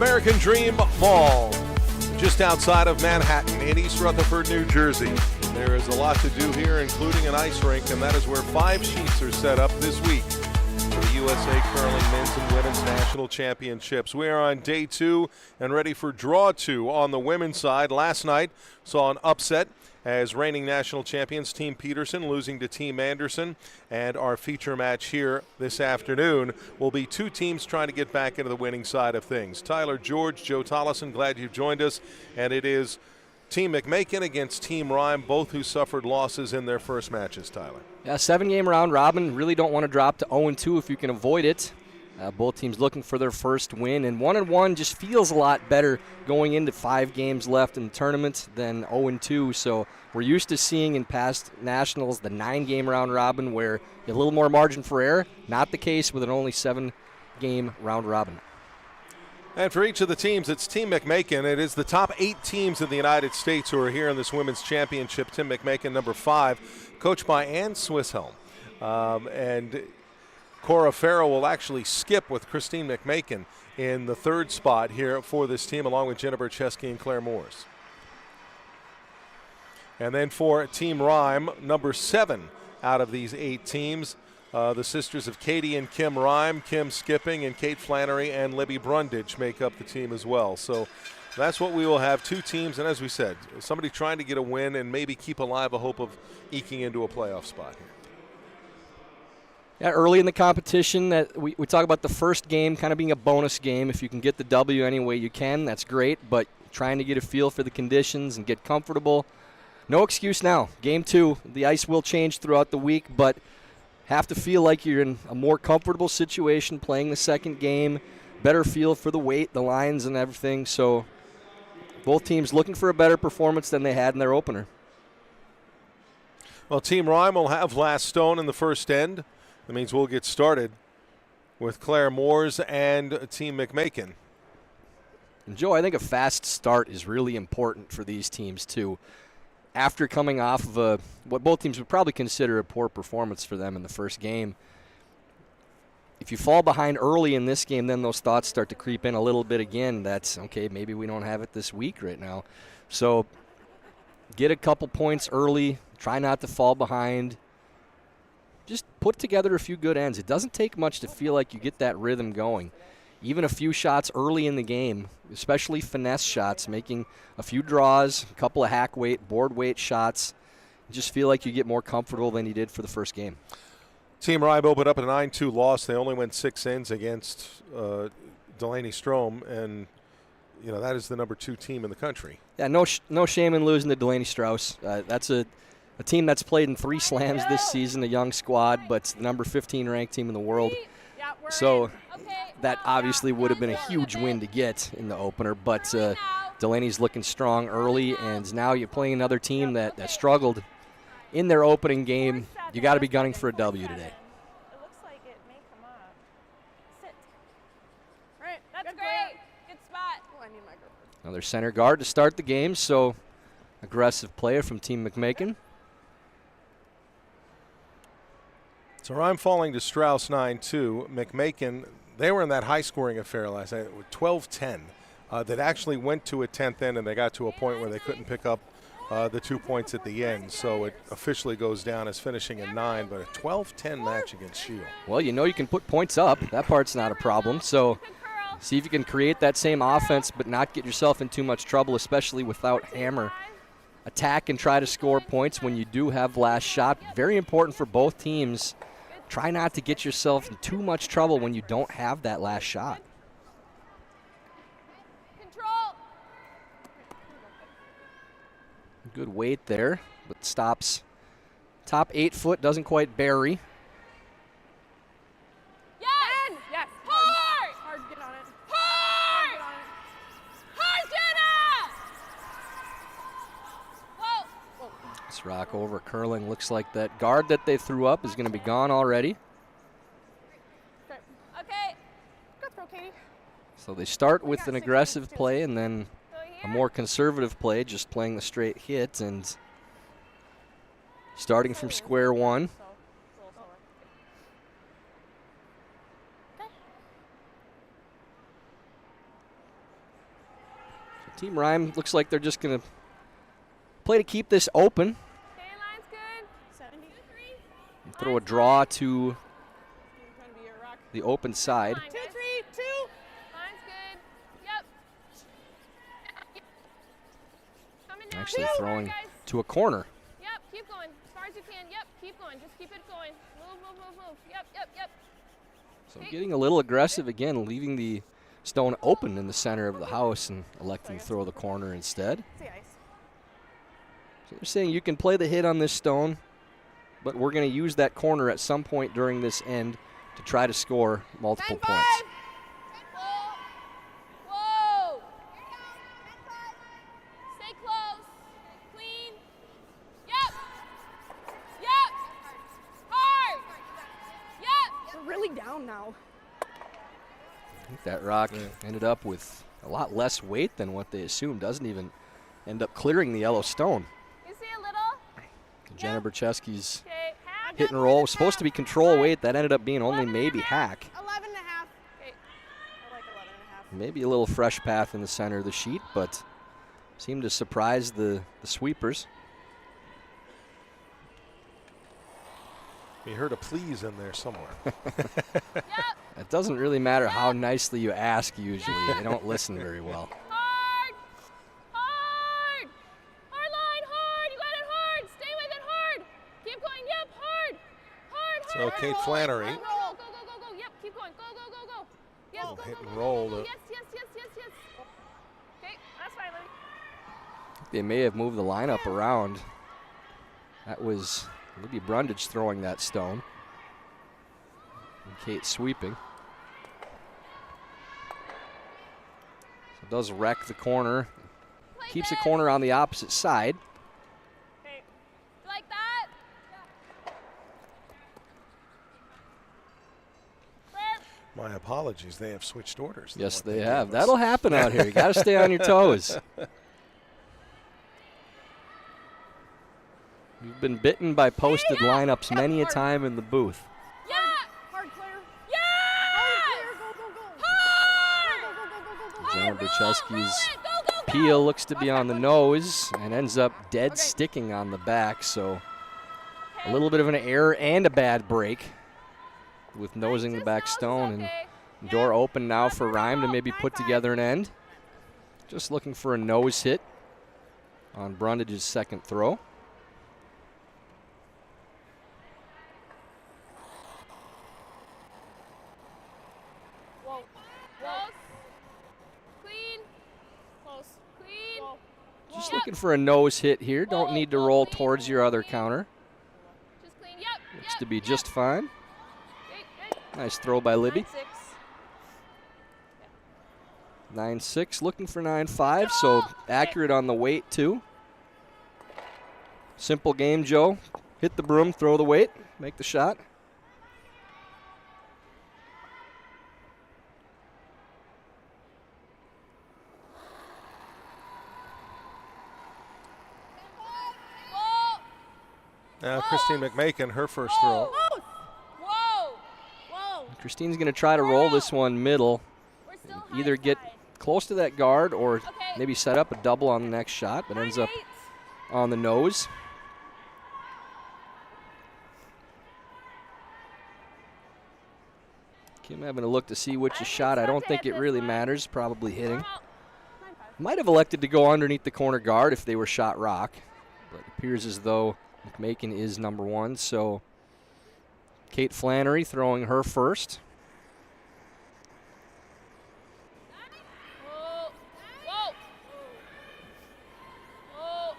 American Dream Mall, just outside of Manhattan in East Rutherford, New Jersey. There is a lot to do here, including an ice rink, and that is where 5 sheets are set up this week for the USA Curling Men's and Women's National Championships. We are on day 2 and ready for draw 2 on the women's side. Last night saw an upset as reigning national champions Team Peterson losing to Team Anderson. And our feature match here this afternoon will be 2 teams trying to get back into the winning side of things. Tyler George, Joe Tollison, glad you've joined us. And it is Team McMakin against Team Rhyme, both who suffered losses in their first matches, Tyler. Yeah, 7-game round robin. Really don't want to drop to 0-2 if you can avoid it. Both teams looking for their first win, and 1-1 just feels a lot better going into 5 games left in the tournament than 0-2. So we're used to seeing in past nationals the 9-game round robin where you have a little more margin for error. Not the case with an only 7-game round robin. And for each of the teams, it's Team McMakin. It is the top 8 teams in the United States who are here in this women's championship. Tim McMakin, number 5, coached by Ann Swisshelm. And Cora Farrow will actually skip with Christine McMakin in the 3rd spot here for this team, along with Jennifer Chesky and Claire Moores. And then for Team Rhyme, number 7 out of these 8 teams, the sisters of Katie and Kim Rhyme, Kim Skipping, and Kate Flannery and Libby Brundage make up the team as well. So that's what we will have, 2 teams, and as we said, somebody trying to get a win and maybe keep alive a hope of eking into a playoff spot here. Yeah, early in the competition, that we talk about the first game kind of being a bonus game. If you can get the W any way you can, that's great, but trying to get a feel for the conditions and get comfortable. No excuse now. Game 2, the ice will change throughout the week, but have to feel like you're in a more comfortable situation playing the second game, better feel for the weight, the lines, and everything. So both teams looking for a better performance than they had in their opener. Well, Team Rhyme will have last stone in the first end. That means we'll get started with Claire Moores and Team McMakin. And Joe, I think a fast start is really important for these teams too. After coming off of what both teams would probably consider a poor performance for them in the first game, if you fall behind early in this game, then those thoughts start to creep in a little bit again. That's, okay, maybe we don't have it this week right now. So get a couple points early, try not to fall behind. Just put together a few good ends. It doesn't take much to feel like you get that rhythm going. Even a few shots early in the game, especially finesse shots, making a few draws, a couple of hack weight, board weight shots, just feel like you get more comfortable than you did for the first game. Team Rhyme opened up a 9-2 loss. They only went 6 ends against Delaney Strom, and you know that is the number 2 team in the country. Yeah, no shame in losing to Delaney Strauss. That's a team that's played in 3 slams this season, a young squad, but it's the number 15 ranked team in the world. So that obviously would have been a huge win to get in the opener, but Delaney's looking strong early, and now you're playing another team that struggled in their opening game. You got to be gunning for a W today. It looks like it may come up. Sit. Right, that's great. Good spot. Oh, I need my girl. Another center guard to start the game, so aggressive player from Team McMakin. So Rhyme falling to Strauss 9-2. McMakin, they were in that high-scoring affair last night with 12-10. That actually went to a 10th end, and they got to a point where they couldn't pick up the 2 points at the end. So it officially goes down as finishing in 9, but a 12-10 match against Shield. Well, you know you can put points up. That part's not a problem. So See if you can create that same offense but not get yourself in too much trouble, especially without hammer. Attack and try to score points when you do have last shot. Very important for both teams. Try not to get yourself in too much trouble when you don't have that last shot. Control. Good weight there, but stops. Top 8 foot, doesn't quite bury. Yes. Yes. Hard. Hard. Get on it. Hard. Get on it. Hard, Jenna. Whoa. This rock over curling. Looks like that guard that they threw up is going to be gone already. Okay. Good throw, Katie. So they start with an aggressive play and then Go here. a more conservative play, just playing the straight hit and starting from square one. So, a little slower. So Team Rhyme looks like they're just going to play to keep this open. Okay, line's good. 70. And throw a draw to Trying to be your rock. the open side. Line, 2, guys. 3, 2. Line's good. Yep. Coming down. Actually Hard, throwing guys. to a corner. Yep, keep going. As far as you can. Yep, keep going. Just keep it going. Move. Yep. So getting a little aggressive again, leaving the stone open in the center of the house and electing to throw the corner instead. See ice. So they're saying you can play the hit on this stone, but we're going to use that corner at some point during this end to try to score multiple 10-5. points. Whoa. Stay close. Clean. Yep. Hard. Yep. We're really down now. I think that rock ended up with a lot less weight than what they assumed. Doesn't even end up clearing the yellow stone. You see a little? Jenna Bercheski's Okay. Half. hit and roll was supposed to be control weight. That ended up being only maybe hack. 11 and a half. Okay. I like 11 and a half. Maybe a little fresh path in the center of the sheet, but seemed to surprise the sweepers. You heard a please in there somewhere. Yep. It doesn't really matter how nicely you ask usually. They don't listen very well. Hard. Hard line. Hard. You got it hard. Stay with it hard. Keep going. Yep. Hard. So Kate Flannery. Roll. Go. Yep. Keep going. Go. Yes. Oh, Go. hit and roll to- Yes. Okay. That's fine, Libby. They may have moved the lineup around. That was Libby Brundage throwing that stone. And Kate sweeping. So it does wreck the corner. Play Keeps the this. corner on the opposite side. Okay. Like that. Where? My apologies. They have switched orders. than Yes, what they gave have. us. That'll happen out here. You got to stay on your toes. You've been bitten by posted lineups many a time in the booth. Yeah. Hard clear. Yeah. Hard clear. Go. Hard. Jenna Bercheski's Go. peel looks to be on the nose and ends up dead sticking on the back. So a little bit of an error and a bad break with nosing the back stone. And door open now for Rhyme to maybe put together an end. Just looking for a nose hit on Brundage's second throw. Whoa. Close. Clean. Close. Clean. Whoa. Just Yep. looking for a nose hit here. Don't need to roll towards your other counter. Just clean. Looks to be just fine. Okay, good. Nice throw by Libby. 9-6. 9-6, looking for 9-5, so accurate on the weight too. Simple game, Joe. Hit the broom, throw the weight, make the shot. Whoa. Now Christine McMakin, her first throw. Whoa. Christine's going to try to roll this one middle. We're still Either high get side. close to that guard or Okay. maybe set up a double on the next shot, but ends up 9-8. on the nose. Kim having a look to see which is shot. I don't think it really matters. Probably hitting. 9-5. Might have elected to go underneath the corner guard if they were shot rock. But it appears as though McMakin is number one. So Kate Flannery throwing her first. Whoa. Whoa. Whoa.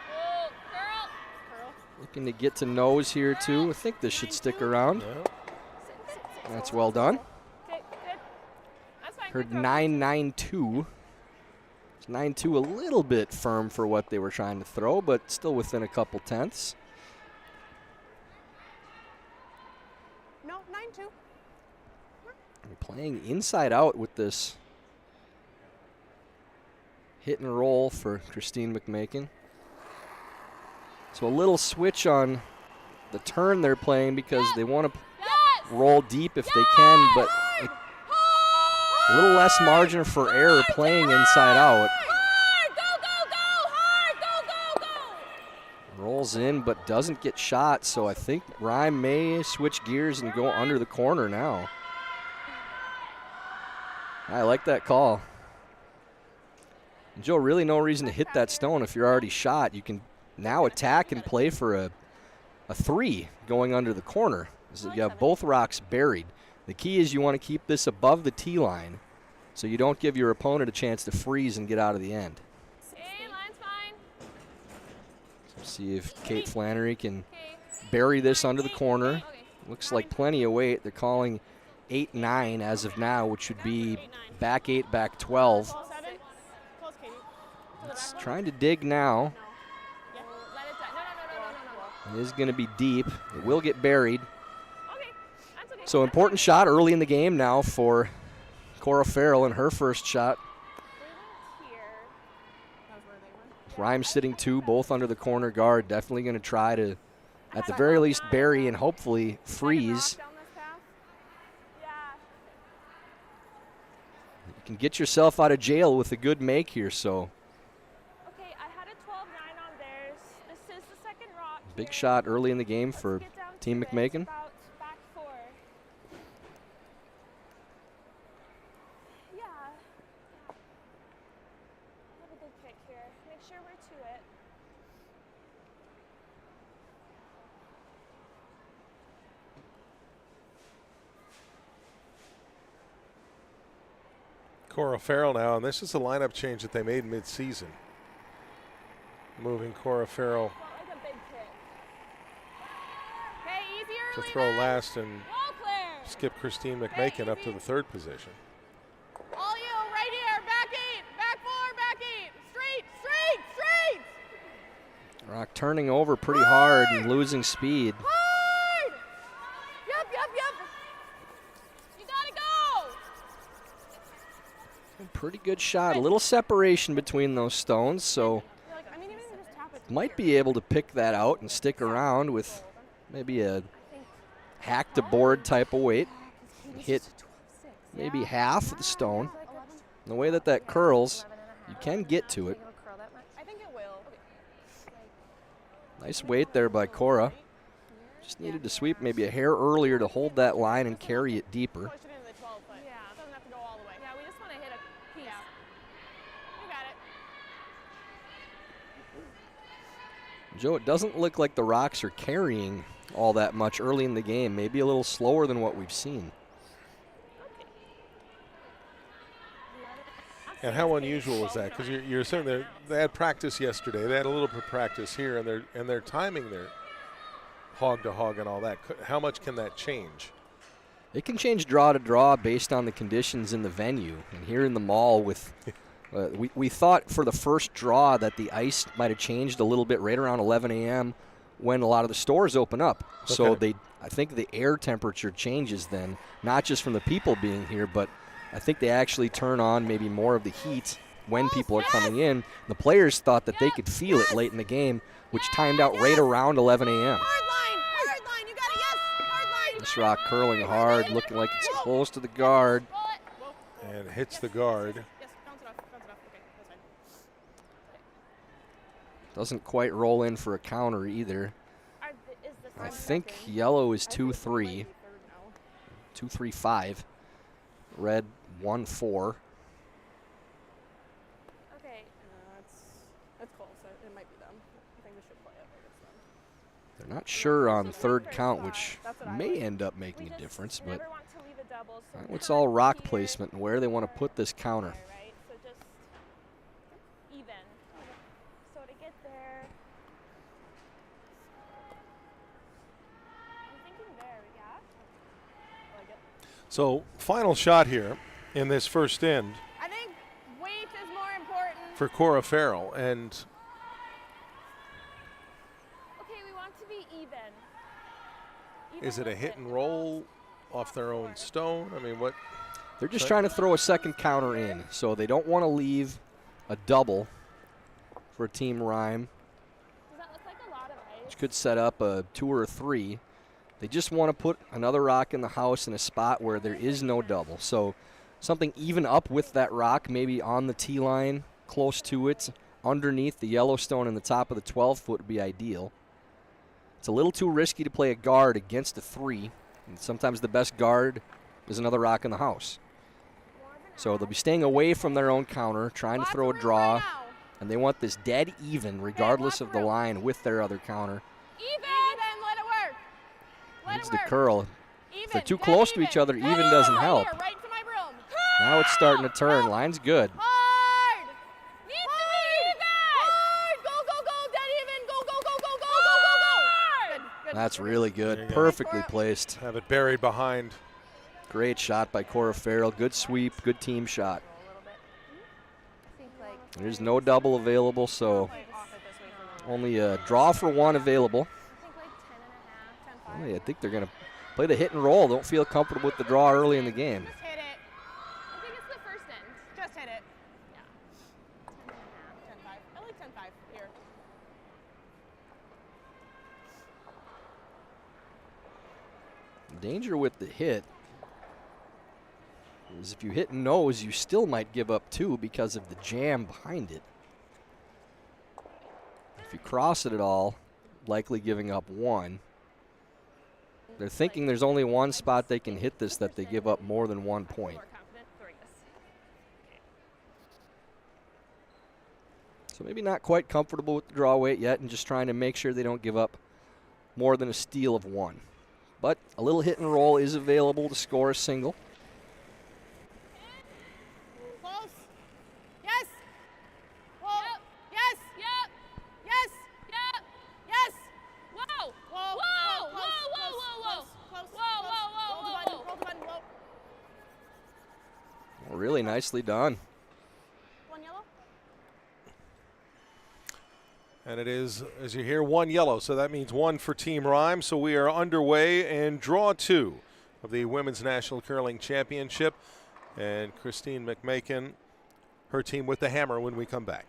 Whoa. Girl. Curl. Looking to get to nose here too. I think this should stick around. Yeah. That's well done. Okay, good. That's fine. Heard Good throw. 9-9-2. It's 9-2 a little bit firm for what they were trying to throw, but still within a couple tenths. No, 9-2. They're playing inside out with this hit and roll for Christine McMakin. So a little switch on the turn they're playing because they want to Yes. roll deep if they can, but a little less margin for error playing inside out. Hard. Go, go, go. Hard. Go, go, go. Rolls in but doesn't get shot, so I think Rhyme may switch gears and go under the corner now. I like that call. And Joe, really no reason to hit that stone if you're already shot. You can now attack and play for a 3 going under the corner. So you have both rocks buried. The key is you want to keep this above the tee line so you don't give your opponent a chance to freeze and get out of the end. Okay, line's fine. So see if Kate Flannery can Okay. bury this under the corner. Okay. Looks like plenty of weight. They're calling 8-9 as of now, which would be back 8, back 12. 7. Close, Katie. It's trying to dig now. Yeah. Let it die. No. It is going to be deep. It will get buried. Okay. That's okay. So important shot early in the game now for Cora Farrell in her first shot. We went here. That was where they went. Rhyme sitting 2, both under the corner guard. Definitely going to try to, at the very least, bury and hopefully freeze. Down this path. Yeah. You can get yourself out of jail with a good make here, so Okay, I had a 12-9 on theirs. This is the second rock. big here. shot early in the game Let's for get down Team to it. McMakin. About back 4. Yeah. I'll have a good kick here. Make sure we're to it. Cora Farrell now, and this is a lineup change that they made mid-season. Moving Cora Farrell Felt like a big kick. Okay, easy to early throw now. last and Wall clear. skip Christine McMakin up to the 3rd position. All you, right here. Back 8. Back 4. Back 8. Straight. Straight. Straight. Rock turning over pretty hard and losing speed. Hard. Yep. You gotta go. Pretty good shot. A little separation between those stones, so You're like, I mean, even just tap it. might be able to pick that out and stick around with maybe a hack to board type of weight. Hit maybe half of the stone. The way that that curls, you can get to it. I think it will. Nice weight there by Cora. Just needed to sweep maybe a hair earlier to hold that line and carry it deeper. Push it into the 12 foot. Yeah. It doesn't have to go all the way. Yeah, we just want to hit a piece. You got it. Joe, it doesn't look like the Rocks are carrying all that much early in the game. Maybe a little slower than what we've seen. And how unusual is that? Because you're saying they had practice yesterday. They had a little bit of practice here, and they're timing their hog to hog and all that. How much can that change? It can change draw to draw based on the conditions in the venue. And here in the mall, with we thought for the first draw that the ice might have changed a little bit right around 11 a.m. when a lot of the stores open up. So Okay. I think the air temperature changes then, not just from the people being here, but I think they actually turn on maybe more of the heat when people are coming in. The players thought that they could feel it late in the game, which timed out right around 11 a.m. Hard line. You got it. Yes. Hard line. This rock curling hard, looking like it's close to the guard. And hits the guard. Yes. Bounce it off. Okay. That's fine. Doesn't quite roll in for a counter either. Is the I sun think second? yellow is I think it might 2-3. be third now. 2-3-5. Red 1-4. Okay. That's close. It might be them. I think we should play it against them. They're not sure on Just third first count, spot. which That's what I may like. end up We making a just difference, but never want to leave a double. So it's not all rock here placement and where they want to or put this counter. there, right? So just even. So to get there, I'm thinking there, yeah. I like it. So final shot here in this first end I think weight is more important. for Cora Farrell. And Okay, we want to be even. is it a with hit and roll off their own stone? I mean, what? They're just trying to throw a second counter in, so they don't want to leave a double for Team Rhyme, Does that look like a lot of ice? which could set up a 2 or a 3. They just want to put another rock in the house in a spot where there is no double. So something even up with that rock, maybe on the tee line, close to it, underneath the yellow stone in the top of the 12-foot would be ideal. It's a little too risky to play a guard against a 3. And sometimes the best guard is another rock in the house. So they'll be staying away from their own counter, trying to Lots throw a of room draw, right now. and they want this dead even regardless lots of of the room. line with their other counter. Even. Let it work. Let Needs it to work. curl. Even. they're too Dead close to each other, Dead even doesn't right help. Here, right to my room. Now it's starting to turn. Line's good. Hard. Needs to be even. Hard. Go. Dead even. Go. Good. That's really There good. you go. Perfectly placed. Have it buried behind. Great shot by Cora Farrell. Good sweep. Good team shot. A little bit. Seems like There's no double available, so play off it this way for a little only a draw for 1 available. I think like 10.5, 10.5. Only, I think they're going to play the hit and roll. Don't feel comfortable with the draw early in the game. Just hit it. I think it's the first end. Just hit it. Yeah. 10.5. 10-5. I like 10-5 here. Danger with the hit is if you hit nose, you still might give up 2 because of the jam behind it. If you cross it at all, likely giving up 1. They're thinking there's only one spot they can hit this that they give up more than 1 point. More confident. 3. So maybe not quite comfortable with the draw weight yet and just trying to make sure they don't give up more than a steal of 1. But a little hit and roll is available to score a single. Close. Yes. Whoa. Yep. Yes. Yep. Yes. Yep. Yes. Whoa. Whoa. Whoa. Close, Whoa. close, Whoa. close, Whoa. close, Whoa. close. Whoa. Roll the button. Whoa. Well, really nicely done. One yellow. And it is, as you hear, 1 yellow. So that means 1 for Team Rhyme. So we are underway in draw 2 of the Women's National Curling Championship. And Christine McMakin, her team with the hammer when we come back.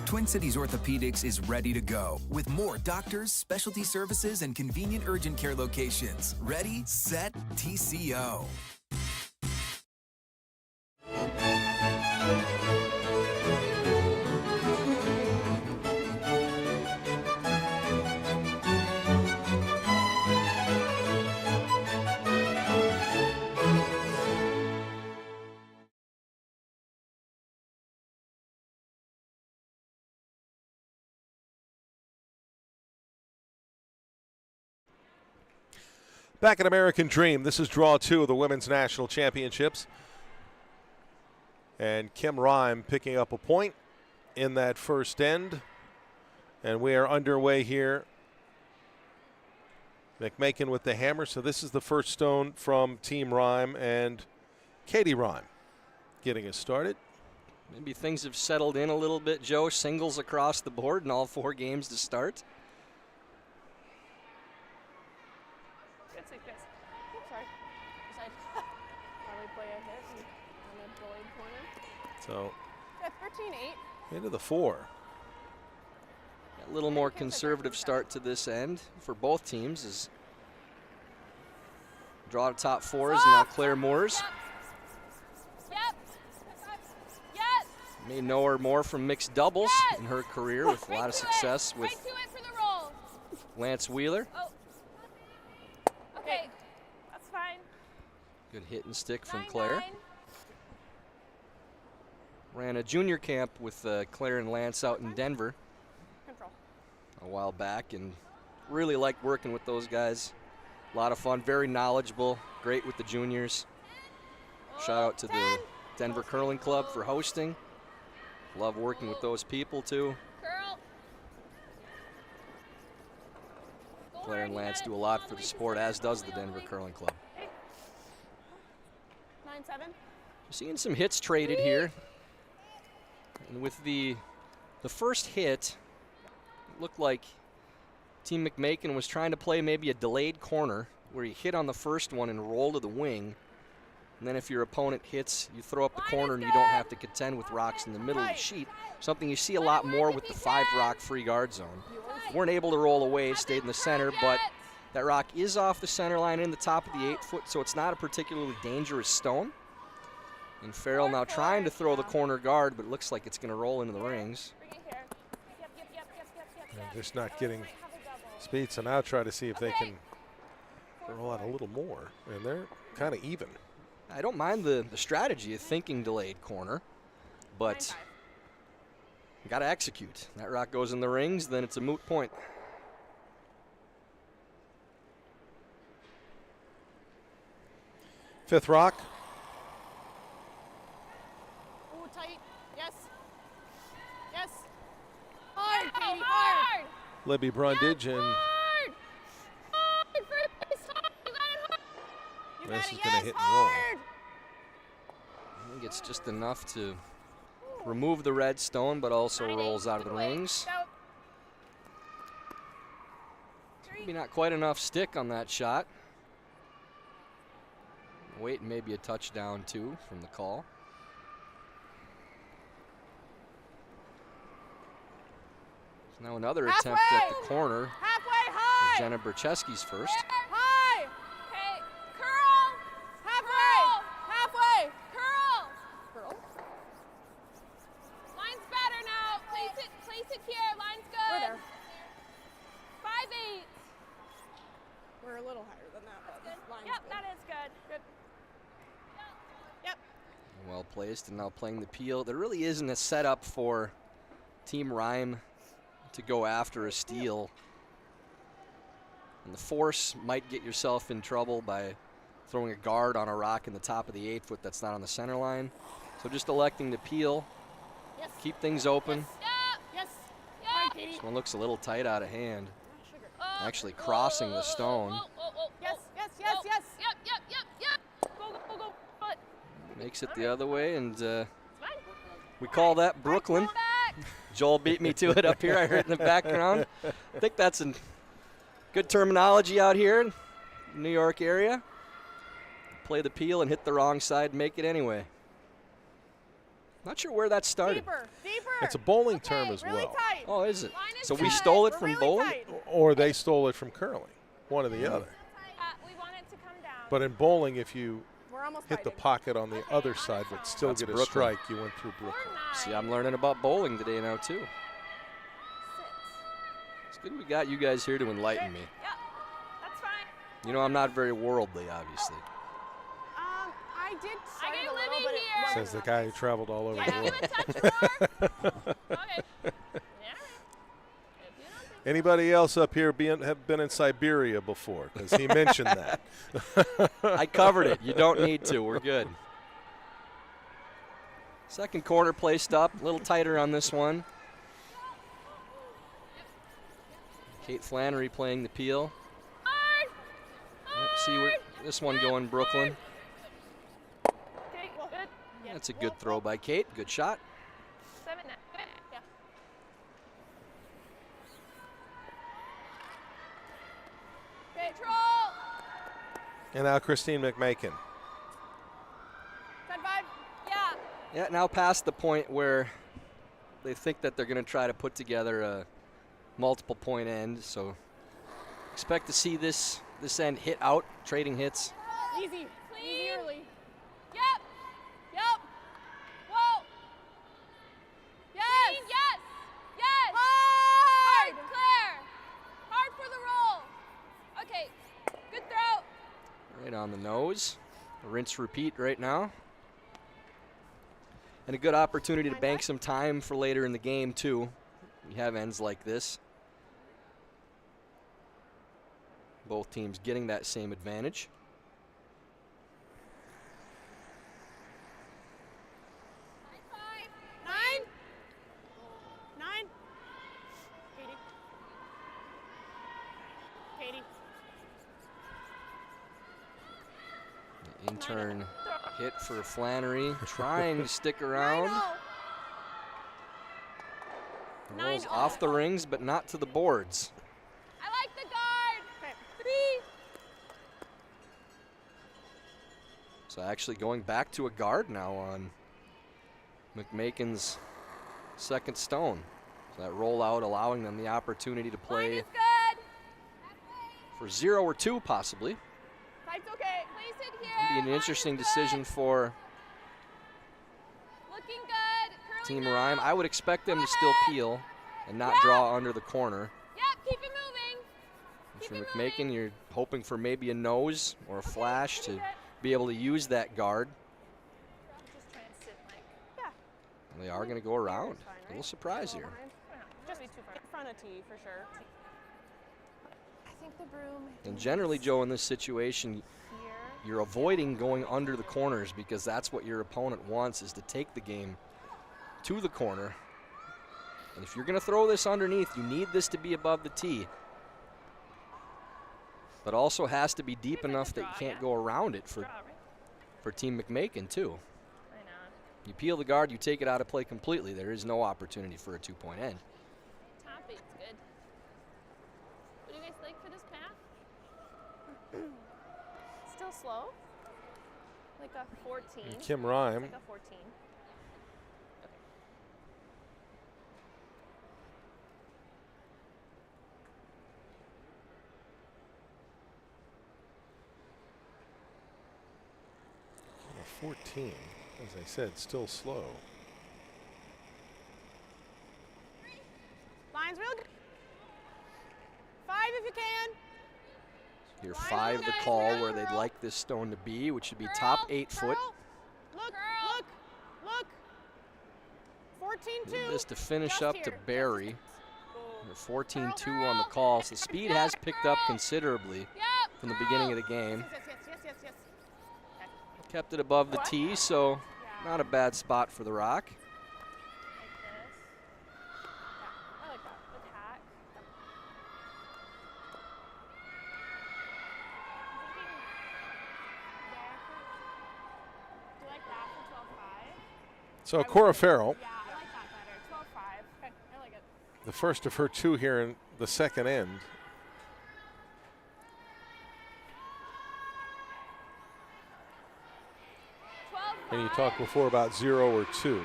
Twin Cities Orthopedics is ready to go with more doctors, specialty services, and convenient urgent care locations. Ready, set, TCO. Back at American Dream, this is draw 2 of the Women's National Championships. And Kim Rhyme picking up a point in that first end. And we are underway here. McMakin with the hammer. So this is the first stone from Team Rhyme and Katie Rhyme getting us started. Maybe things have settled in a little bit, Joe. Singles across the board in all 4 games to start. Good six. Oh, sorry. Side. Probably play a hit on a delayed corner. So Yeah, 13-8. into the 4. A little more conservative start to this end for both teams as draw to top fours and now Claire Moores. Yep. Yes. May know her more from mixed doubles in her career with a lot of success with Right to it for the roll. Lance Wheeler. Oh. Okay. That's fine. Good hit and stick from 9-9. Claire. Ran a junior camp with Claire and Lance out in Denver Control. a while back and really liked working with those guys. A lot of fun, very knowledgeable, great with the juniors. Shout out to the Denver Curling Club for hosting. Love working with those people too. Curl. Go Claire hard, and you Lance got it. do a Come lot on, for the Lisa, sport, as does the Lisa, Denver Lisa. Curling Club. 9-7. Seeing some hits traded here. And with the first hit, it looked like Team McMakin was trying to play maybe a delayed corner where you hit on the first one and roll to the wing. And then if your opponent hits, you throw up the corner and you don't have to contend with rocks in the middle of the sheet. Something you see a lot more with the 5-rock free guard zone. Weren't able to roll away, stayed in the center, but that rock is off the center line in the top of the 8-foot, so it's not a particularly dangerous stone. And Farrell now trying to throw the corner guard, but it looks like it's going to roll into the rings. Bring it here. Yep. They're just not getting speed, so now try to see if they can roll out a little more. And they're kind of even. I don't mind the strategy of thinking delayed corner, but you got to execute. That rock goes in the rings, then it's a moot point. Fifth rock. Ooh, tight. Yes. Yes. Hard, Katie, hard. Hard. Libby Brundage and Hard. Hard. First time. You got it hard. You This got is it, gonna yes, hit and roll. hard. I think it's just enough to remove the red stone, but also rolls out of the rings. Out. Maybe not quite enough stick on that shot. Wait, maybe a touchdown too from the call. So now another attempt at the corner. Halfway, high. Jenna Bercheski's first. High. Okay. Curl. Halfway. Halfway. Curl. Girl. Line's better now. Place it here. Line's We're good. there. 5-8. We're a little higher than that, but line's Yep, good. that is good. Good. Yep. Well placed and now playing the peel. There really isn't a setup for Team Rhyme to go after a steal. And the force might get yourself in trouble by throwing a guard on a rock in the top of the 8-foot that's not on the center line. So just electing to peel, Yes. keep things open. Yep. Yes. Yep. Fine, Katie. This one looks a little tight out of hand. Sugar. Actually crossing the stone. Yes, yes, yes, yes. Yep. Go. Foot. Makes it the other way, and It's fine. we call that Brooklyn. Go back. Joel beat me to it up here. I heard in the background. I think that's a good terminology out here in the New York area. Play the peel and hit the wrong side, make it anyway. Not sure where that started. Deeper, deeper. it's a bowling term as really well. tight. Oh, is it? Line is So we good. stole it We're from really bowling? tight. Or they stole it from curling, one or the other. We want it to come down. But in bowling, if you We're almost hit the fighting. pocket on the other side but still That's get a Brooklyn. strike, you went through 4-9. Brooklyn. See, I'm learning about bowling today now, too. 6. It's good we got you guys here to enlighten me. Yep. That's fine. You know, I'm not very worldly, obviously. I did I start get a little, Libby but it here. wasn't Says the enough. guy who traveled all over Yeah, the give world. a touch more. Okay. Yeah. If you don't think Anybody else up here have been in Siberia before? Because he mentioned that. I covered it. You don't need to. We're good. Second corner placed up. A little tighter on this one. Kate Flannery playing the peel. hard. Let's see where this one going, Brooklyn. Okay, good. That's a good throw by Kate. Good shot. 7-9. Yeah. Control. And now Christine McMakin. 10-5. Yeah. Yeah, now past the point where they think that they're going to try to put together multiple point end, so expect to see this end hit out, trading hits. Easy. Easy early. Yep. Yep. Whoa. Yes. Clean. Yes. Yes. Hard. Clear. Hard for the roll. Okay. Good throw. Right on the nose. Rinse, repeat right now. And a good opportunity to bank some time for later in the game, too. You have ends like this. Both teams getting that same advantage. Nine. Katie. The intern hit for Flannery, trying to stick around. Rolls off the rings, but not to the boards. I like the guard. 3. So actually going back to a guard now on McMakin's second stone. So that rollout allowing them the opportunity to Line play is good. for 0 or 2 possibly. Sight's okay. Place it here. Be an Line interesting is good. decision for Looking good. Curling Team now. Rhyme. I would expect them Go to still ahead. peel and not Yeah. draw under the corner. Yep. Keep it moving. And Keep for it McMakin, moving. you're hoping for maybe a nose or a flash to Keep it. be able to use that guard. Just try and sit like. Yeah. And they are going to go around. It's fine, A little right? surprise A here. little behind. Just be too far. In front of T for sure. I think the broom. And generally, Joe, in this situation, Here. you're avoiding going under the corners because that's what your opponent wants, is to take the game to the corner. And if you're going to throw this underneath, you need this to be above the tee. But also has to be deep enough that you can't go around it Draw, right? for Team McMakin, too. I know. You peel the guard, you take it out of play completely. There is no opportunity for a 2-point end. Top eight's good. What do you guys like for this path? Still slow. Like a 14. And Kim Rhyme. Like a 14. A 14, as I said, still slow. Line's real good. 5 if you can. Here, Line 5 up, the guys, call down, where they'd girl. like this stone to be, which should be top 8 foot. Curl. Look. Curl. Look. 14-2. Need this to finish Just up here. to Just Barry. Boom. 14-2 on the call. So the speed has picked up considerably Yep. from the beginning of the game. Yes. Kept it above the tee, so Yeah. not a bad spot for the rock. Like this. Yeah, I like that. Attack. Do you like that for 12-5? So Cora Farrell, Yeah, I like that better. 12-5. Okay, I like it. the first of her 2 here in the second end. And you talked before about 0 or 2.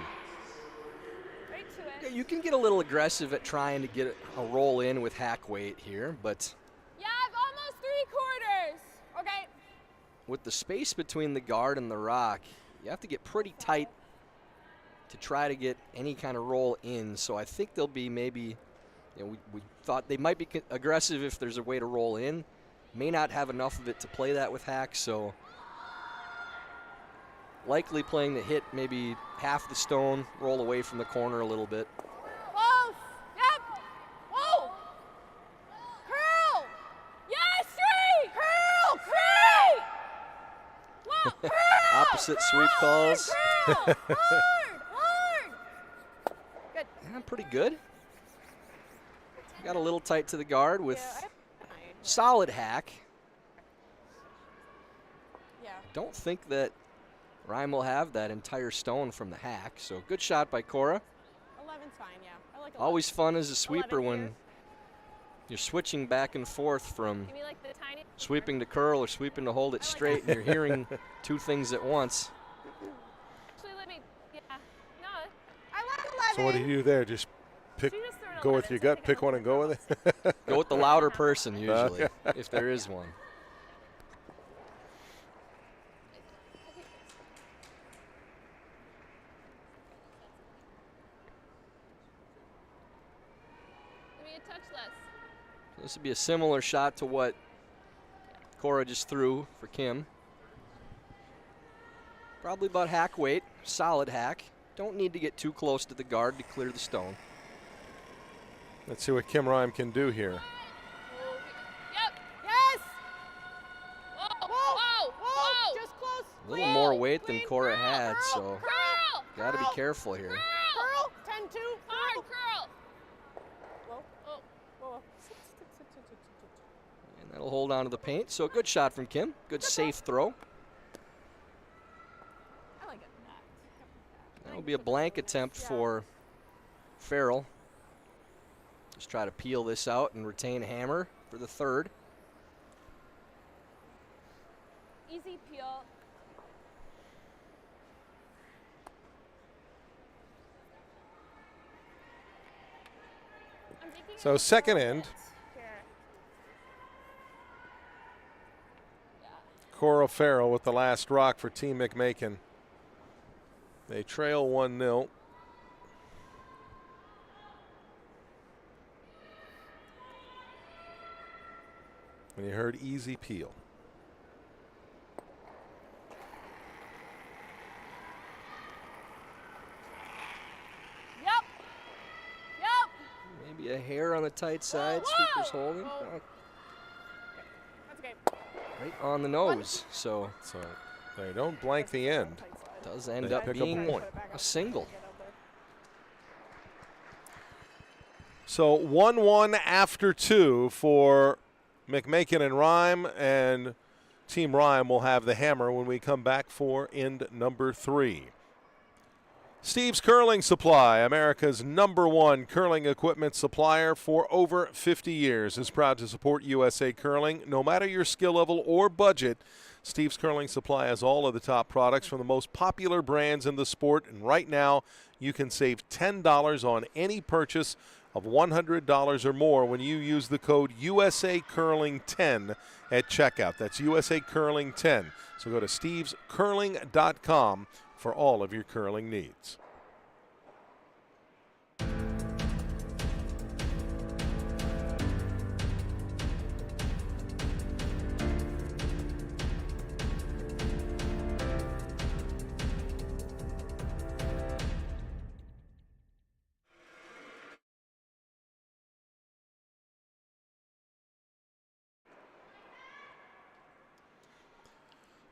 Right to Yeah, it. you can get a little aggressive at trying to get a roll in with hack weight here, but Yeah, I've almost 3/4. Okay. with the space between the guard and the rock, you have to get pretty tight to try to get any kind of roll in. So I think they'll be maybe, we thought they might be aggressive if there's a way to roll in. May not have enough of it to play that with hack, so likely playing the hit maybe half the stone, roll away from the corner a little bit. Close. Yep. Whoa. Curl. Yes, 3. Curl. Whoa, curl. Opposite sweep calls. Curl. Hard. Good. Yeah, pretty good. Got a little tight to the guard with solid hack. Yeah. Don't think that Rhyme will have that entire stone from the hack. So good shot by Cora. 11's fine, yeah. I like 11. Always fun as a sweeper 11 when here. you're switching back and forth from Give me like the tiny. sweeping to curl or sweeping to hold it straight, and you're hearing 2 things at once. Actually, let me. Yeah. No. I like 11. So what do you do there? Just pick She just threw it Go with your gut. Pick one and go with it. Go with the louder person usually, if there is one. Maybe a touch less. This would be a similar shot to what Cora just threw for Kim. Probably about hack weight, solid hack. Don't need to get too close to the guard to clear the stone. Let's see what Kim Rime can do here. Yep. Yes. Whoa. Whoa. Whoa. Just close. A little more weight than Cora had, so Curl. got to be careful here. Curl. 10-2. Hard curl. Whoa. Oh. Whoa. And that'll hold on to the paint. So a good shot from Kim. Good safe throw. I like it. That'll be a blank attempt for Farrell. Just try to peel this out and retain hammer for the third. Easy peel. I'm taking So a second little end. bit here. Cora Farrell with the last rock for Team McMakin. They trail 1-0. And you heard easy peel. Yep. Maybe a hair on the tight side. Whoa. Sweeper's holding. Whoa. That's okay. Right on the nose. So So they don't blank the end. does end They up pick up a being point. a single. So 1-1 after 2 for McMakin and Rime, and Team Rime will have the hammer when we come back for end number 3. Steve's Curling Supply, America's #1 curling equipment supplier for over 50 years, is proud to support USA Curling. No matter your skill level or budget, Steve's Curling Supply has all of the top products from the most popular brands in the sport, and right now you can save $10 on any purchase of $100 or more when you use the code USACurling10 at checkout. That's USACurling10. So go to stevescurling.com for all of your curling needs.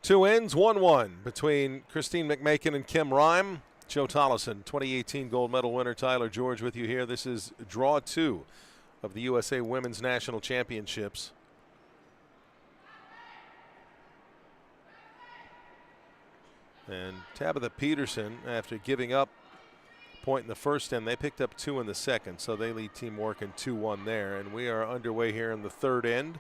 Two ends, 1-1 between Christine McMakin and Kim Rime. Joe Tollison, 2018 gold medal winner Tyler George with you here. This is draw 2 of the USA Women's National Championships. And Tabitha Peterson, after giving up a point in the first end, they picked up 2 in the second, so they lead Team Workin 2-1 there. And we are underway here in the third end,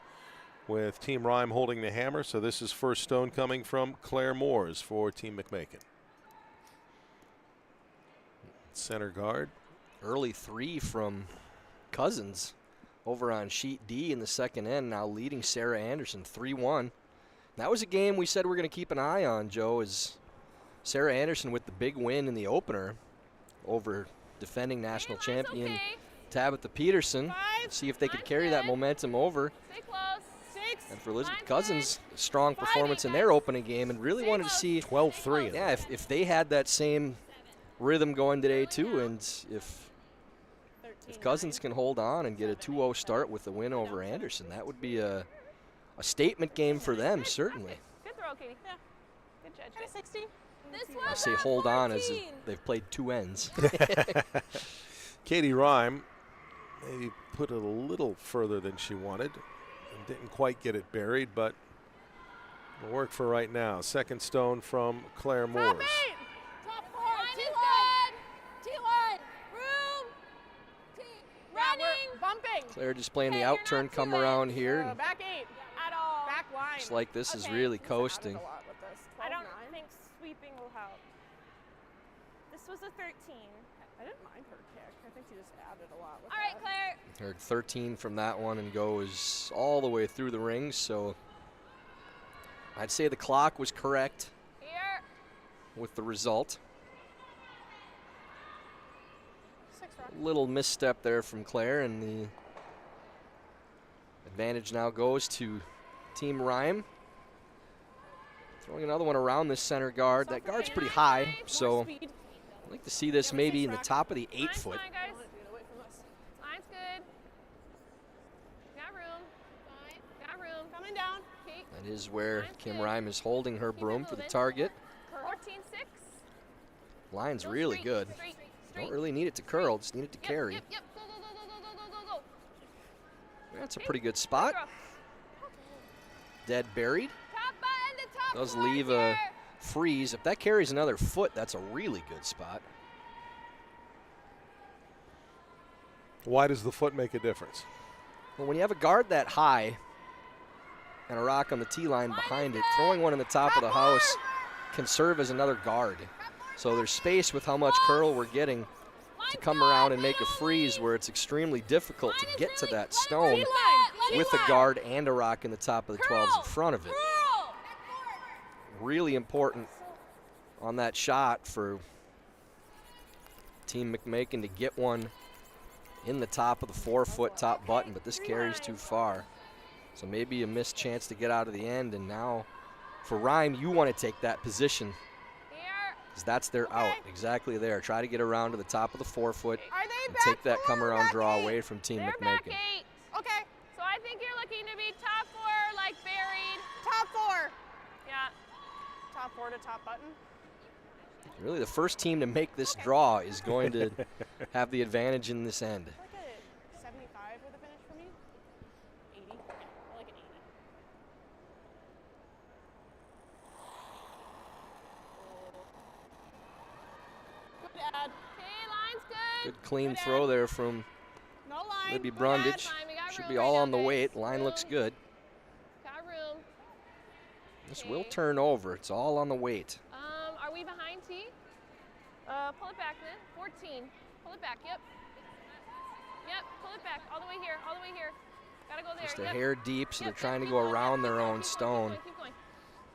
with Team Rime holding the hammer. So this is first stone coming from Claire Moores for Team McMakin. Center guard. Early 3 from Cousins over on sheet D in the second end, now leading Sarah Anderson 3-1. That was a game we said we're going to keep an eye on, Joe, as Sarah Anderson with the big win in the opener over defending national champion Tabitha Peterson. See if they could carry that momentum over. Stay close. 6. And for Elizabeth Cousins, a strong performance in their opening game, and really wanted to see 12-3. Yeah, if they had that same rhythm going today too, and if Cousins can hold on and get a 2-0 start with the win over Anderson, that would be a statement game for them, certainly. Good throw, Katie. Yeah. Good judge. 60. This I one. say hold on as they've played 2 ends. Katie Rime maybe put it a little further than she wanted and didn't quite get it buried, but it'll work for right now. Second stone from Claire Moores. Top 4. T-line. T-line. Room. Running. Bumping. Claire just playing the out turn come around here. And Back 8. At all. Back line. looks like this is really coasting. I don't think sweeping will help. This was a 13. I didn't mind her kick. I think she just added a lot with All right, that. Claire. Heard 13 from that one and goes all the way through the ring, so I'd say the clock was correct Here. with the result. 6 rock. Little misstep there from Claire, and the advantage now goes to Team Rhyme. Throwing another one around this center guard. That guard's pretty high, so Speed. I'd like to see this maybe in the top of the 8 Line's foot. fine, guys. Get away from us. Line's good. Got room. Got room. Coming down. Keep. That is where Line's Kim good. Rhyme is holding her Keep it broom for the moving. target. 14-6. Line's Go really straight, good. straight, Don't straight. really need it to curl, just need it to Yep, carry. Yep, yep. Go, go, go, go, go, go, go, go, go. That's a pretty good spot. Girl. Dead buried. Top button to top Does board leave a here. freeze. If that carries another foot, that's a really good spot. Why does the foot make a difference? Well, when you have a guard that high and a rock on the tee line behind it, throwing one in the top of the house can serve as another guard. So there's space with how much curl we're getting to come around and make a freeze where it's extremely difficult to get to that stone with a guard and a rock in the top of the 12s in front of it. Really important on that shot for Team McMakin to get one in the top of the 4-foot top button, but this carries too far. So maybe a missed chance to get out of the end, and now for Rhyme, you want to take that position Here. because that's their out, exactly there. Try to get around to the top of the 4-foot Are they and back take that 4 come or around back draw 8? away from Team They're back McMakin. 8. Okay. So I think you're looking to be top 4, like buried. Top 4. Yeah. Top 4 to top button. Really, the first team to make this draw is going to have the advantage in this end. Like a 75 with a finish for me. 80. Yeah, I like an 80. Good ad. Okay, line's good. Good clean Good throw ad. there from No line. Libby Good ad. Brundage. Fine, we got Should room be right all now, on the guys. weight. Line looks Room. good. Got room. This will Okay. turn over. It's all on the weight. Are we behind T? Pull it back then. 14. Pull it back. Yep. Yep. Pull it back. All the way here. All the way here. Gotta go there. Just a yep. hair deep, so Yep, they're trying to keep go going, around keep their going, own keep stone. Keep going.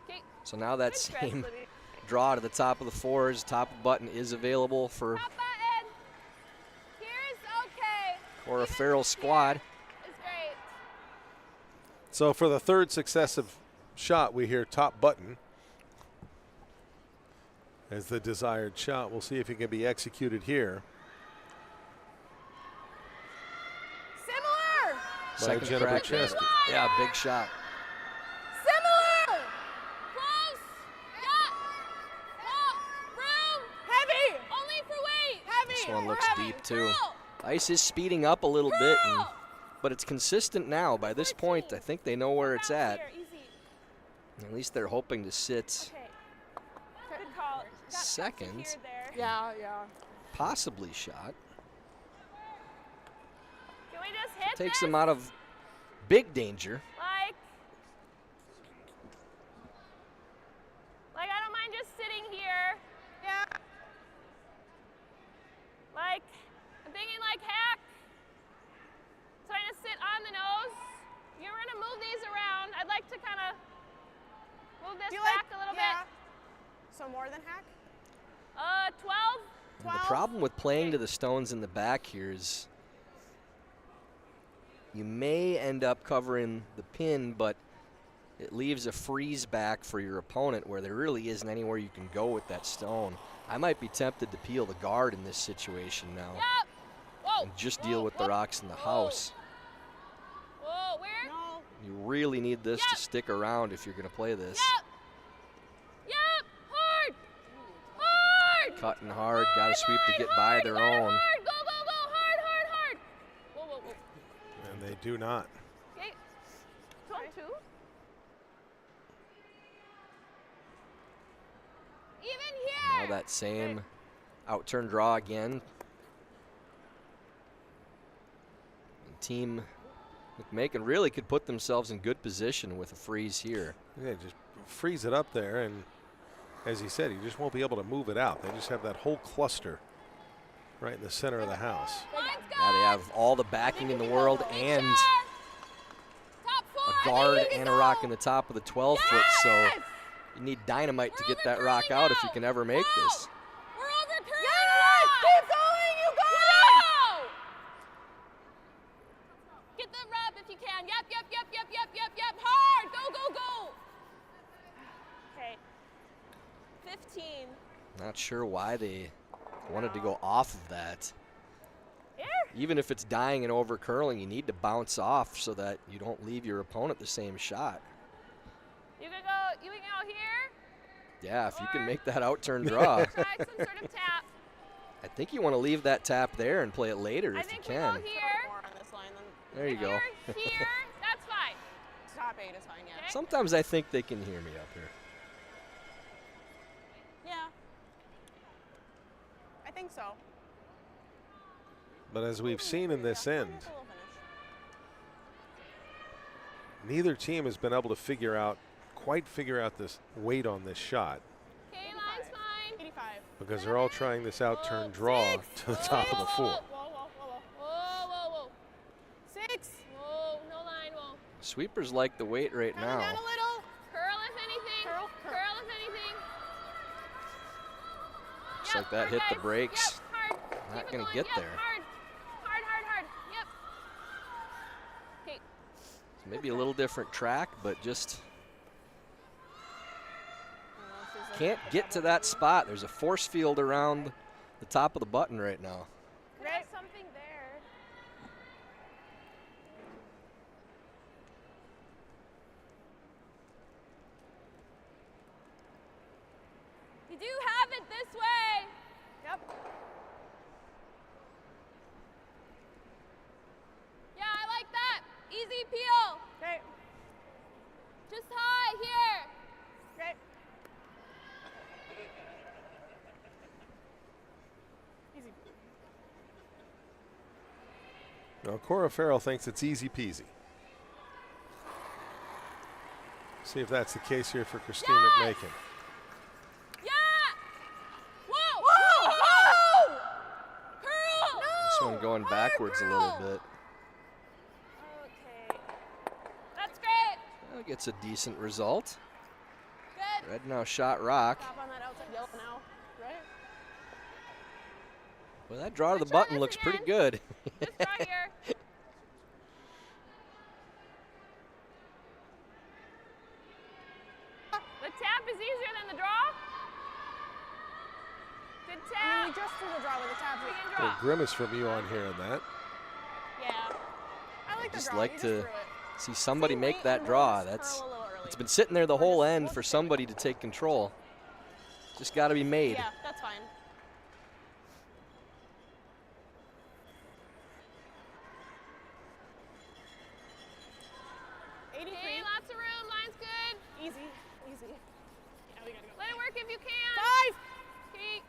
Okay. So now that Good stretch, same Libby. draw to the top of the 4s, top button is available for Top button. Here's okay. Cora Even Farrell's squad. It's great. So for the third successive shot, we hear top button as the desired shot. We'll see if it can be executed here. Similar. Second Jennifer crack. Chesky. Yeah, big shot. Similar. Close. Yeah. Oh, room. Heavy. Only for weight. Heavy. This one We're looks heavy. deep too. Curl. Ice is speeding up a little bit, and, Curl. but it's consistent now. By this point, I think they know where it's Bounce at. here, easy. At least they're hoping to sit Okay. Good call. Got second, secured there. Yeah, yeah. possibly shot. Can we just hit Takes this? them out of big danger. Like I don't mind just sitting here. Yeah. Like, I'm thinking like hack. So I just sit on the nose. You're gonna move these around. I'd like to kind of move this Do you back like a little yeah. So more than hack? 12. And the 12? problem with playing to the stones in the back here is you may end up covering the pin, but it leaves a freeze back for your opponent where there really isn't anywhere you can go with that stone. I might be tempted to peel the guard in this situation now Yep. Whoa. and just whoa, deal with the whoa, rocks in the whoa. house. Whoa, where? No. You really need this to Yep. stick around if you're going to play this. Yep. Yep. Hard. Hard. Cutting hard, got to sweep to Hard, get by hard, their let it own. Hard. Go, go, go. Hard, hard, hard. Whoa, whoa, whoa. And they do not. Okay. 2-2. Even here. Now that same out-turn draw again. And Team McMakin really could put themselves in good position with a freeze here. Yeah, just freeze it up there, and as he said, he just won't be able to move it out. They just have that whole cluster right in the center of the house. Line's Now they good. have all the backing in the world and Top 4. a guard and a rock in the top of the 12-foot, so you need dynamite to get that rock out if you can ever make this. We're over curling. Yes! Keep going, you guys! Go! Get the rub if you can. Yep, yep, yep, yep, yep, yep, yep. Hard. Go, go, go. Okay. 15. Not sure why they wanted to go off of that. Here. Even if it's dying and over curling, you need to bounce off so that you don't leave your opponent the same shot. You can go. You can go here. Yeah, if you can make that out turn draw. Try some sort of tap. I think you want to leave that tap there and play it later I if you think we can. go here. More on this line than There you go. Here. That's fine. top 8 is fine, yeah. Okay. Sometimes I think they can hear me up here. Yeah. I think so. But as we've seen in this end, Wonderful finish. neither team has been able to quite figure out this weight on this shot Okay, line's fine. 85. because they're all trying this out turn draw to the top of the 4. Whoa, whoa, whoa, whoa. Whoa, whoa, whoa. 6. Whoa, no line, whoa. Sweepers like the weight right Coming now. down a little. Curl if anything. Curl, curl. Curl if anything. Looks Yep, like that hard, hit the guys. brakes. Yep, hard. Not Keep it gonna going. get Yep, there. Hard. Hard, hard, hard. Yep. Okay. It's maybe a little different track, but just can't get to that spot. There's a force field around the top of the button right now. Could have something there. You do have it this way. Yep. Yeah, I like that. Easy peel. Okay. Just high here. Okay. Easy. Now, Cora Farrell thinks it's easy peasy. See if that's the case here for Christine Yes! McMakin. Yeah. Whoa. Whoa. Whoa. Curl. This one going backwards a little bit. Okay. That's great. That gets a decent result. Good. Red now shot rock. Stop on that outside yellow now. Right? Well, that draw to the Let's try button this looks pretty again. good. Just right here. The tap is easier than the draw. Good I mean, we tap. just threw the draw with the tap. We can A draw. little grimace from you on here on that. Yeah. I like the just draw. like you to just threw it. see somebody See, make wait that and draw. roll, That's curl a little early. it's been sitting there the Or whole just end one for thing. somebody to take control. Just got to be made. Yeah, that's fine. Okay, lots of room. Line's good. Easy, easy. Yeah, we gotta go. Let it work if you can. 5. Okay.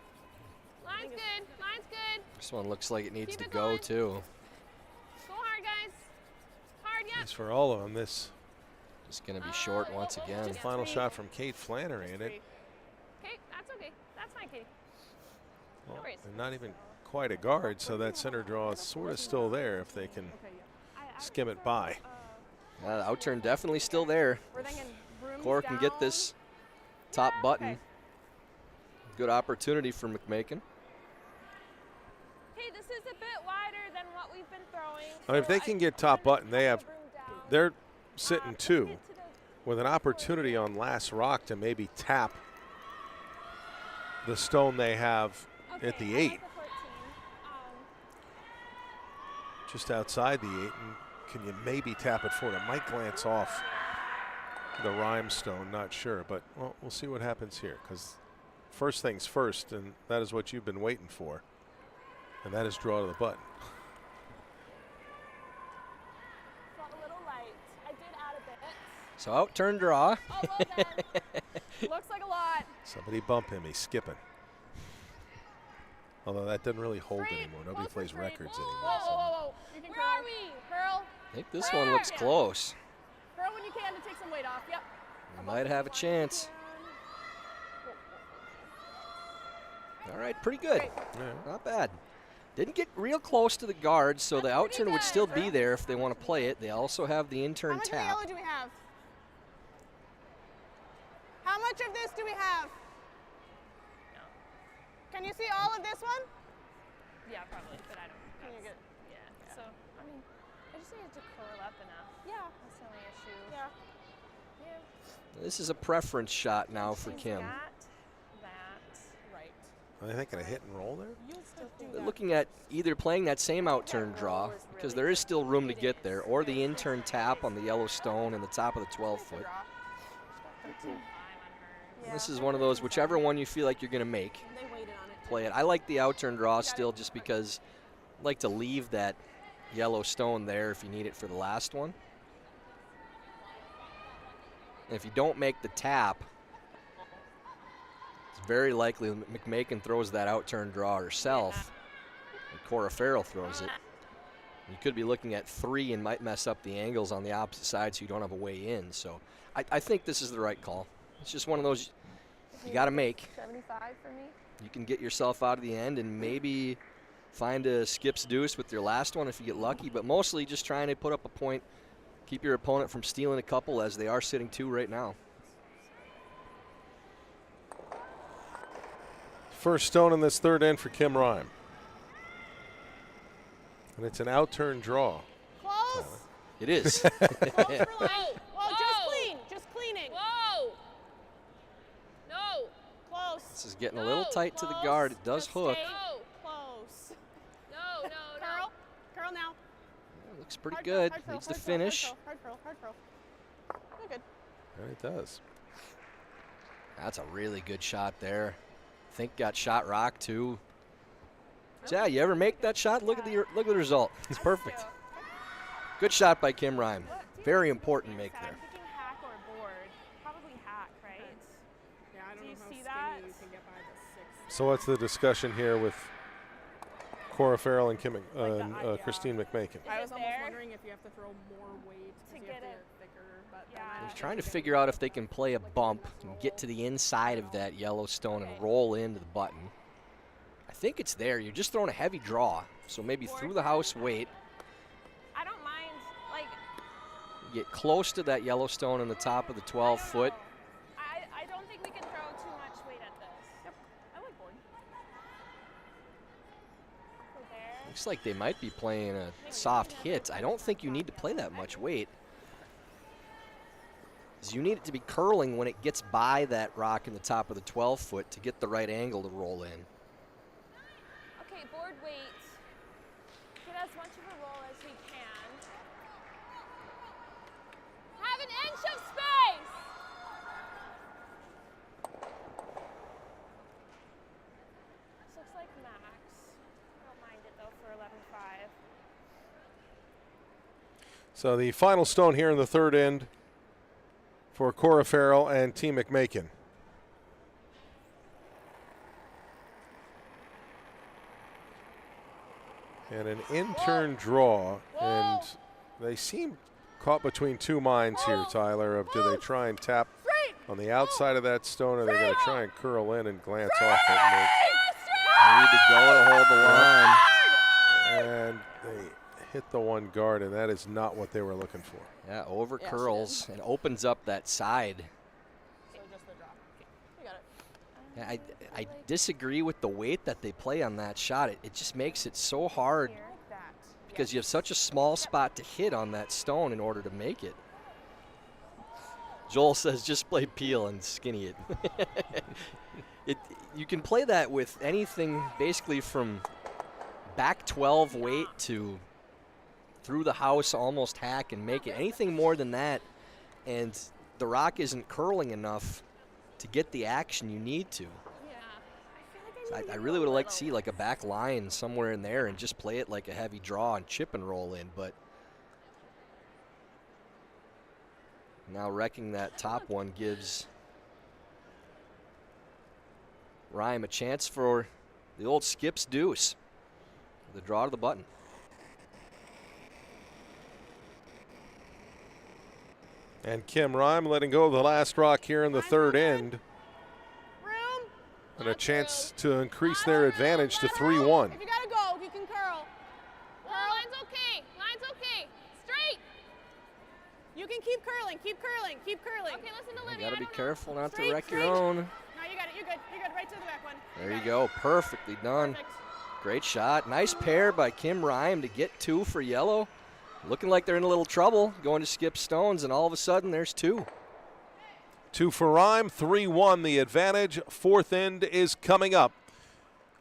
Line's good. Line's good. This one looks like it needs Keep to it go going. too. Go hard, guys. Hard, yep. As for all of them, this Just going to be short once again. is the final shot from Kate Flannery, and it Okay, that's okay. That's fine, Katie. well, worries. they're not even quite a guard, so that center draw is sort of still there if they can skim it by. The out turn definitely still there. We're thinking brooms Cora can get down. this top button. Okay. Good opportunity for McMakin. Okay, this is a bit wider than what we've been throwing. I mean, if they can get top button, they're sitting Let's 2 get to the- with an opportunity on last rock to maybe tap the stone they have at Okay, the I 8, like the 14. just outside the 8. And can you maybe tap it forward? It might glance off the rhinestone, not sure, but well, we'll see what happens here, because first things first, and that is what you've been waiting for, and that is draw to the button. Felt a little light. I did add a bit. So out turn draw. Oh, well done. Looks like a lot. Somebody bump him, he's skipping. Although that doesn't really hold Straight, anymore. Nobody close to plays straight. records Whoa, anymore. Whoa, so- whoa, whoa, whoa. You can Where curl. are we? Curl. I think this one looks close. Curl when you can to take some weight off. Yep. You might have a chance. All right, pretty good. Yeah. Not bad. Didn't get real close to the guard, so the That's out pretty turn would good. still be there if they want to play it. They also have the How in-turn much of tap. yellow do we have? How much of this do we have? Can you see all of this one? Yeah, probably, but I don't. Can you get? Yeah. So I mean, I just needed to curl up enough. Yeah. That's the only issue. Yeah. Yeah. This is a preference shot now for She's Kim. got that. Right. Are they thinking a hit and roll there? You still do They're that. looking at either playing that same out turn draw, because there is still room to get there, or the in-turn tap on the yellow stone in the top of the 12-foot. 13.5 on her. This is one of those, whichever one you feel like you're going to make, They waited on it. play it. I like the out turn draw still just because I like to leave that yellow stone there if you need it for the last one. And if you don't make the tap, it's very likely McMakin throws that out turn draw herself, and Cora Farrell throws it. You could be looking at 3 and might mess up the angles on the opposite side so you don't have a way in. So I think this is the right call. It's just one of those you got to make. 75 for me. You can get yourself out of the end and maybe find a skips deuce with your last one if you get lucky, but mostly just trying to put up a point, keep your opponent from stealing a couple as they are sitting 2 right now. First stone in this third end for Kim Rime. And it's an out turn draw. Close. It is. Close for line. Well, Whoa. just clean. Just cleaning. Whoa! No! Close. This is getting a little No, tight to the close. guard. It does Just hook. stay No! Close. No, no, no. Curl. Curl now. Looks pretty Hard good. Curl, hard curl, Needs to hard curl, finish. Hard curl. Hard curl. You're good. And it does. That's a really good shot there. I think got shot rock too. So yeah, you ever make that shot? Look at the result. It's perfect. Good shot by Kim Rime. Very important make there. I'm thinking hack or board. Probably hack, right? Yeah, I don't Do you know how see skinny that? you can get by the 6. So what's the discussion here with Cora Farrell and yeah. Christine McMakin? I was it almost there? wondering if you have to throw more weight To because you get have to it- get thicker. But Yeah. then He's trying to figure out if they can play a bump and get to the inside of that yellow stone and roll into the button. I think it's there. You're just throwing a heavy draw, so maybe through the house weight. I don't mind, like, Get close to that yellow stone in the top of the 12-foot. I don't think we can throw too much weight at this. Yep. I like board. So there. Looks like they might be playing a soft hit. I don't think you need to play that much weight. 'Cause you need it to be curling when it gets by that rock in the top of the 12-foot to get the right angle to roll in. Okay, board weight. Get as much of a roll as we can. Have an inch of space. This looks like max. I don't mind it though for 11.5. So the final stone here in the third end for Cora Farrell and Team McMakin. And an in-turn draw, and they seem caught between 2 minds here, Tyler, of do they try and tap on the outside of that stone, or are they going to try and curl in and glance off it? They need to go to hold the line. And they hit the one guard, and that is not what they were looking for. Yeah, over Yeah, she curls and opens up that side. So just the drop. You got it. Yeah, I disagree with the weight that they play on that shot. It just makes it so hard Here. Like that. because you have such a small spot to hit on that stone in order to make it. Joel says just play peel and skinny it. You can play that with anything basically from back 12 weight to through the house, almost hack and make it. Anything more than that, and the rock isn't curling enough to get the action you need to. Yeah. I feel like I really would have liked to see like a back line somewhere in there and just play it like a heavy draw and chip and roll in, but now wrecking that top one gives Rime a chance for the old skips deuce, the draw to the button. And Kim Rime letting go of the last rock here in the third end, Room. and a chance to increase their advantage to 3-1. If you gotta go, you can and keep curling, keep curling, keep curling. Okay, listen to You Libby. got to I be don't know. careful not to Straight, wreck your straight. own. No, you got it, you're good, right to the back one. There you got it. go. Perfectly done. Perfect. Great shot. Nice pair by Kim Rhyme to get 2 for yellow. Looking like they're in a little trouble going to skip stones, and all of a sudden there's 2. 2 for Rhyme, 3-1 the advantage. Fourth end is coming up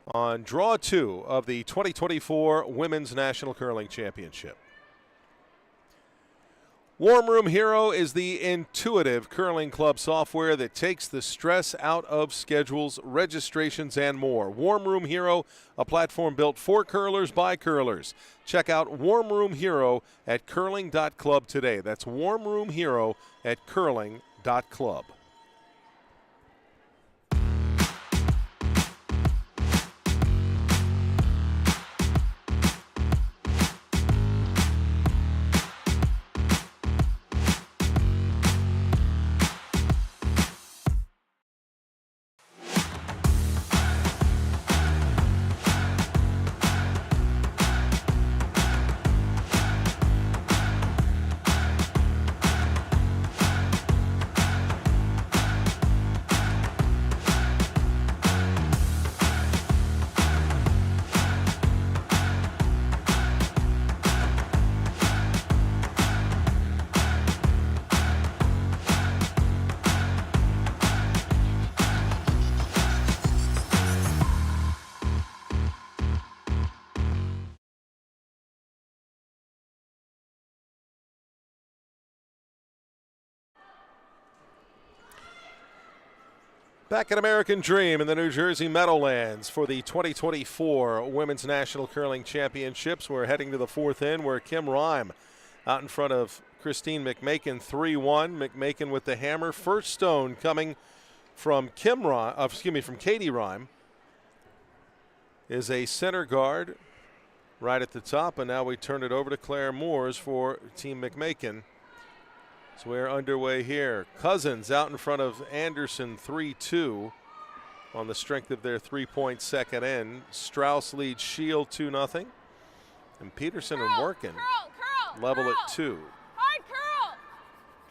on draw 2 of the 2024 Women's National Curling Championship. Warm Room Hero is the intuitive curling club software that takes the stress out of schedules, registrations, and more. Warm Room Hero, a platform built for curlers by curlers. Check out Warm Room Hero at curling.club today. That's Warm Room Hero at curling.club. Back at American Dream in the New Jersey Meadowlands for the 2024 Women's National Curling Championships. We're heading to the fourth end where Kim Rhyme out in front of Christine McMakin 3-1. McMakin with the hammer. First stone coming from from Katie Rhyme is a center guard right at the top, and now we turn it over to Claire Moores for Team McMakin. So we're underway here. Cousins out in front of Anderson 3-2 on the strength of their 3-point second end. Strauss leads Shield 2-0. And Peterson and Workin level at 2. Hard curl.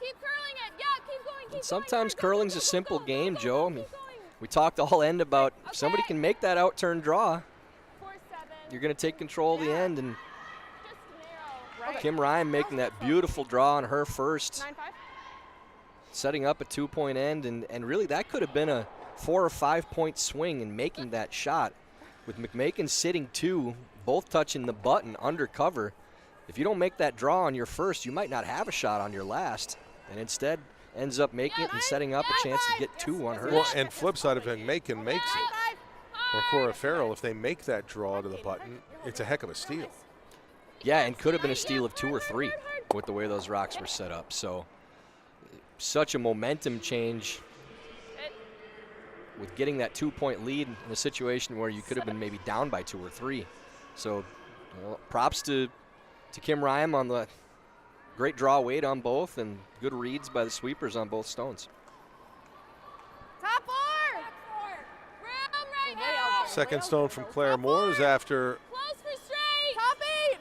Keep curling it. Yeah, keep going. Keep Sometimes going. Go, curling's go, a go, simple go, game, go, go, Joe. I keep mean, going. we talked all end about if somebody can make that out-turn draw, 4-7. you're going to take control of the end. And Just narrow. Right. Kim Rhyme making that beautiful draw on her first, 9-5. setting up a 2-point end, and really that could have been a 4 or 5 point swing in making that shot. With McMakin sitting 2, both touching the button under cover. If you don't make that draw on your first, you might not have a shot on your last, and instead ends up making it and setting up a chance to get 2 on her. Well, and flip side of McMakin makes it, or Cora Farrell, if they make that draw to the button, it's a heck of a steal. Yeah, and could have been a steal of 2 or 3 with the way those rocks were set up. So such a momentum change with getting that 2-point lead in a situation where you could have been maybe down by 2 or 3. So props to Kim Rhyme on the great draw weight on both and good reads by the sweepers on both stones. Top 4. Room right now. Second stone from Claire Moores after Close for straight. Top 8.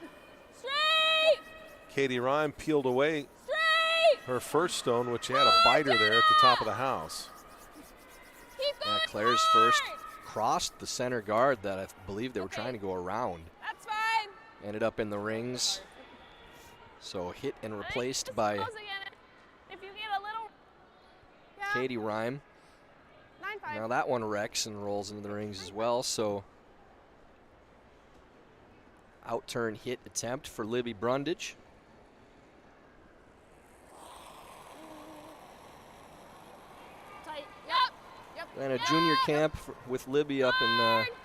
Straight. Katie Rhyme peeled away Straight. her first stone, which had a biter there at the top of the house. Keep going. Yeah, Claire's hard. first crossed the center guard that I believe they were trying to go around. That's fine. Ended up in the rings. So hit and replaced Just by close again. If you get a little. Yeah. Katie Rhyme. 9-5. Now that one wrecks and rolls into the rings as well. So out-turn hit attempt for Libby Brundage. Tight. Yep. And a junior camp with Libby up in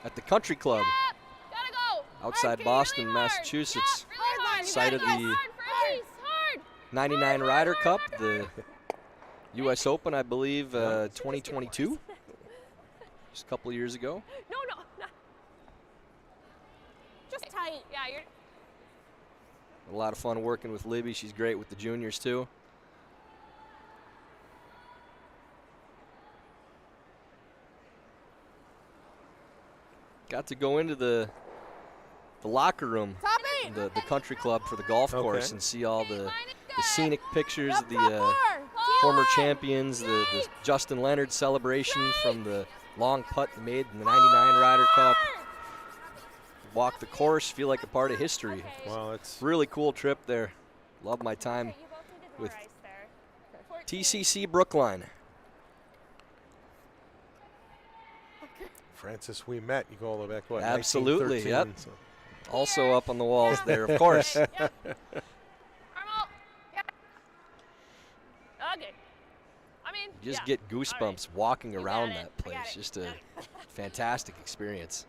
at the Country Club Yep. Gotta go. outside Hard, Boston, really hard. Massachusetts. Yep, really hard. Site of Hard, the hard for a piece. Hard. 99 Ryder Cup, the U.S. Open, I believe, 2022, just a couple of years ago. No. Just tight. Yeah, you're. A lot of fun working with Libby. She's great with the juniors, too. Got to go into the locker room Top 8. the country club for the golf course and see all the scenic pictures of the former champions, the Justin Leonard celebration from the long putt they made in the '99 Ryder Cup. Walk the course, feel like a part of history. Well, it's Really cool trip there. Love my time with TCC Brookline. Francis, we met. You go all the way back, what, Absolutely, 1913, yep. so. Also up on the walls there, of course. Carmel. Yeah. Okay. I mean, Just yeah. get goosebumps walking got around it. that I got place. it. Just a fantastic experience.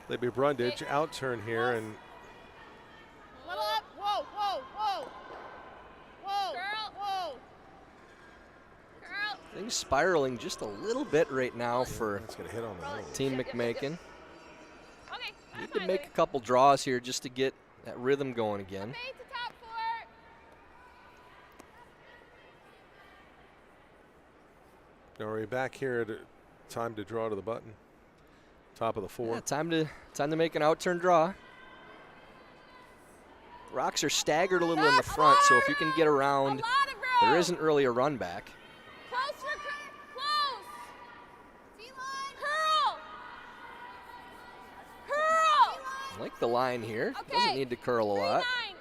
Libby Brundage out turn here, and Little up. Whoa, whoa, whoa. Whoa, Girl. whoa. Girl. Things spiraling just a little bit right now for it's going to hit on the nose. Team McMakin. Okay. Need to make a couple draws here just to get that rhythm going again. Fade to top 4. Now we're back here at time to draw to the button. Top of the 4. Yeah, time to make an out turn draw. Rocks are staggered a little in the front, so if you can get around, there isn't really a run back. Close for close. T-line. Curl. Curl. I like the line here. Okay. Doesn't need to curl a lot. 39.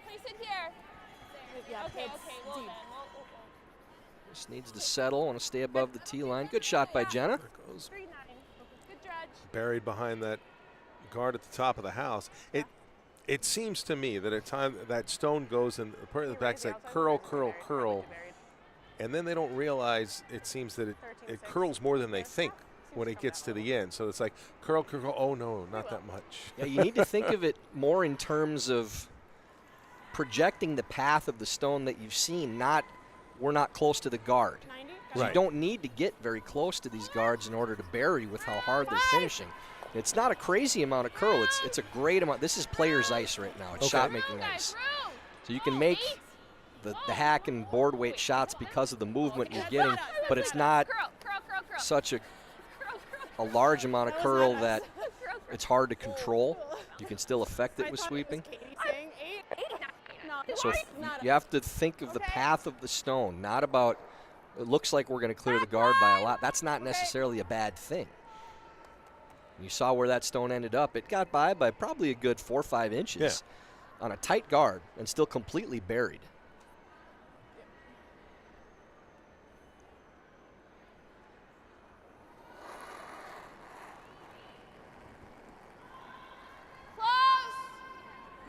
Place it here. Yeah, Okay, it's okay, well deep. then. Just needs to settle. Want to stay above the tee line. Good shot by Jenna. There goes 39. Good judge. buried behind that guard at the top of the house. It seems to me that at time that stone goes in the part of the back is like curl, curl, curl, and then they don't realize it seems that it curls more than they think when it gets to the end. So it's like curl, curl, curl. Oh no, not that much. Yeah, you need to think of it more in terms of projecting the path of the stone that you've seen, not we're not close to the guard. 90? 'Cause Right. You don't need to get very close to these guards in order to bury with how hard they're finishing. It's not a crazy amount of curl. It's a great amount. This is player's ice right now. It's Okay. shot-making ice. So you can make the hack and board weight shots because of the movement you're getting, but it's not such a large amount of curl that it's hard to control. You can still affect it with sweeping. So you have to think of the path of the stone, not about, it looks like we're going to clear the guard by a lot. That's not necessarily a bad thing. You saw where that stone ended up. It got by probably a good 4 or 5 inches on a tight guard and still completely buried.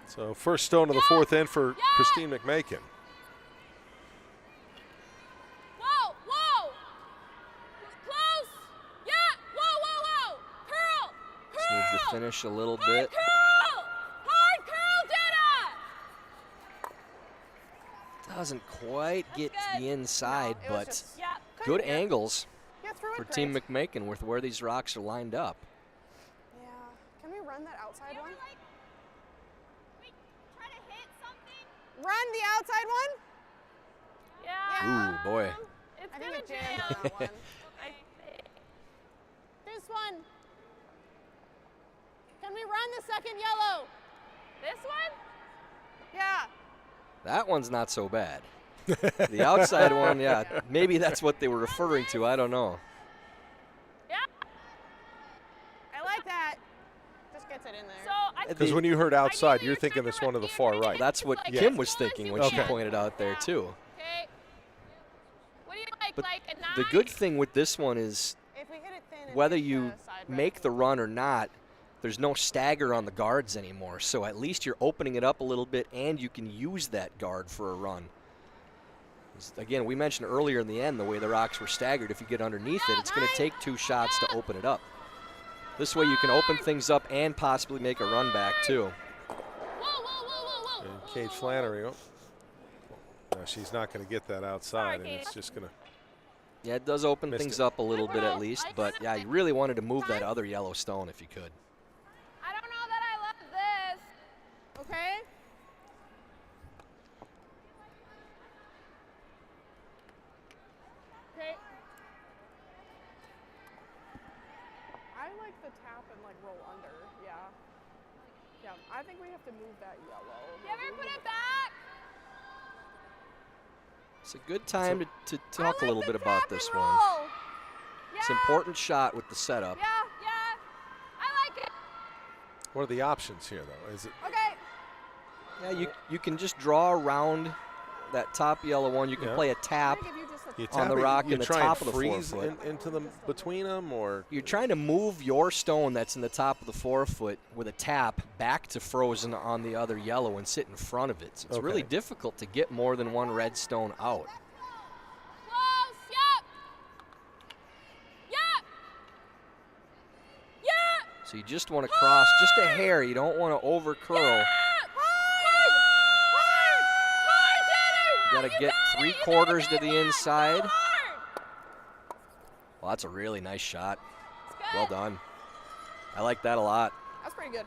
So first stone of the fourth end for Christine McMakin. Whoa, whoa. Close. Yeah. Whoa, whoa, whoa. Curl. Just needs to finish a little bit. Curl. Hard curl, Jenna. Doesn't quite get to the inside, No, it was but just- Yeah. good angles Yeah, through for it, Team great. McMakin with where these rocks are lined up. Yeah. Can we run that outside one? Try to hit something. Run the outside one? Yeah. Ooh, boy. It's I gonna think it jammed jam. on that one. I think. This one. Can we run the second yellow? This one? Yeah. That one's not so bad. The outside one, yeah, maybe that's what they were referring to. I don't know. Yeah. I like that. Just gets it in there. So I Because when you heard outside, Ideally, you're you're thinking this checking one to the right far here. right. That's what Like Kim as was full as thinking you when she can. pointed out there, too. Okay. What do you like? But like a 9? The good thing with this one is if we hit it thin and whether hit you the side make back, the run or not, there's no stagger on the guards anymore. So at least you're opening it up a little bit, and you can use that guard for a run. Again, we mentioned earlier in the end the way the rocks were staggered. If you get underneath it, it's going to take 2 shots to open it up. This way you can open things up and possibly make a run back too. Whoa, whoa, whoa, whoa, whoa. And Kate Flannery, no, she's not going to get that outside, and it's just going to. Yeah, it does open Missed things it. up a little bit at least, but yeah, you really wanted to move that other yellow stone if you could. I don't know that I love this. Okay. like the tap and like roll under. Yeah. Yeah. I think we have to move that yellow. You ever put it back? It's a good time to talk a little bit about this one. Yeah. It's an important shot with the setup. Yeah, yeah. I like it. What are the options here, though? Is it Okay. Yeah, you can just draw around that top yellow one. You can Yeah. play a tap. I'm gonna give you just a you on tap the it, rock you in the try top and of the freeze 4 foot. into them between them, or You're trying to move your stone that's in the top of the 4 foot with a tap back to frozen on the other yellow and sit in front of it. So it's really Okay. difficult to get more than one red stone out. Close. Yep. Yep. Yep. So you just want to cross just a hair. You don't want to over curl. You got to get 3/4 to the inside. Well, that's a really nice shot. Well done. I like that a lot. That's pretty good.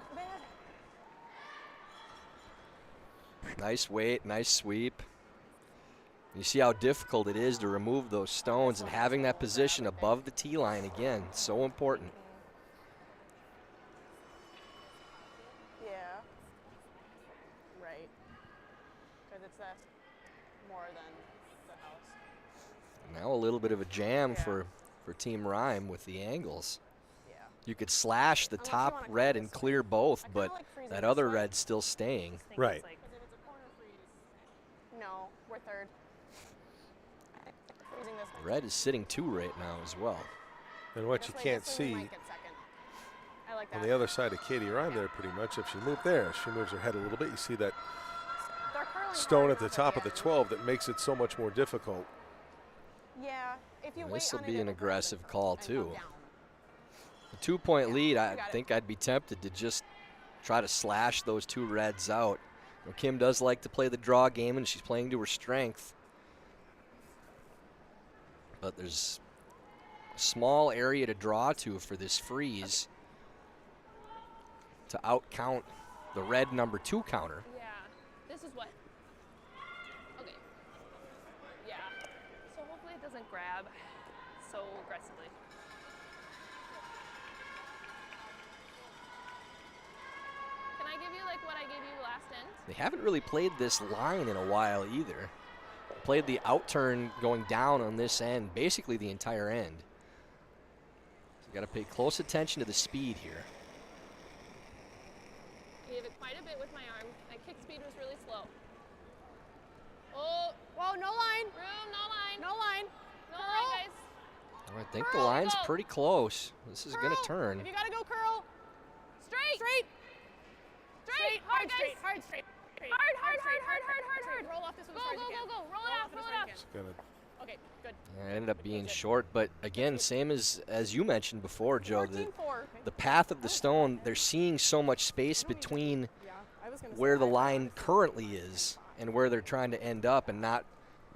Nice weight, nice sweep. You see how difficult it is to remove those stones, and having that position above the tee line again, so important. Yeah. Right. Because it's more than the house. Now a little bit of a jam Yeah. for Team Rhyme with the angles. Yeah. You could slash the Unless you top wanna cut red this and way. clear both, I kinda but like freezing that this other way. red's still staying. right? No, we're third. Freezing this way. Red is sitting 2 right now as well. And what This you way, can't this way we see might get second. I like that. on the other side of Katie Rhyme there, pretty much. If she moved there, she moves her head a little bit. You see that They're curling stone hard at the enough top of the end. 12 that makes it so much more difficult. Yeah. If you This wait will on be it, an it'll curl aggressive and call, come too. down. A 2-point lead, you I got it. think I'd be tempted to just try to slash those 2 reds out. You know, Kim does like to play the draw game, and she's playing to her strength. But there's a small area to draw to for this freeze to outcount the red number 2 counter. Yeah. This is what. Okay. Yeah. So hopefully it doesn't grab so aggressively. Can I give you like what I gave you last end? They haven't really played this line in a while either. Played the out turn going down on this end, basically the entire end. So you got to pay close attention to the speed here. I gave it quite a bit with my arm. My kick speed was really slow. Oh, Whoa, no line. room, no line. No line. No Curl. line, guys. I think the Curl, line's go. pretty close. This is going to Curl. turn. If you gotta go curl. Straight. Straight. Straight. Hard Hard, guys. straight. Hard straight. Hard, hard, hard, hard, hard, hard, hard. Roll off this one Go, as far as go, you go, can. go. Roll it off off, as roll far it as off. you Gonna can. Okay, good. Yeah, it ended up being short, but again, same as you mentioned before, Joe, 14-4. the path of the stone, they're seeing so much space between Yeah, I was gonna say where the I- line currently is and where they're trying to end up, and not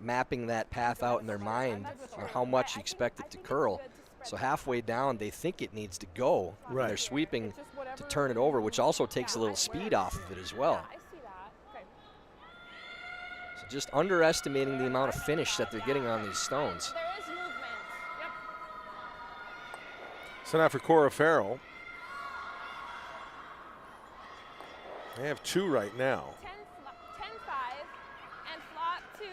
mapping that path out in their mind on how much you expect it to curl. So halfway down, they think it needs to go. and Right. They're sweeping It's just to whatever turn it over, which also takes a little speed off of it as well. Yeah, I see that. Okay. So just underestimating the amount of finish that they're getting on these stones. There is movement. Yep. So now for Cora Farrell. They have 2 right now. 10-5 and flop to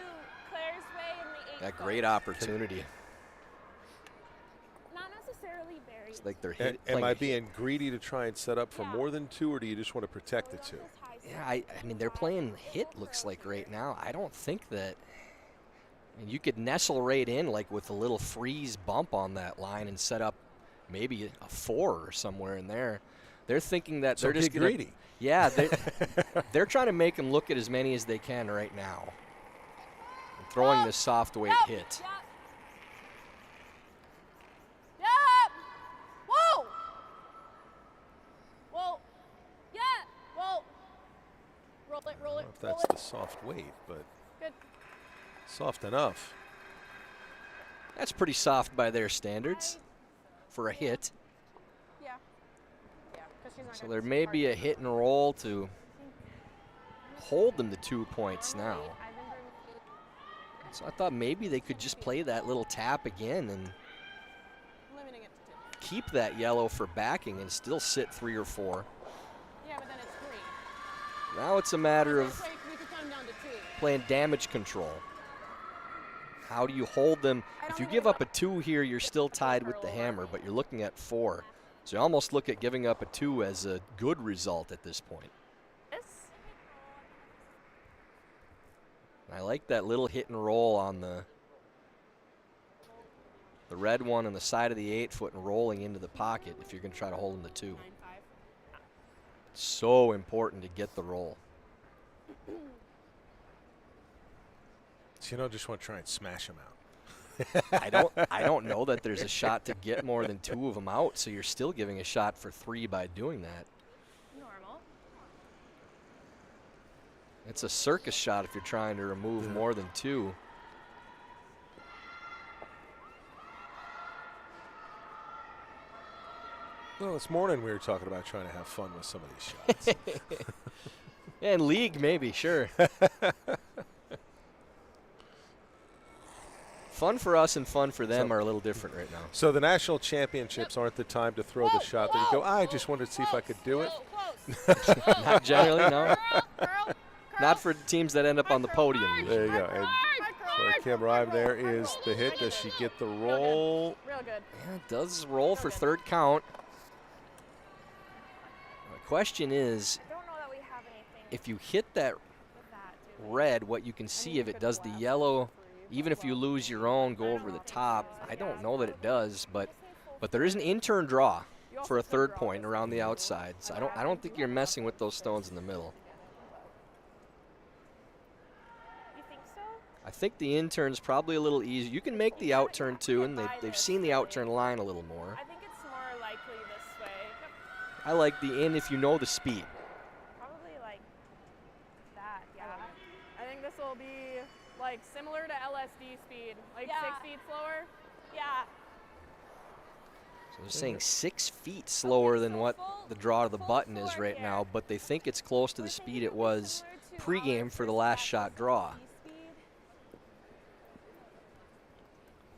Claire's way in the 8th. A great opportunity. Not necessarily very. It's like they're Am playing I a- being greedy to try and set up for Yeah. more than 2, or do you just want to protect the 2? Yeah, I mean, they're playing hit, looks like, right now. I don't think that. I mean, you could nestle right in, like, with a little freeze bump on that line and set up maybe a 4 or somewhere in there. They're thinking that So they're just get gonna, greedy. Yeah, they're trying to make them look at as many as they can right now. And throwing this soft weight Yep. hit. Yep. Yep. Whoa. Whoa. Yeah. Whoa. Roll it. I Roll don't it. know if Roll that's it. the soft weight, but Good. soft enough. That's pretty soft by their standards for a hit. Yeah. Yeah. 'Cause she's not So gonna there be may hard be to a do. hit and roll to hold them to 2 points now. I've been doing So I thought maybe they could just play that little tap again and Limiting it to 2. keep that yellow for backing and still sit 3 or 4. Yeah, but then it's 3. Now it's a matter of This way we could come down to 2. playing damage control. How do you hold them? If you give up a 2 here, you're still tied with the hammer, but you're looking at 4. So you almost look at giving up a 2 as a good result at this point. I like that little hit and roll on the red one on the side of the 8-foot and rolling into the pocket if you're going to try to hold them to 2. It's so important to get the roll. So you just want to try and smash them out. I don't know that there's a shot to get more than 2 of them out, so you're still giving a shot for 3 by doing that. Normal. It's a circus shot if you're trying to remove more than 2. Well, this morning we were talking about trying to have fun with some of these shots. And league, maybe, sure. Fun for us and fun for them are a little different right now. So the national championships aren't the time to throw the shot that you go, I just wanted to see if I could do it. Not generally, no. Curl. Not for teams that end up on the podium. There you go. And so Kim Rime, there is the hit. Does she get the roll? Real good. Yeah, it does roll for 3rd count. The question is, I don't know that we have anything if you hit that with that, do we? red, what you can see if it does the yellow, even if you lose your own, go over the top. I don't know that it does, but there is an in-turn draw for a 3rd point around the outside. So I don't think you're messing with those stones in the middle. You think so? I think the in-turn's probably a little easier. You can make the out-turn too, and they've seen the out-turn line a little more. I think it's more likely this way. I like the in if you know the speed. Probably like that, yeah. I think this will be like similar to LSD speed, like Yeah. 6 feet slower. Yeah. So they're saying 6 feet slower than what the draw to the button is right now, but they think it's close to the speed it was pregame for the last shot draw.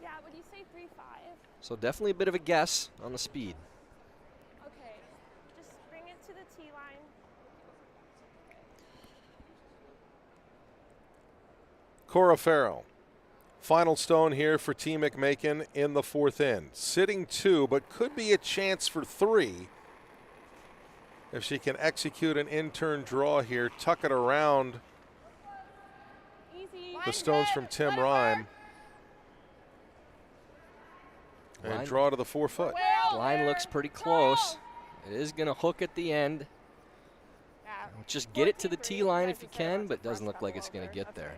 Yeah, would you say 3.5? So definitely a bit of a guess on the speed. Okay. Just bring it to the tee line. Cora Farrell. Final stone here for Team McMakin in the 4th end. Sitting 2, but could be a chance for 3 if she can execute an in-turn draw here, tuck it around Easy. the stones from Tim Rime, and draw to the 4-foot. Line looks pretty close. It is going to hook at the end. Just get it to the tee line if you can, but it doesn't look like it's going to get there.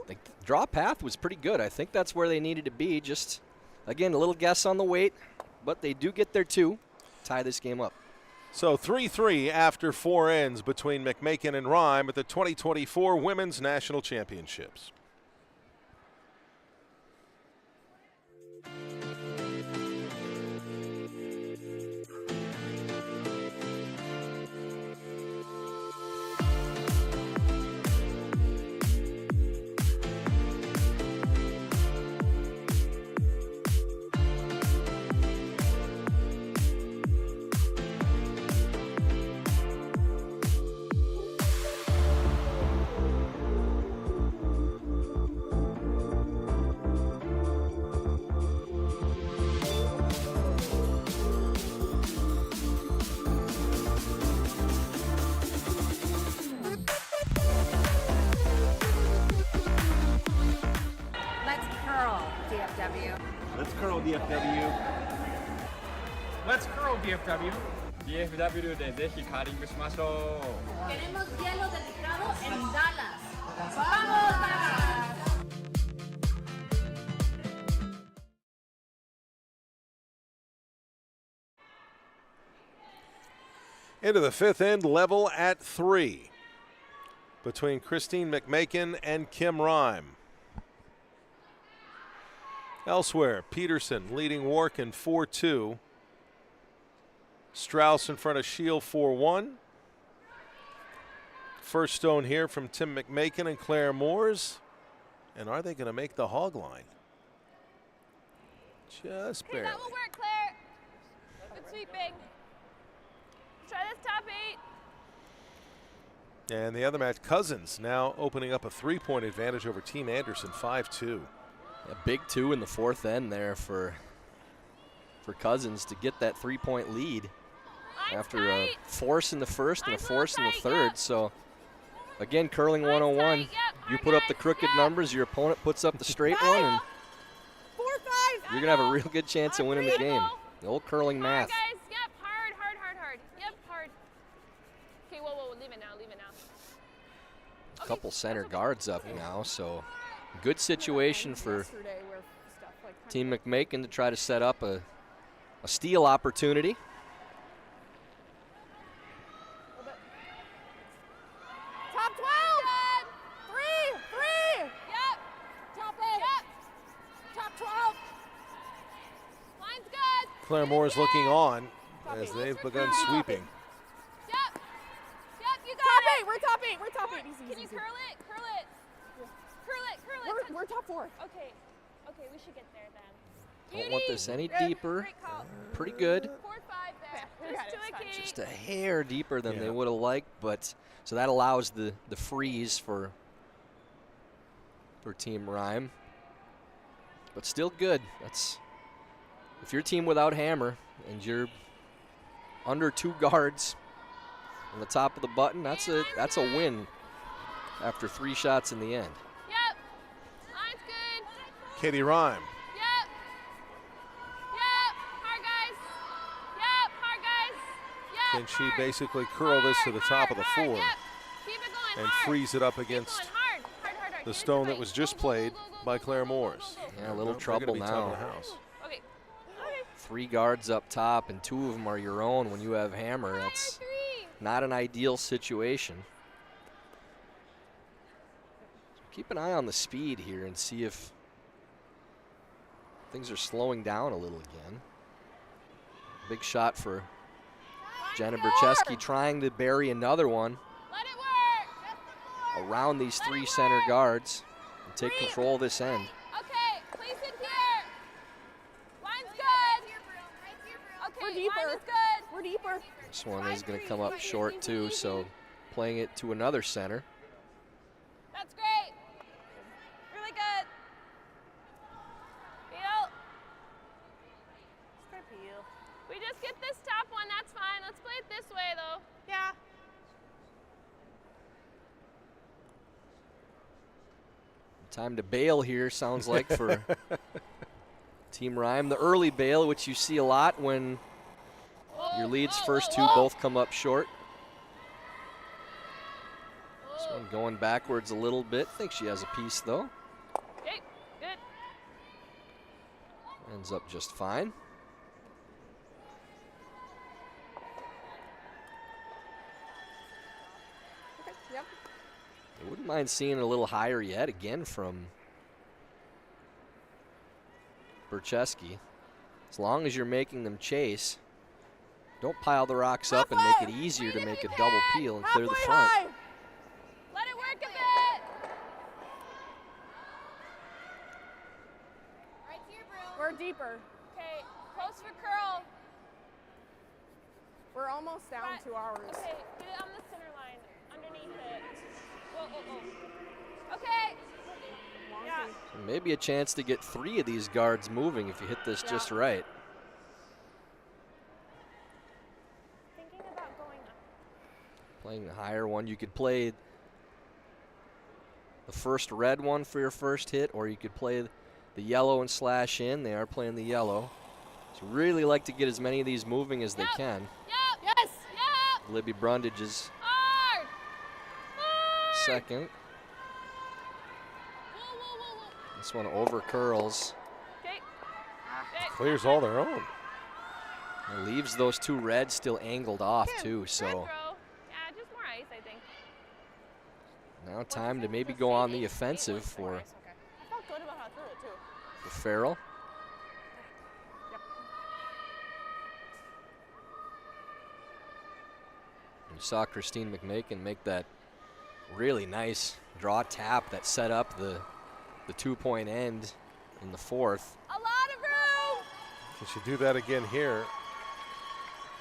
The draw path was pretty good. I think that's where they needed to be. Just, again, a little guess on the weight, but they do get there too. Tie this game up. So 3-3 after 4 ends between McMakin and Rime at the 2024 Women's National Championships. Let's curl, DFW. Let's curl DFW. Let's curl DFW. DFW でぜひカーリングしましょう。 Queremos hielo delicado en Dallas. ¡Vamos, Dallas! Into the 5th end, level at 3 between Christine McMakin and Kim Rime. Elsewhere, Peterson leading Warkin 4-2. Strauss in front of Shield 4-1. First stone here from Tim McMakin and Claire Moores. And are they going to make the hog line? Just Okay, barely. that will work, Claire. sweeping. Try this top 8. And the other match, Cousins now opening up a 3-point advantage over Team Anderson, 5-2. A big 2 in the 4th end there for Cousins to get that 3-point lead after a force in the 1st and a force in the 3rd. So again, curling 101. You put up the crooked numbers, your opponent puts up the straight one, and 4-5. you're gonna have a real good chance of winning the game. The old curling math. Guys, yep, hard. Yep, hard. Okay, whoa, leave it now. A couple center guards up now, so good situation for Team McMakin to try to set up a steal opportunity. Top 12. 3. Yep. Top 8. Yep. Top 12. Line's good. Claire Moore's looking on as they've begun sweeping. Yep, you got Top it. 8. We're top 8. We're top 8. Easy. Can you curl it? Curl it. We're top 4. Okay, we should get there then. Don't want this any deeper. Great call. Pretty good. 4-5 there. We got Just it, to it's a fine. key. Just a hair deeper than they Yeah. would have liked, but so that allows the freeze for Team Rhyme. But still good. That's if your team without hammer and you're under 2 guards on the top of the button, that's a win after 3 shots in the end. Yep. Line's good. Katie Rhyme. Yep. Hard guys. Yep. Can she basically curl this to the top of the 4 Yep. Keep it going. and hard. freeze it up Keep against going. Hard. the Get it stone to that right. was just Go, played go, go, by go, Claire go, go, Moores? go, go. Yeah, a little They're trouble gonna be top of now. the house. Okay. 3 guards up top and 2 of them are your own when you have hammer. That's not an ideal situation. Keep an eye on the speed here and see if things are slowing down a little again. Big shot for Jenna Bercheski trying to bury another one Let it work. around these 3 center guards and take control of this end. Okay, place it here. Line's good. Okay, We're line deeper. is good. We're deeper. This one is going to come up short too, so playing it to another center. That's great. Really good. Feel. We just get this top one, that's fine. Let's play it this way though. Yeah. Time to bail here, sounds like, for Team Rhyme. The early bail, which you see a lot when your leads first 2 both come up short. This one going backwards a little bit. Think she has a piece though. Okay, good. Ends up just fine. Okay. Yep. I wouldn't mind seeing a little higher yet again from Bercheski. As long as you're making them chase, don't pile the rocks up and make it easier to make a double peel and clear the Halfway front. high. Let it work a bit. We're deeper. Okay, close for curl. We're almost down Right. 2 hours. Okay, get it on the center line, underneath it. Whoa. Okay. Yeah. So maybe a chance to get 3 of these guards moving if you hit this just right. Thinking about going up. Playing the higher one, you could play the first red one for your first hit, or you could play the yellow and slash in. They are playing the yellow. So really like to get as many of these moving as they can. Yep. Yes. Yep. Libby Brundage is Hard. second. Whoa. This one over curls. Okay. Clears all their own. And leaves those 2 reds still angled off too. Red So throw. Yeah, just more ice, I think. now time to maybe go on the offensive for I felt good about how I threw it too. the Farrell. You saw Christine McMakin make that really nice draw tap that set up the 2-point end in the 4th. A lot of room. Can she do that again here?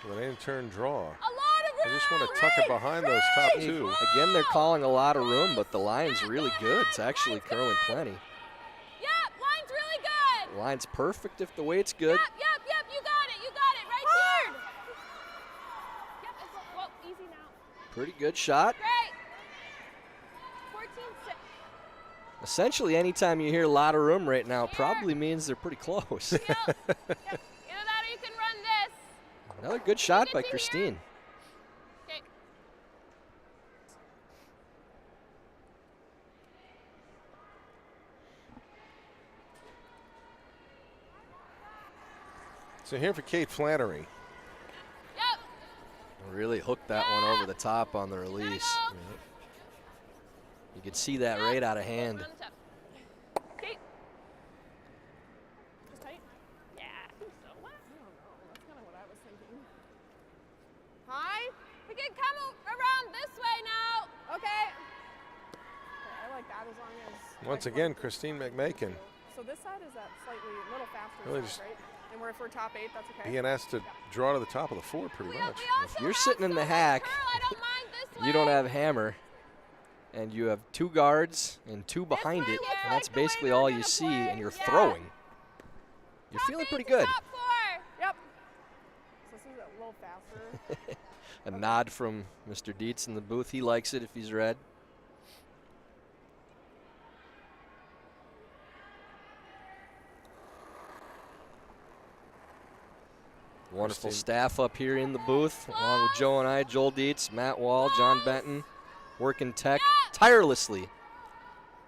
With an in-turn draw. A lot of I room. just want to tuck it behind those top two. Again, they're calling a lot of room, but the line's really good. It's actually curling plenty. Yep, line's really good. The line's perfect if the weight's good. Yep, you got it, right here. Yep, whoa, easy now. Pretty good shot. Great. 14-6. Essentially, anytime you hear a lot of room right now, probably means they're pretty close. Yep. Either that or you can run this. Another good shot by Christine. Okay. So here for Kate Flannery. Yep. Really hooked that one over the top on the release. You could see that right out of hand. Run the top. Okay. Just tight? Yeah, I think so. What? I don't know. That's kind of what I was thinking. High? We can come around this way now. Okay. Okay, I like that as long as. Once again, Christine McMakin So this side is that slightly a little faster Really side, just right? And we're for top 8, that's okay. being asked to draw to the top of the floor pretty much. If you're sitting in the hack, I don't mind this way. you don't have hammer, and you have 2 guards and 2 behind it, and that's basically all you see, and you're throwing. You're feeling pretty good. Top 4. Yep. So this is a little faster. A nod from Mr. Dietz in the booth. He likes it if he's red. Wonderful Christine. staff up here in the booth, along with Joe and I, Joel Dietz, Matt Wall, John Benton, working tech tirelessly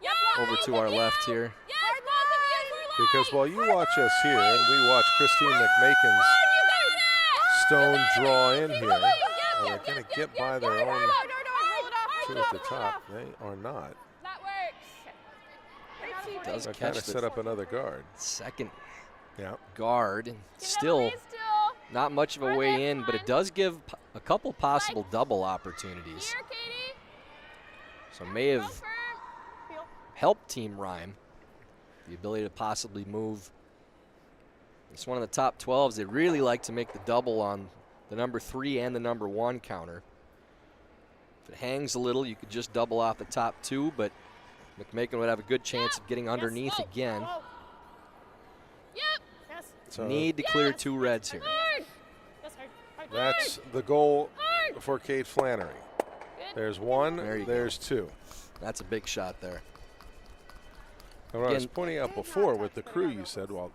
Yep. over to our left here. Yes, both of you for Because while you watch us here and we watch Christine McMakin's stone draw in here, and they're going to get by their own Roll it off, two roll it at the off, roll it top. off. They are not. That works. Does They're catch kind of the set up another guard. second Yeah. guard, and still not much of a way in, but it does give a couple possible double opportunities. Here, Katie. So may Go have firm. helped Team Rhyme. The ability to possibly move. It's one of the top 12s. They really like to make the double on the number 3 and the number 1 counter. If it hangs a little, you could just double off the top 2, but McMakin would have a good chance of getting underneath again. Yep. Yes. So Need to clear 2 reds here. Hard. Yes, hard. that's the goal Hard. for Kate Flannery. Good. There's 1, There you go. there's 2. That's a big shot there. And what I was Again- pointing out before with the crew, you said, well,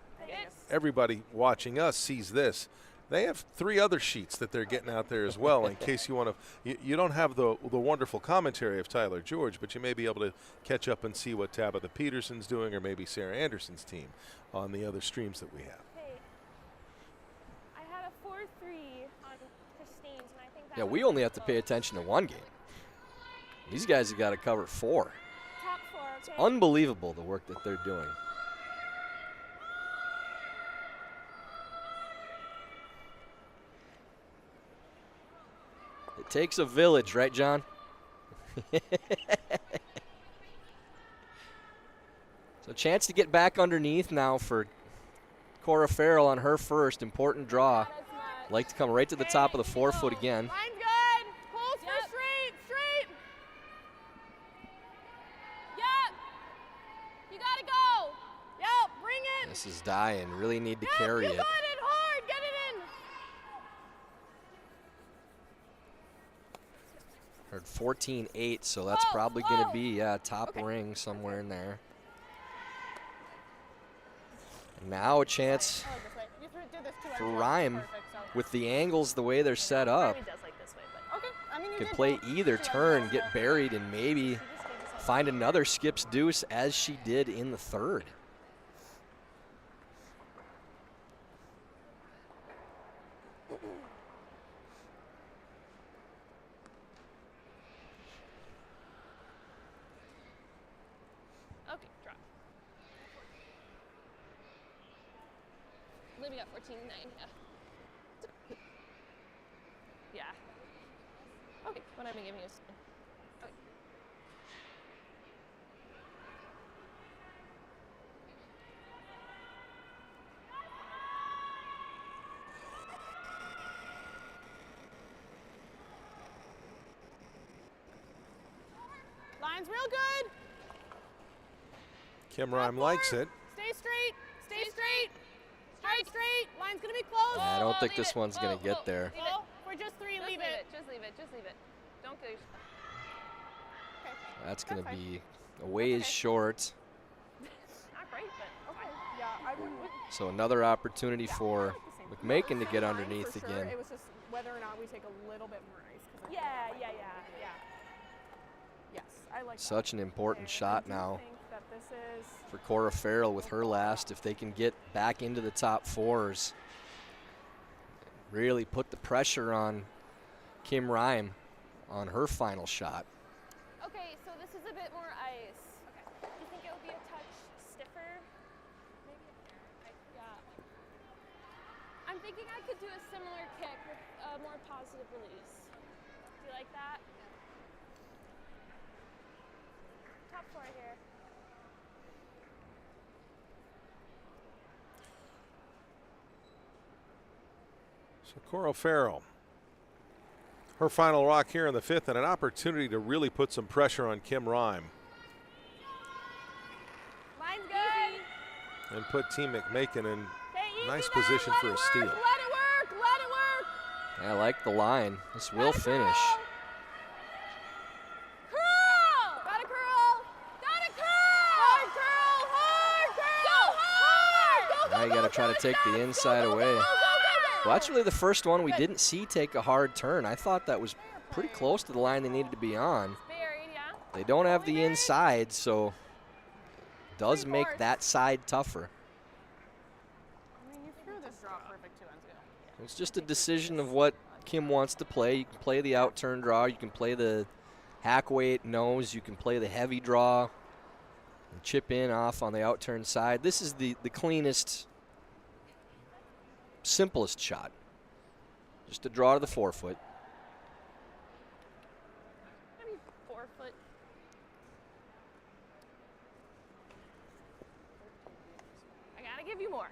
everybody watching us sees this. They have 3 other sheets that they're getting out there as well in case you want to. You don't have the wonderful commentary of Tyler George, but you may be able to catch up and see what Tabitha Peterson's doing or maybe Sarah Anderson's team on the other streams that we have. Hey, I had a 4-3 on Christine's, and I think that Yeah, was we only have to close. pay attention to 1 game. These guys have got to cover 4. Top 4, okay? Unbelievable the work that they're doing. It takes a village, right, John? So chance to get back underneath now for Cora Farrell on her first important draw. Not as much. Like to come right to the top of the 4-foot again. Line's good. Pulls for Yep. straight. Yep. You gotta go. Yep, bring it. This is dying. Really need to Yep, carry you it. got it hard. Get it in. Heard 14-8, so that's Oh, probably going to oh. be top ring somewhere in there. And now a chance I like this way. You do this too. for Angela. Rhyme Perfect, so. with the angles the way they're set up. Riley does like this way, but Okay. I mean, you Could did play both. either She turn, likes get both. buried, and maybe she just gave us find another skip's deuce as she did in the 3rd. okay, drop. I believe we got 14-9, yeah. Yeah. Okay, what I've been giving you is okay. Line's real good. Kim Rhyme likes it. Stay straight. Stay straight. Straight. Line's going to be close. I don't think leave this it. one's going to get there. Leave it. For just 3, Just leave it. Just leave it. Just leave it. Don't kill yourself. Okay. That's going to That's fine. be a ways short. Not great, but okay. Yeah, I wouldn't. So another opportunity for McMakin to get underneath For sure. again. It was just whether or not we take a little bit more ice. 'Cause I Yeah. Yes, I like Such an important shot now I think that this is for Cora Farrell with her last. If they can get back into the top 4s, really put the pressure on Kim Rhyme on her final shot. Okay, so this is a bit more ice. Okay. Do you think it would be a touch stiffer? Maybe. Yeah. I'm thinking I could do a similar kick with a more positive release. Do you like that? Top 4 here. So Cora Farrell, her final rock here in the 5th, and an opportunity to really put some pressure on Kim Rhyme line's good. and put Team McMakin in Stay easy nice now. position Let for it a steal. work. Let it work. I like the line. This will finish. Curl. Gotta curl. Hard curl. Go hard. Now you got to try to take the inside away. Well, that's really the first one we didn't see take a hard turn. I thought that was pretty close to the line they needed to be on. Buried, yeah. They don't have the inside, so it does make that side tougher. I mean, you threw this draw perfect 2 ends ago. It's just a decision of what Kim wants to play. You can play the out turn draw. You can play the hack weight nose. You can play the heavy draw and chip in off on the out turn side. This is the cleanest, simplest shot. Just a draw to the 4-foot. Maybe 4 foot. I gotta give you more.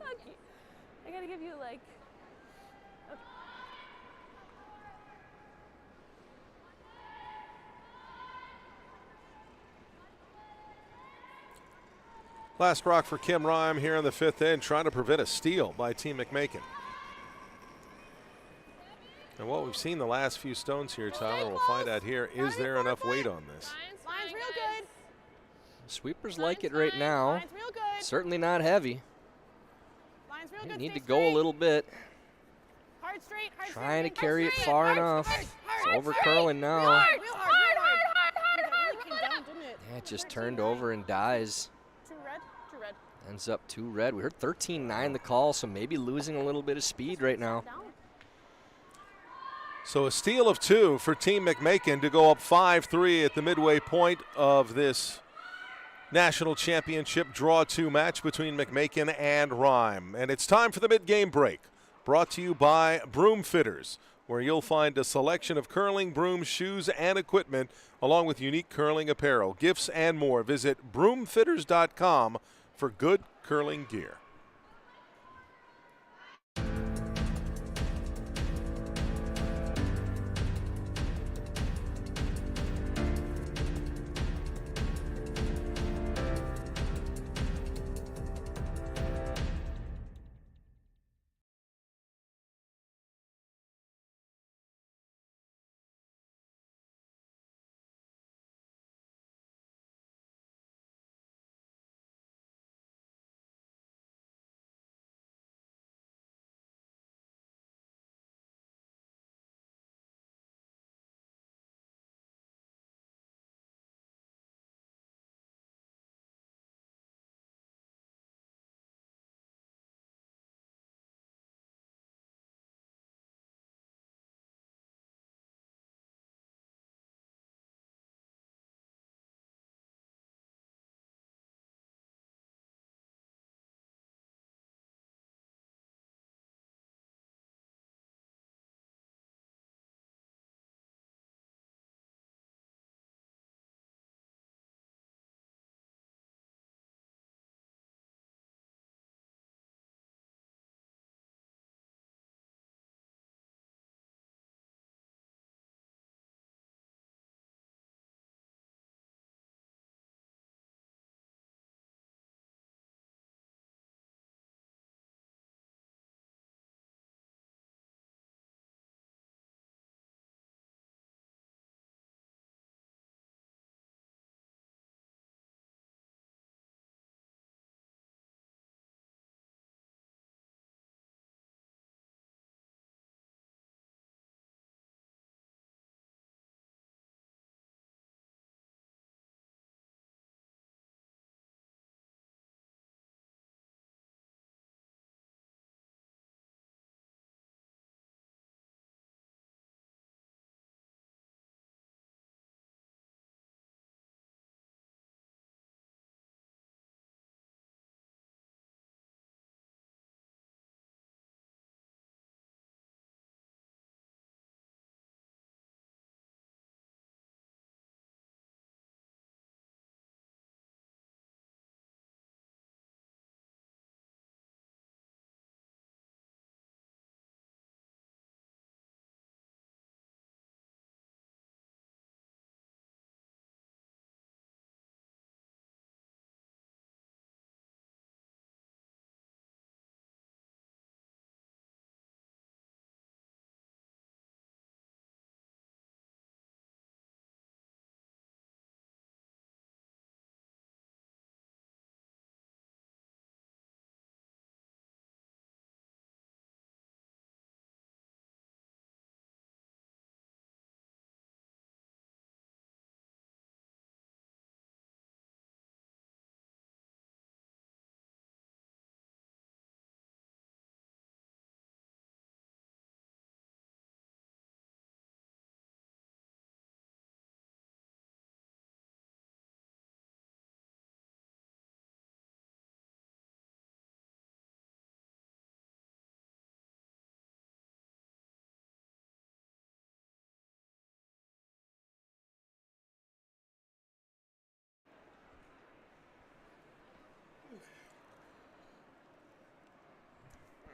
Okay. I gotta give you like. Okay. Last rock for Kim Rhyme here in the 5th end, trying to prevent a steal by Team McMakin. And what we've seen the last few stones here, Tyler, we'll find out here, is there enough weight on this? Line's real good. Sweepers like it right now. Line's real good. Certainly not heavy. Line's real You good. need Stay to go a straight. little bit. Hard straight. Trying to Hard carry it straight. far Hard enough. straight. It's Hard over straight. curling now. Real hard. It really came down, didn't it? Yeah, it just turned over and dies. Too red. Ends up 2 red. We heard 13-9 the call, so maybe losing a little bit of speed right now. Down. So a steal of 2 for Team McMakin to go up 5-3 at the midway point of this national championship draw 2 match between McMakin and Rhyme. And it's time for the mid-game break, brought to you by Broom Fitters, where you'll find a selection of curling brooms, shoes, and equipment, along with unique curling apparel, gifts, and more. Visit broomfitters.com for good curling gear.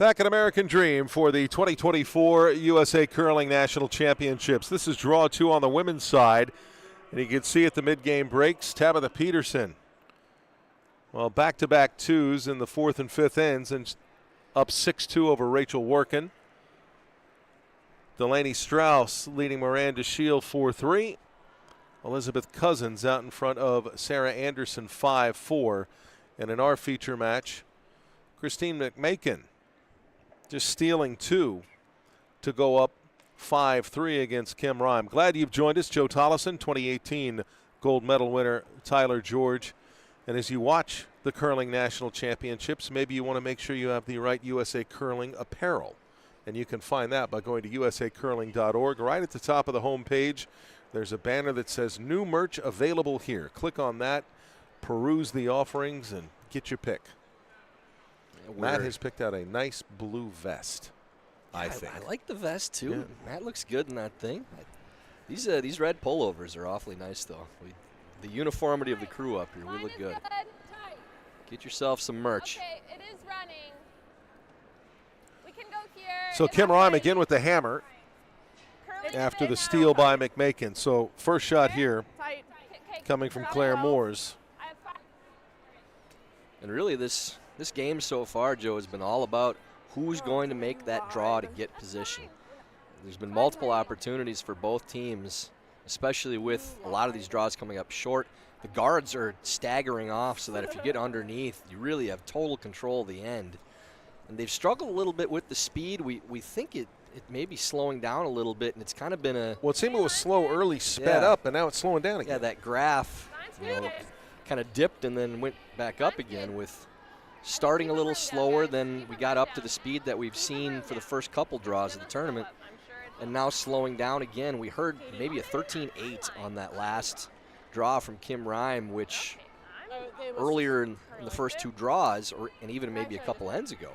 Back at American Dream for the 2024 USA Curling National Championships. This is draw 2 on the women's side. And you can see at the mid-game breaks, Tabitha Peterson. Well, back-to-back twos in the 4th and 5th ends and up 6-2 over Rachel Workin. Delaney Strauss leading Miranda Shield 4-3. Elizabeth Cousins out in front of Sarah Anderson 5-4. And in our feature match, Christine McMakin just stealing 2 to go up 5-3 against Kim Rime. Glad you've joined us. Joe Tollison, 2018 gold medal winner Tyler George. And as you watch the Curling National Championships, maybe you want to make sure you have the right USA Curling apparel. And you can find that by going to usacurling.org. Right at the top of the home page, there's a banner that says new merch available here. Click on that, peruse the offerings, and get your pick. Matt has picked out a nice blue vest, I think. I like the vest, too. Yeah. Matt looks good in that thing. These red pullovers are awfully nice, though. The uniformity of the crew up here, we look good. Get yourself some merch. Okay, it is running. We can go here. So Kim Rime again with the hammer after the steal by McMakin. So first shot here coming from Claire Moores. And really this game so far, Joe, has been all about who's going to make that draw to get position. There's been multiple opportunities for both teams, especially with a lot of these draws coming up short. The guards are staggering off so that if you get underneath, you really have total control of the end. And they've struggled a little bit with the speed. We think it may be slowing down a little bit, and it's kind of been a... Well, it seemed it was slow early, sped up, and now it's slowing down again. Yeah, that graph kind of dipped and then went back up again with starting a little slower. Then we got up to the speed that we've seen for the first couple draws of the tournament, and now slowing down again. We heard maybe a 13-8 on that last draw from Kim Rime, which earlier in the first 2 draws, and even maybe a couple ends ago,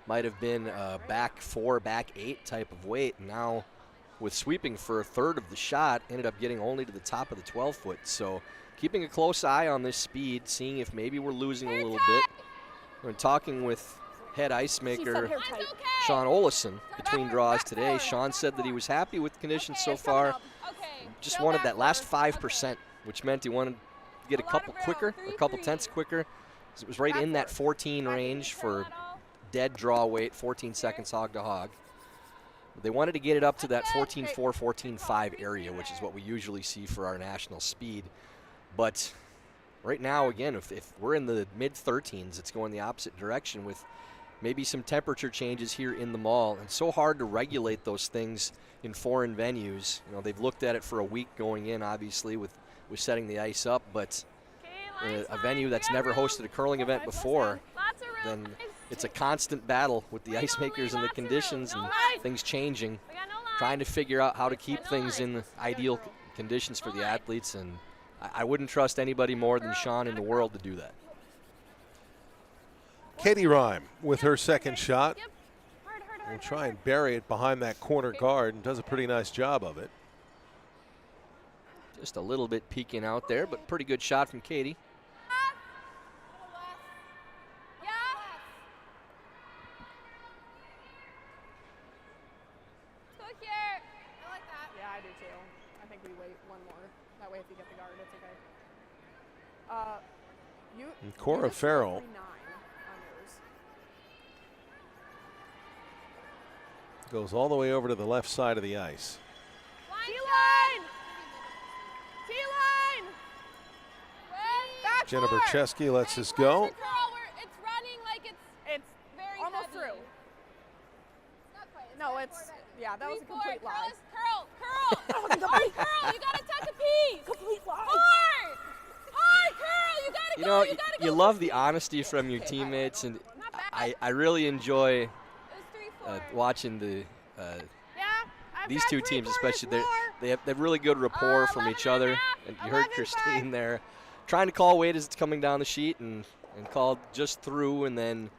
might have been a back 4, back 8 type of weight. And now with sweeping for a third of the shot, ended up getting only to the top of the 12-foot. So keeping a close eye on this speed, seeing if maybe we're losing a little bit. When talking with head ice maker Sean Olison between draws today, Sean said that he was happy with the conditions so far. Just wanted that last 5%, which meant he wanted to get a couple quicker, a couple tenths quicker. It was right in that 14 range for dead draw weight, 14 seconds hog to hog. They wanted to get it up to that 14.4, 14.5 area, which is what we usually see for our national speed. But right now, again, if we're in the mid-13s, it's going the opposite direction with maybe some temperature changes here in the mall. It's so hard to regulate those things in foreign venues. You know, they've looked at it for a week going in, obviously, with setting the ice up, but a venue that's never hosted a curling event before, then it's a constant battle with the ice makers and the conditions and things changing, trying to figure out how to keep things in ideal conditions for the athletes, and I wouldn't trust anybody more than Sean in the world to do that. Katie Rime with her second shot. Will try and bury it behind that corner guard and does a pretty nice job of it. Just a little bit peeking out there, but pretty good shot from Katie. Yeah, I do too. I think we wait one more. That way if you get the guard, it's okay. And Cora Farrell goes all the way over to the left side of the ice. T-line! T-line! Jennifer Chesky lets this go. It's running like it's very almost heavy. through. No, it's, yeah, that was a complete lie. Curl. Hard curl, you gotta tuck a piece. Complete lie. Hard curl, you gotta go. You gotta go. You love the honesty from your teammates, and I really enjoy watching these two teams, especially. They have really good rapport from each other. And you heard Christine there trying to call weight as it's coming down the sheet and called just through, and then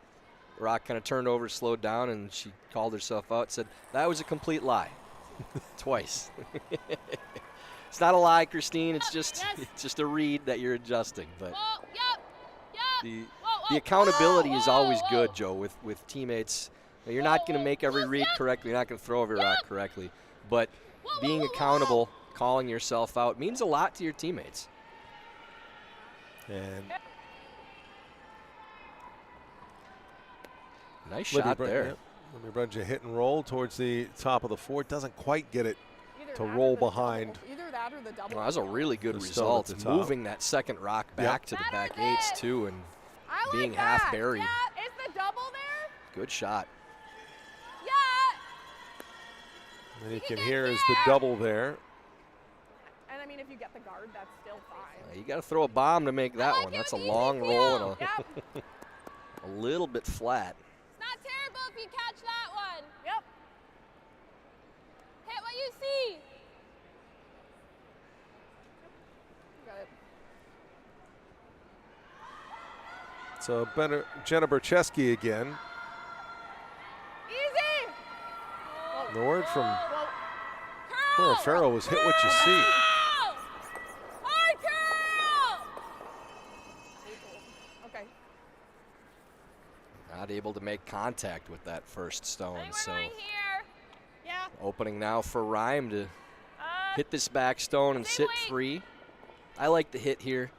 Rock kind of turned over, slowed down, and she called herself out, said, that was a complete lie. Twice. It's not a lie, Christine. It's just a read that you're adjusting. But the accountability is always good, Joe, with teammates Now, you're not going to make every read correctly. You're not going to throw every rock correctly. But being accountable, calling yourself out means a lot to your teammates. And nice shot there. Yeah. Libby Brunja hit and roll towards the top of the fort. Doesn't quite get it to roll behind. Either that or the double. Well, that was a really good The stone at result. the top. Moving that second rock back to the back eights, too, and being half buried. Yeah, is the double there? Good shot. Yeah. And you can hear is the double there. And I mean, if you get the guard, that's still fine. You got to throw a bomb to make that one. That's a long roll and Yep. a little bit flat. It's not terrible if you catch that one. Yep. Hit what you see. Got it. So Jenna Bercheski again. Easy. The word from Well, Cora Farrell was hit what you see. Hard curl. okay. Not able to make contact with that first stone. Anywhere So right here. Yeah. opening now for Rhyme to hit this back stone and Same sit weight. free. I like the hit here.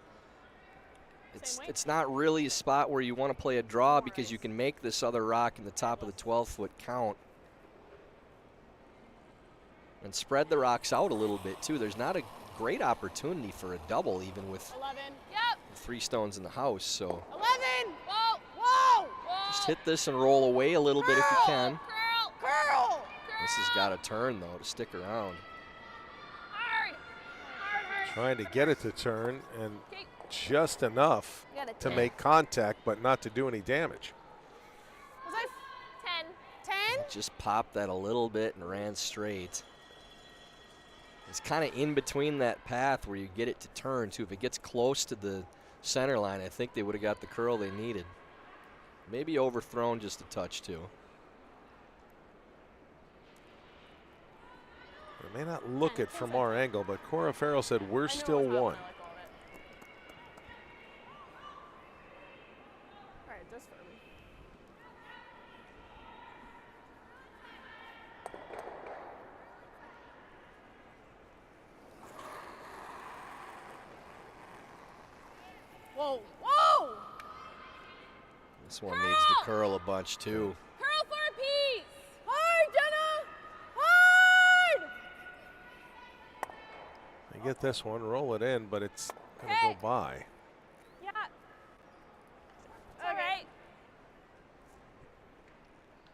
Same weight. It's not really a spot where you want to play a draw because you can make this other rock in the top of the 12-foot count. And spread the rocks out a little bit, too. There's not a great opportunity for a double, even with 11. Yep. 3 stones in the house. So 11. Whoa. Whoa. just hit this and roll away a little bit if you can. Curl. Curl. This has got to turn, though, to stick around. Hard. Hard. Trying to get it to turn and Okay. just enough You got a to 10. make contact, but not to do any damage. Was I 10. 10? Just popped that a little bit and ran straight. It's kind of in between that path where you get it to turn, too. If it gets close to the center line, I think they would have got the curl they needed. Maybe overthrown just a touch, too. It may not look it from our angle, but Cora Farrell said we're still one. All right, just for me. Whoa, whoa! This one needs to curl a bunch, too. Curl for a piece. Hard, Jenna! Hard! They get this one, roll it in, but it's going to Hey. go by. Yeah. Okay.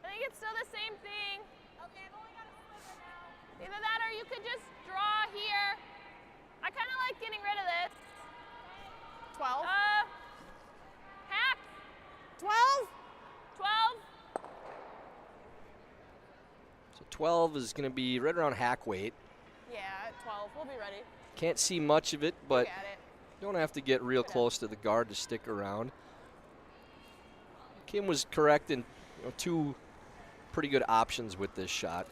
I think it's still the same thing. Okay, I've only got a sliver now. Either that or you could just draw here. I kind of like getting rid of this. 12. Hack. 12? 12. So 12 is going to be right around hack weight. Yeah, at 12. We'll be ready. Can't see much of it, but Look at it. don't have to get real close to the guard to stick around. Kim was correct in 2 pretty good options with this shot.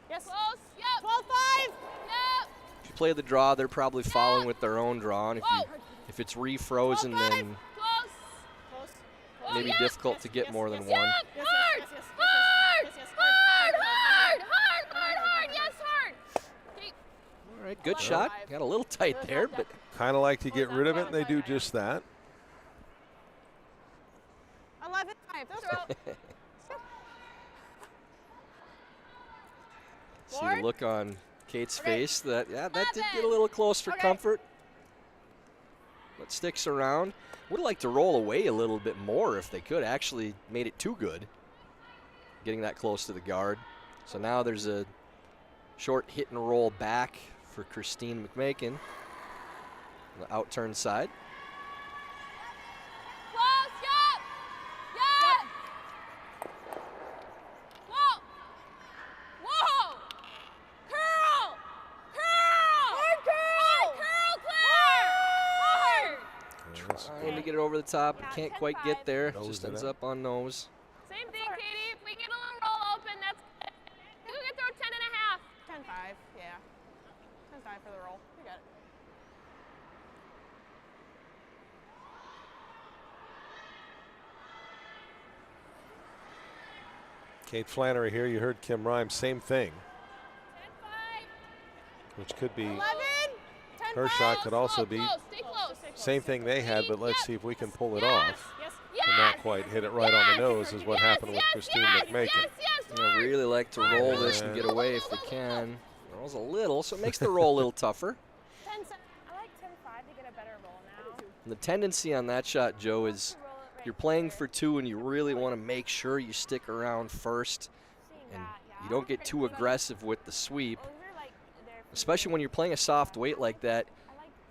Yes. Close. Yep. 12-5. Yep. If you play the draw, they're probably following with their own draw. And if it's refrozen, then Close. Close. maybe yeah. difficult to get more than one. Yep. Yes, Hard. yes, yes, yes, Hard. yes, yes, yes, Hard. hard, Hard. Hard. Hard. Yes, hard. Okay. All right, good shot. Got a little tight there, but Kind of like to get rid of it, and they do just that. 11-5. see Lord? the look on Kate's Okay. face that, that did get a 11. little close for Okay. comfort. But sticks around. Would like to roll away a little bit more if they could. Actually made it too good, getting that close to the guard. So now there's a short hit and roll back for Christine McMakin. On the out-turn side. Close. Yep. Yep. Whoa. Whoa. Curl. Curl. Hard curl. Hard curl. Clear. Hard. Trying to get it over the top. Yeah, Can't 10-5. quite get there. Nose Just it ends up. up on nose. Same thing, Katie. If we get a little roll open, that's good. You can throw 10 and a half. 10-5. Yeah. 10-5 for the roll. We got it. Kate Flannery here. You heard Kim Rhymes. Same thing. 10-5. Which could be 11. 10-5. her shot. Could also be Stay close. same thing they had, but let's see if we can pull it off. Yes. And not quite hit it right on the nose is what happened with Christine McMakin. I really like to roll this and get away if they can. Rolls a little, so it makes the roll a little tougher. 10-7. I like 10-5 to get a better roll now. And the tendency on that shot, Joe, is you're playing for 2 and you really want to make sure you stick around first and you don't get too aggressive with the sweep. Especially when you're playing a soft weight like that,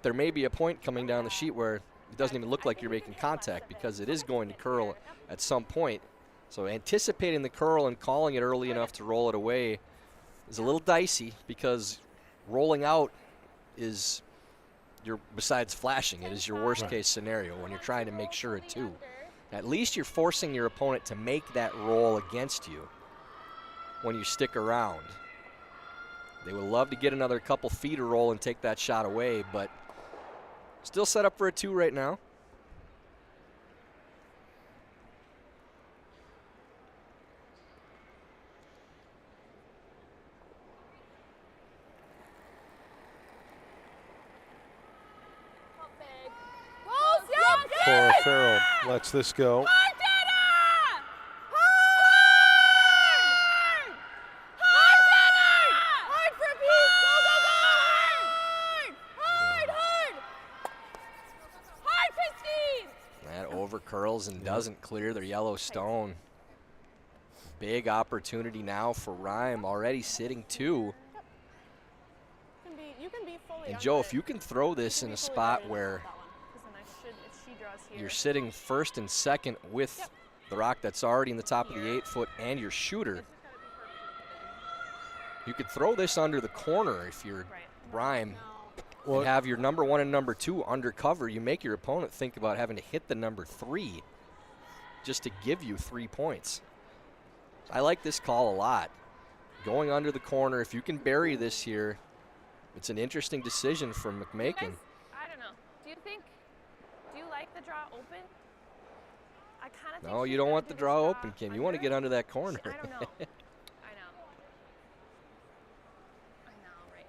there may be a point coming down the sheet where it doesn't even look like you're making contact because it is going to curl at some point. So anticipating the curl and calling it early enough to roll it away is a little dicey because rolling out is besides flashing, it is your worst case scenario when you're trying to make sure it too. At least you're forcing your opponent to make that roll against you when you stick around. They would love to get another couple feet of roll and take that shot away, but still set up for a 2 right now. Cora Farrell lets this go. Curls and doesn't clear their yellow stone. Big opportunity now for Rhyme, already sitting 2. And Joe, if you can throw this in a spot where you're sitting first and second with the rock that's already in the top of the 8-foot and your shooter, you could throw this under the corner if you're Rhyme. Well, you have your number 1 and number 2 under cover. You make your opponent think about having to hit the number 3 just to give you 3 points. I like this call a lot. Going under the corner, if you can bury this here, it's an interesting decision from McMakin. I don't know. Do you like the draw open? I kind of think no, you don't want the draw open, Kim. You want to get under that corner. I don't know. I know, right?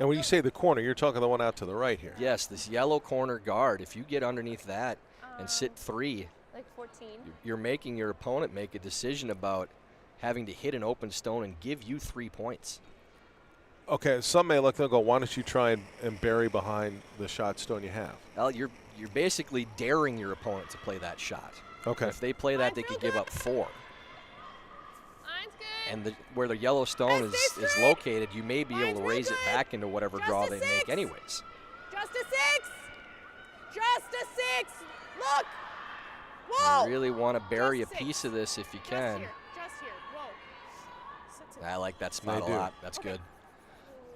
And when you say the corner, you're talking the one out to the right here. Yes, this yellow corner guard. If you get underneath that and sit 3, like 14. You're making your opponent make a decision about having to hit an open stone and give you 3 points. Okay, some may look, they'll go, why don't you try and bury behind the shot stone you have? Well, you're basically daring your opponent to play that shot. Okay. If they play that, they could give up 4. Line's good. And where the yellow stone is located, you may be able to raise it back into whatever draw they make anyways. Just a 6. Just a 6. Look. Whoa. You really want to bury a piece of this if you can. Just here. Whoa. I like that spot a lot. That's good.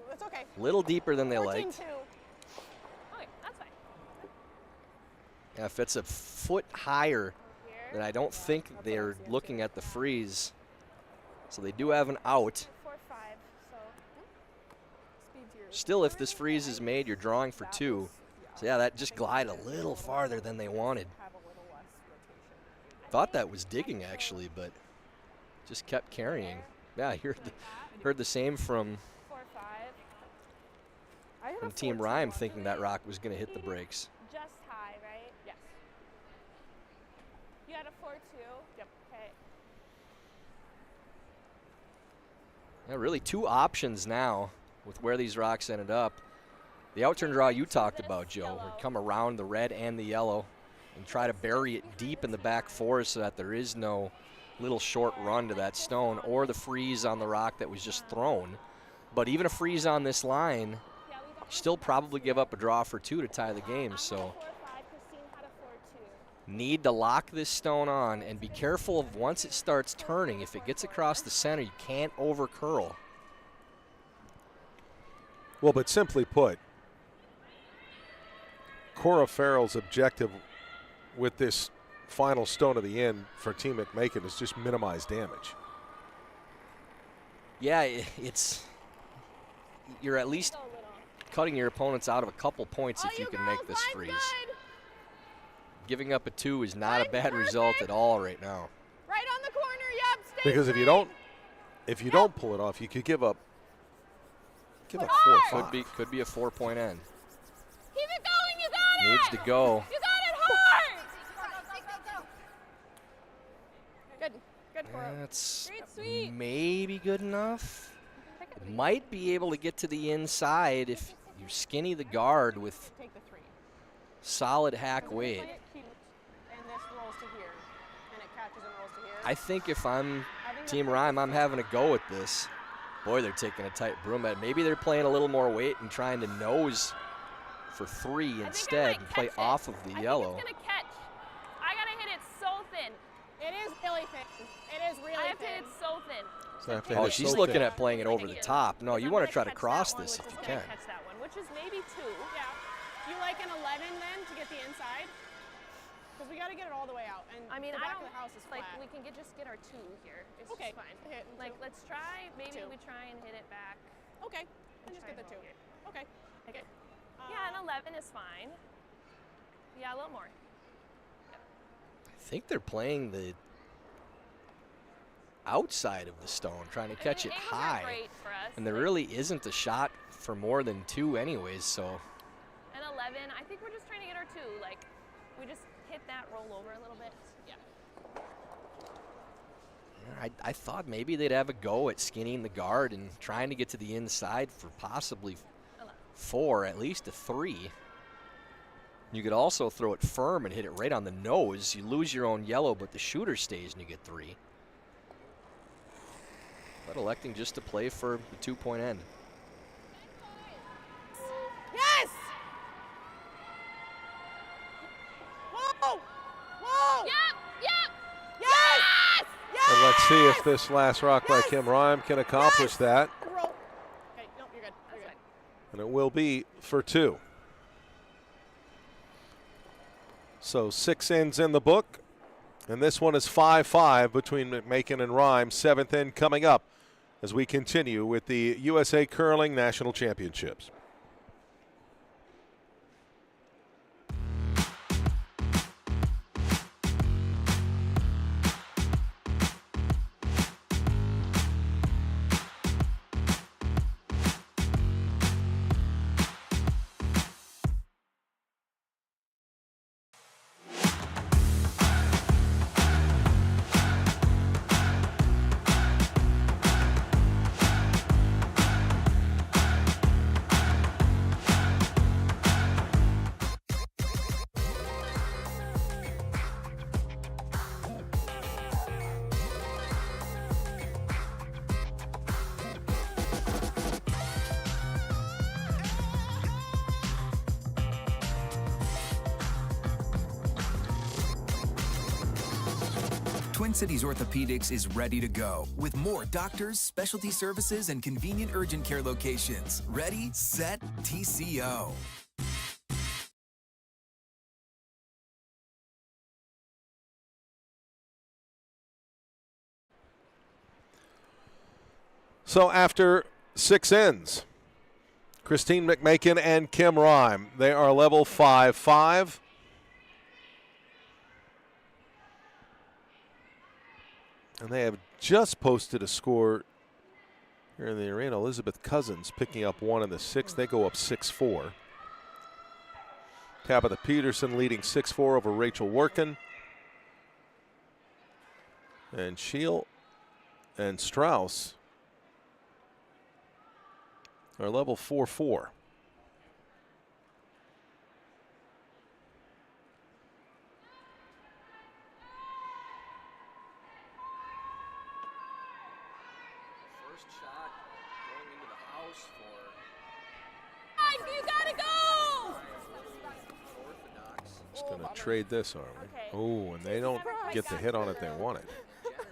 That's okay. A little deeper than they 14-2. liked. Okay, that's fine. Yeah, if it's a foot higher, then I don't think they're looking at the freeze. So they do have an out. 4-5. So Still, if this freeze is made, you're drawing for 2. So yeah, that just glide a little farther than they wanted. Thought that was digging actually, but just kept carrying. Yeah, I heard the same from Team Rhyme, thinking that rock was going to hit the brakes. just high, right? Yes. You had a 4-2. Yep. Okay. Yeah, really 2 options now with where these rocks ended up. The outturn draw you talked about, Joe, would come around the red and the yellow and try to bury it deep in the back 4 so that there is no little short run to that stone, or the freeze on the rock that was just thrown. But even a freeze on this line, still probably give up a draw for 2 to tie the game. So need to lock this stone on and be careful of once it starts turning. If it gets across the center, you can't over curl. Well, but simply put, Cora Farrell's objective with this final stone of the end for Team McMakin is just minimize damage. Yeah, you're at least cutting your opponents out of a couple points if you can make this freeze. Giving up a 2 is not a bad result at all right now. Right on the corner. Because if you don't pull it off, you could give up 4 or 5. Could be a 4-point end. Keep it going, you got it! Needs to go. You got it hard! Good. Good for him. That's Great sweep. maybe good enough. Might be able to get to the inside if you skinny the guard with Take the 3. solid hack weight. Play it cute, and this rolls to here, and it catches and rolls to here. I think if I'm I think Team that's Rhyme, I'm having a go at this. Boy, they're taking a tight broom at it. Maybe they're playing a little more weight and trying to nose for 3 instead and play off of the yellow. I think it's gonna catch. I gotta hit it so thin. It is really thin. It is really I have to thin. hit it so thin. So I have to Oh, hit it she's so looking thin. at playing it over the top. No, Because you I'm want gonna to try to catch cross that one, this which if is you gonna can. Catch that one, which is maybe 2. Yeah. You like an 11 then to get the inside? Because we got to get it all the way out. And I mean, the I back don't of the house is like. flat. We can just get our 2 here. It's Okay, just fine. hit and Like, 2. let's try. Maybe 2. we try and hit it back. Okay. And just try get the 2. and hold it. Okay. Okay. Yeah, an 11 is fine. Yeah, a little more. I think they're playing the outside of the stone, trying to catch it Angles are high. great for us. And there like, really isn't a shot for more than 2 anyways, so an 11. I think we're just trying to get our 2. Like, we just hit that roll over a little bit. Yeah. I thought maybe they'd have a go at skinning the guard and trying to get to the inside for possibly 4, at least a 3. You could also throw it firm and hit it right on the nose. You lose your own yellow, but the shooter stays and you get 3. But electing just to play for the 2-point end. Yes! Whoa! Whoa! Yep, yep. Yes! Yes! And let's see if this last rock by Kim Rhyme can accomplish that. Roll. Okay, nope, you're good. You're good. And it will be for 2. So 6 ends in the book. And this one is 5-5 between McMakin and Rhyme. 7th end coming up as we continue with the USA Curling National Championships. Twin Cities Orthopedics is ready to go with more doctors, specialty services, and convenient urgent care locations. Ready, set, TCO. So after 6 ends, Christine McMakin and Kim Rhyme, they are level 5-5. And they have just posted a score here in the arena. Elizabeth Cousins picking up 1 in the 6th. They go up 6-4. Tabitha Peterson leading 6-4 over Rachel Workin. And Scheel and Strauss are level 4-4. You gotta go! Just going to trade this, are we? Okay. Oh, and they don't get the hit on it they wanted.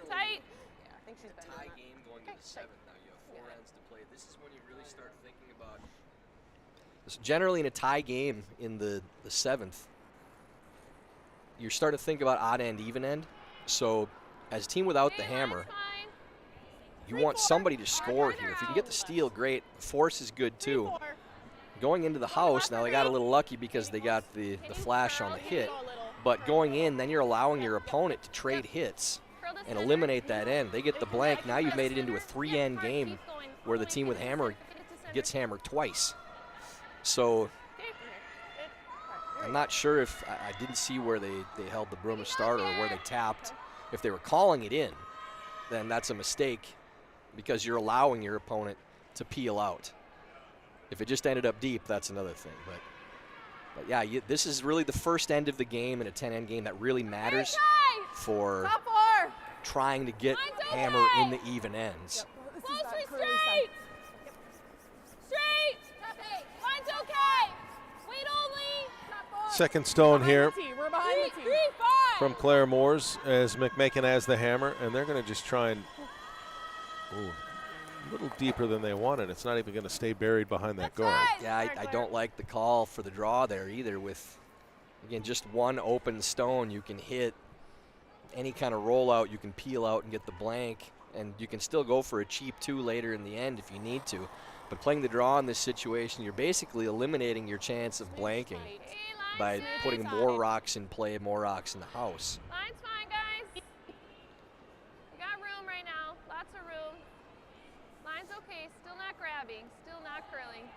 Tight. Yeah, I think she's better Tie than that. game going into 7th. Now you have 4 ends to play. This is when you really start thinking about. Generally, in a tie game in the 7th, you're starting to think about odd end, even end. So, as a team without the hammer, you want somebody to score here. If you can get the steal, great. The force is good too. 3-4. Going into the house, now they got a little lucky because they got the flash on the hit. But going in, then you're allowing your opponent to trade hits. and eliminate that end. They get the blank. Now you've made it into a 3-end game where the team with hammer gets hammered twice. So I'm not sure if I didn't see where they held the broom to start or where they tapped. If they were calling it in, then that's a mistake because you're allowing your opponent to peel out. If it just ended up deep, that's another thing. But yeah, this is really the first end of the game in a 10-end game that really matters for trying to get hammer in the even ends. Closer, straight! Straight! Line's okay! Wait only! Second stone here We're behind the tee. from Claire Moores as McMakin has the hammer, and they're going to just try and a little deeper than they wanted. It's not even going to stay buried behind that guard. Yeah, I don't like the call for the draw there either. With, again, just one open stone, you can hit any kind of rollout, you can peel out and get the blank, and you can still go for a cheap 2 later in the end if you need to. But playing the draw in this situation, you're basically eliminating your chance of blanking by putting more rocks in play, more rocks in the house. Line's fine, guys. We got room right now. Lots of room. Line's okay. Still not grabbing. Still not curling.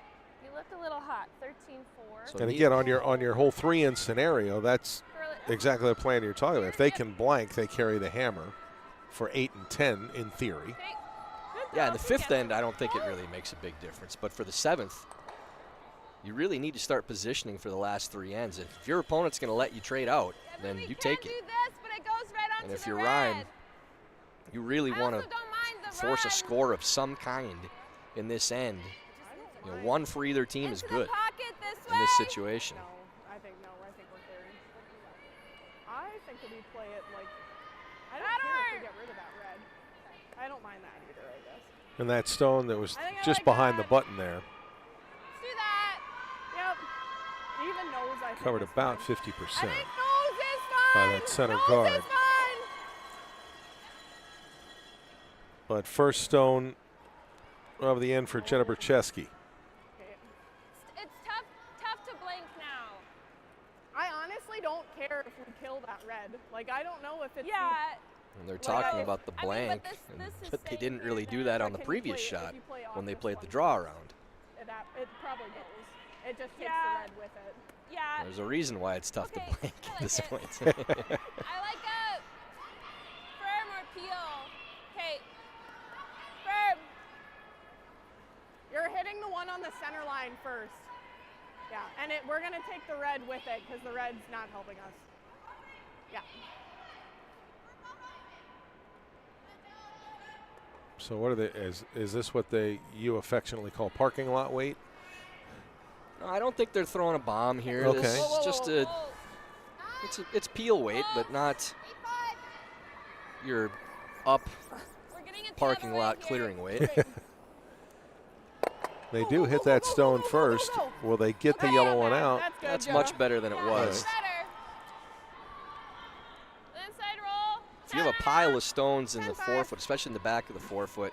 You looked a little hot. 13-4. And again, on your whole 3-end scenario, that's exactly the plan you're talking about. If they can blank, they carry the hammer for 8 and 10 in theory. Yeah, in the 5th end, I don't think it really makes a big difference. But for the 7th, you really need to start positioning for the last 3 ends. If your opponent's going to let you trade out, then you take it. And if you're Ryan, you really want to force a score of some kind in this end. You know, 1 for either team is good in this situation. No, I think we're clearing. I think that we play it like, I don't care if we get rid of that red. I don't mind that either, I guess. And that stone that was I just like behind that. the button there Let's do that. Yep. Even nose, I think covered is about fine. 50% I think nose is fine. by that center nose guard. Is fine. But first stone of the end for Jenna Bercheski. Okay. It's tough to blank now. I honestly don't care if we kill that red. Like, I don't know if it's And they're talking if- about the I mean, blank, but this is but they saying didn't here really that- do that on the Can you previous play- if shot you play off when they this played one. the draw around. it probably goes. It just takes Yeah. the red with it. Yeah. There's a reason why it's tough Okay, to blank I at like this it. point. I like a firm or peel. Okay. Firm. You're hitting the one on the center line first. Yeah, and we're going to take the red with it because the red's not helping us. Yeah. So what are they? Is this what you affectionately call parking lot weight? No, I don't think they're throwing a bomb here. Okay. This is just a Whoa. it's peel weight, but not your up We're getting it parking the other lot way here. clearing weight. They do hit that stone first. Will they get the yellow one out? That's good. That's Jenna. much better than it was. Better. Inside roll. If you have a pile of stones in the forefoot, especially in the back of the forefoot,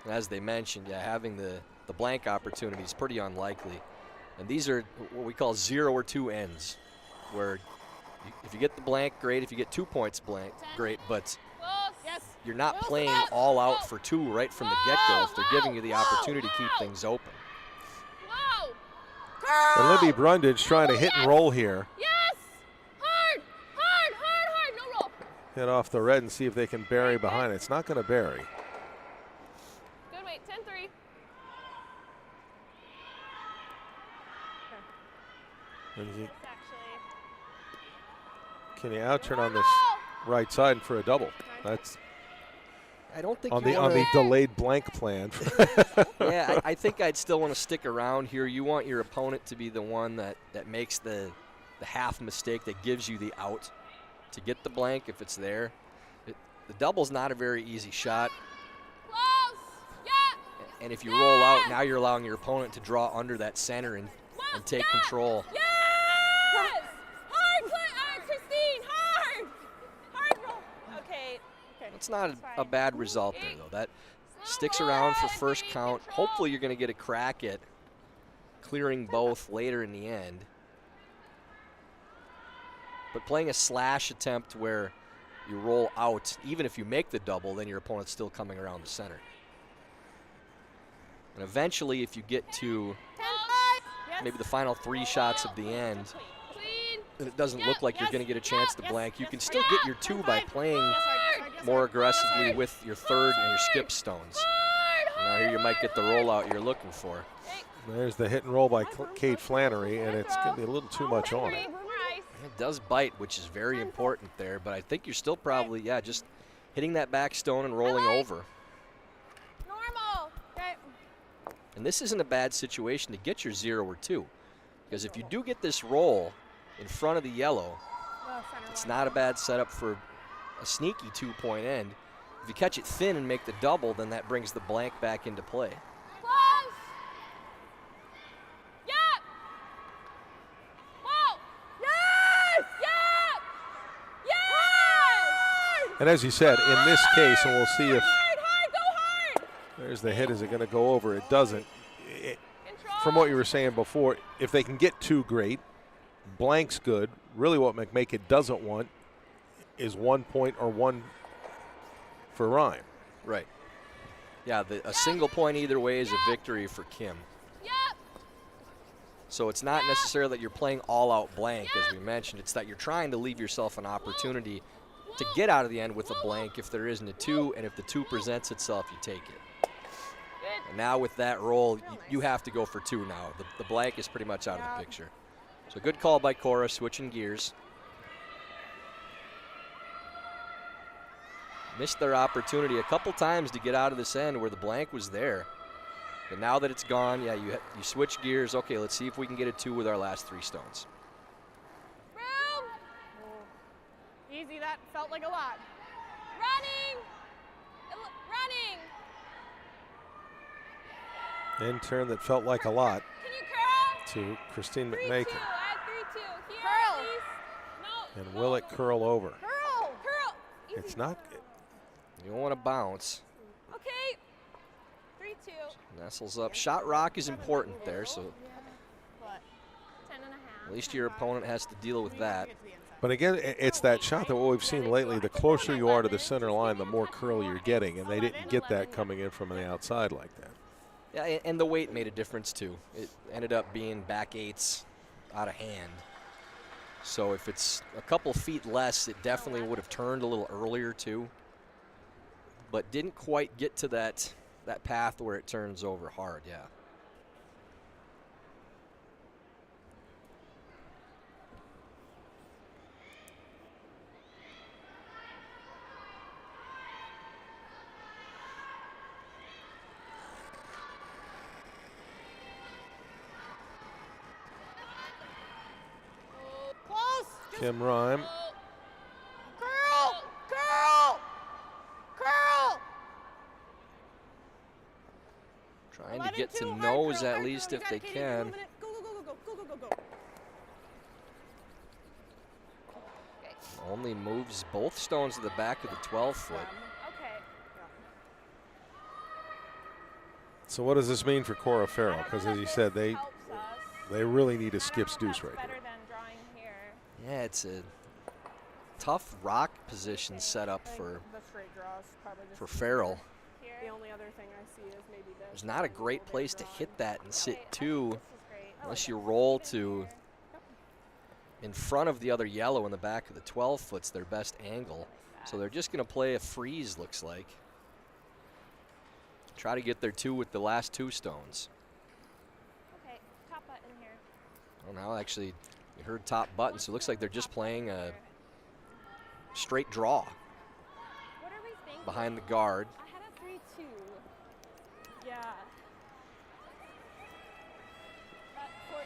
and as they mentioned, yeah, having the blank opportunity is pretty unlikely. And these are what we call 0 or 2 ends, where if you get the blank, great. If you get 2 points blank, great. But Close. Yes. you're not Wilson playing up. all out for 2 right from the get-go if they're giving you the Whoa, opportunity to keep whoa. things open. Whoa. And Libby Brundage trying to hit and roll here. Yes. Hard. No roll. Hit off the red and see if they can bury behind it. It's not going to bury. Good weight. 10-3. And It's actually. can you out turn on this right side for a double? That's I don't think on you the on wanna- the delayed blank plan. Yeah, I think I'd still want to stick around here. You want your opponent to be the one that makes the half mistake that gives you the out to get the blank if it's there. The double's not a very easy shot. Close. Yeah. And if you roll out, now you're allowing your opponent to draw under that center and take control. Yes. Hard play. Christine. Hard roll. Okay. It's not a bad result there, though. That sticks around for first count. Hopefully you're going to get a crack at clearing both later in the end. But playing a slash attempt where you roll out. Even if you make the double, then your opponent's still coming around the center. And eventually, if you get to maybe the final 3 shots of the end, and it doesn't look like you're going to get a chance to blank, you can still get your 2 by playing more aggressively with your 3rd and your skip stones. And now here you might get the rollout you're looking for. There's the hit and roll by Kate Flannery, and it's going to be a little too much on it. It does bite, which is very important there, but I think you're still probably, just hitting that back stone and rolling over. Normal. Okay. And this isn't a bad situation to get your 0 or 2, because if you do get this roll in front of the yellow, it's not a bad setup for a sneaky 2-point end. If you catch it thin and make the double, then that brings the blank back into play. Close. Yep. Whoa. Yes. Yep. Yes. And as you said, in this case, and we'll see if Hard, go hard. there's the hit. Is it going to go over? It doesn't. From what you were saying before, if they can get 2, great. Blank's good. Really what McMakin doesn't want is 1 point or 1 for Ryan. Right. Yeah, a single point either way is a victory for Kim. Yep. So it's not necessarily that you're playing all-out blank, as we mentioned. It's that you're trying to leave yourself an opportunity to get out of the end with a blank if there isn't a 2, and if the 2 presents itself, you take it. And now with that roll, you have to go for 2 now. The blank is pretty much out of the picture. So good call by Cora, switching gears. Missed their opportunity a couple times to get out of this end where the blank was there. But now that it's gone, you switch gears. Okay, let's see if we can get a 2 with our last 3 stones. Room. Easy, that felt like a lot. Running. Running. End turn that felt like a lot Can you curl? to Christine 3-2. McMakin. Add 3-2. Here, Curl. please. No. And will it curl over? Curl. Curl. Easy. It's not. You don't want to bounce. Okay. 3-2. Nestles up. Shot rock is important there, so 10.5. at least your opponent has to deal with that. But again, it's that shot that what we've seen lately. The closer you are to the center line, the more curl you're getting, and they didn't get that coming in from the outside like that. Yeah, and the weight made a difference too. It ended up being back 8s out of hand. So if it's a couple feet less, it definitely would have turned a little earlier too. But didn't quite get to that path where it turns over hard, yeah. Kim Rhyme. Curl! Curl! Curl! Trying to get to nose at least if they can. Go, go, go, go, go, go, go, go. Only moves both stones to the back of the 12-foot. Okay. So what does this mean for Cora Farrell? Because as you said, they Helps us. really need a skip's deuce right Better here. than drawing here. Yeah, it's a tough rock position set up for The straight draws probably just Farrell. Here. The only other thing I see is maybe this. There's not a great place to hit that and sit Okay, I think 2 this is great. unless you roll to in front of the other yellow in the back of the 12-foot's their best angle. So they're just going to play a freeze, looks like. Try to get their 2 with the last 2 stones. Okay, top button here. Oh, now actually, you heard top button, so it looks like they're just playing a straight draw What are we thinking? behind the guard. I had a 3-2. Yeah. About 14.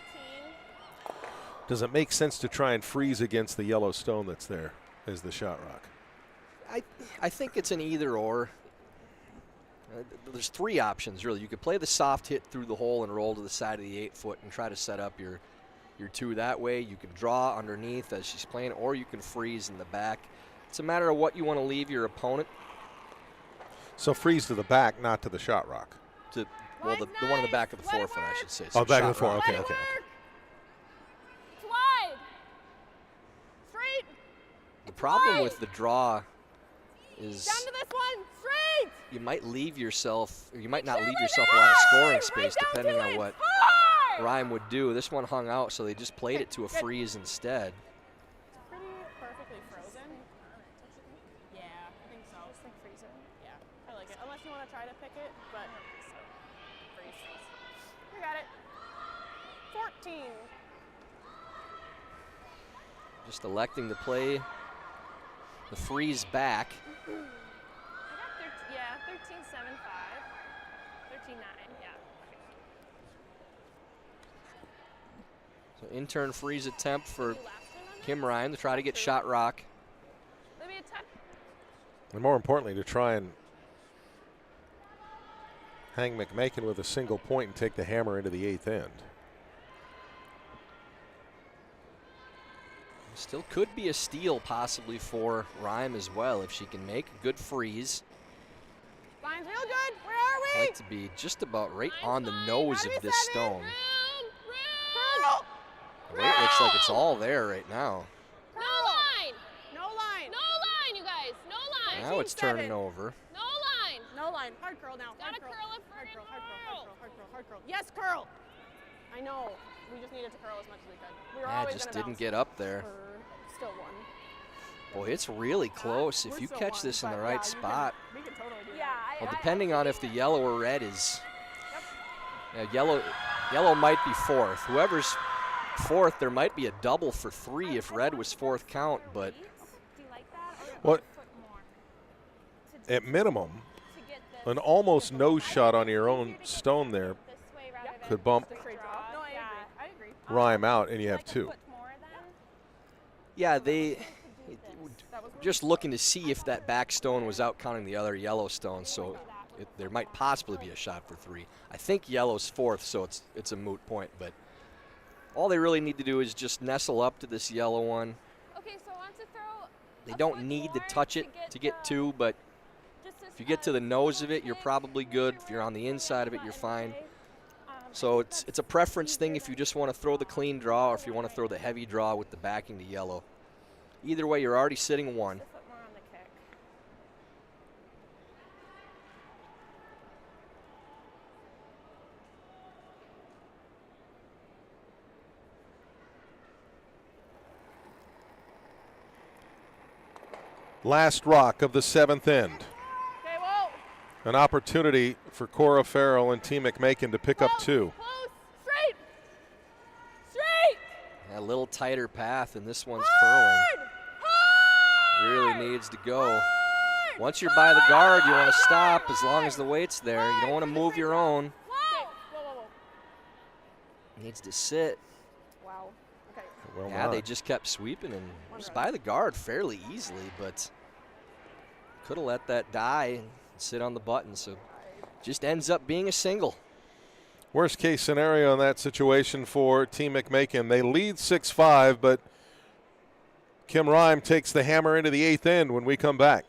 Does it make sense to try and freeze against the yellow stone that's there as the shot rock? I think it's an either or. There's 3 options, really. You could play the soft hit through the hole and roll to the side of the 8-foot and try to set up your 2 that way. You can draw underneath as she's playing, or you can freeze in the back. It's a matter of what you want to leave your opponent. So freeze to the back, not to the shot rock. Well, the one in the back of the 4-foot, I should say. Oh, So back of shot the 4. rock. Okay, okay. It's wide. Straight. The problem with the draw is Down to this one, straight. you might leave yourself, or you might not leave yourself a lot of scoring space depending on what Rhyme would do. This one hung out, so they just played it to a freeze instead. Pretty perfectly frozen. Yeah, I think so. It's like freezer. Yeah, I like it. Unless you want to try to pick it, but freeze. You got it. 14. Just electing to play the freeze back. I got 13-7-5. 13-9, yeah. So in-turn freeze attempt for Last one on this? Kim Ryan to try to get shot rock. Let me attempt. And more importantly, to try and hang McMakin with a single point and take the hammer into the 8th end. Still could be a steal possibly for Rhyme as well if she can make a good freeze. Line's real good. Where are we? Like to be just about right on the nose of this stone. Curl. The weight looks like it's all there right now. No line. No line. No line, you guys. No line. Now it's 19-7. turning over. No line. No line. Hard curl now. Gotta Hard curl. curl it, Hard friggin' curl. Hard curl. curl. Hard curl. Hard curl. Yes, curl. I know. We just needed to curl as much as we could. We were Yeah, always just gonna didn't bounce get up there. for still one. Boy, it's really close. If We're you still catch one, this in the but right yeah, spot. we can totally do Yeah, that. Well, depending on if the yellow or red is. Yellow might be fourth. Whoever's fourth, there might be a double for 3 if red was fourth count, but Do you like that? What? Foot more. At minimum, To get this an almost no shot on your own stone there this way rather than could bump Just a straight draw. No, I agree. I agree. Rhyme out, and you have like a 2. foot more then? yeah, they That was just looking to see if that back stone was out counting the other yellow stone, so there might possibly be a shot for 3. I think yellow's fourth, so it's a moot point, but all they really need to do is just nestle up to this yellow one. Okay, so I want to throw. They a don't foot need to more touch it to get the- 2, but just if you get to the nose of it, you're probably good. If you're on the inside of it, you're fine. So it's a preference thing if you just want to throw the clean draw or if you want to throw the heavy draw with the backing to yellow. Either way, you're already sitting 1. A foot more on the kick. Last rock of the 7th end. Okay, whoa. An opportunity for Cora Farrell and Team McMakin to pick up 2. Close. Straight. Straight. A little tighter path, and this one's curling. Really needs to go. Once you're by the guard, you want to stop as long as the weight's there. You don't want to move your own. Whoa. Whoa. Needs to sit. Wow. Okay. Well Yeah, not. they just kept sweeping and was by the guard fairly easily, but could have let that die and sit on the button. So just ends up being a single. Worst case scenario in that situation for Team McMakin. They lead 6-5, but Kim Rhyme takes the hammer into the 8th end when we come back.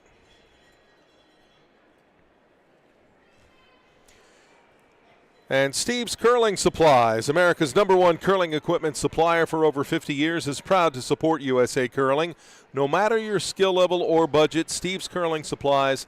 And Steve's Curling Supplies, America's #1 curling equipment supplier for over 50 years, is proud to support USA Curling. No matter your skill level or budget, Steve's Curling Supplies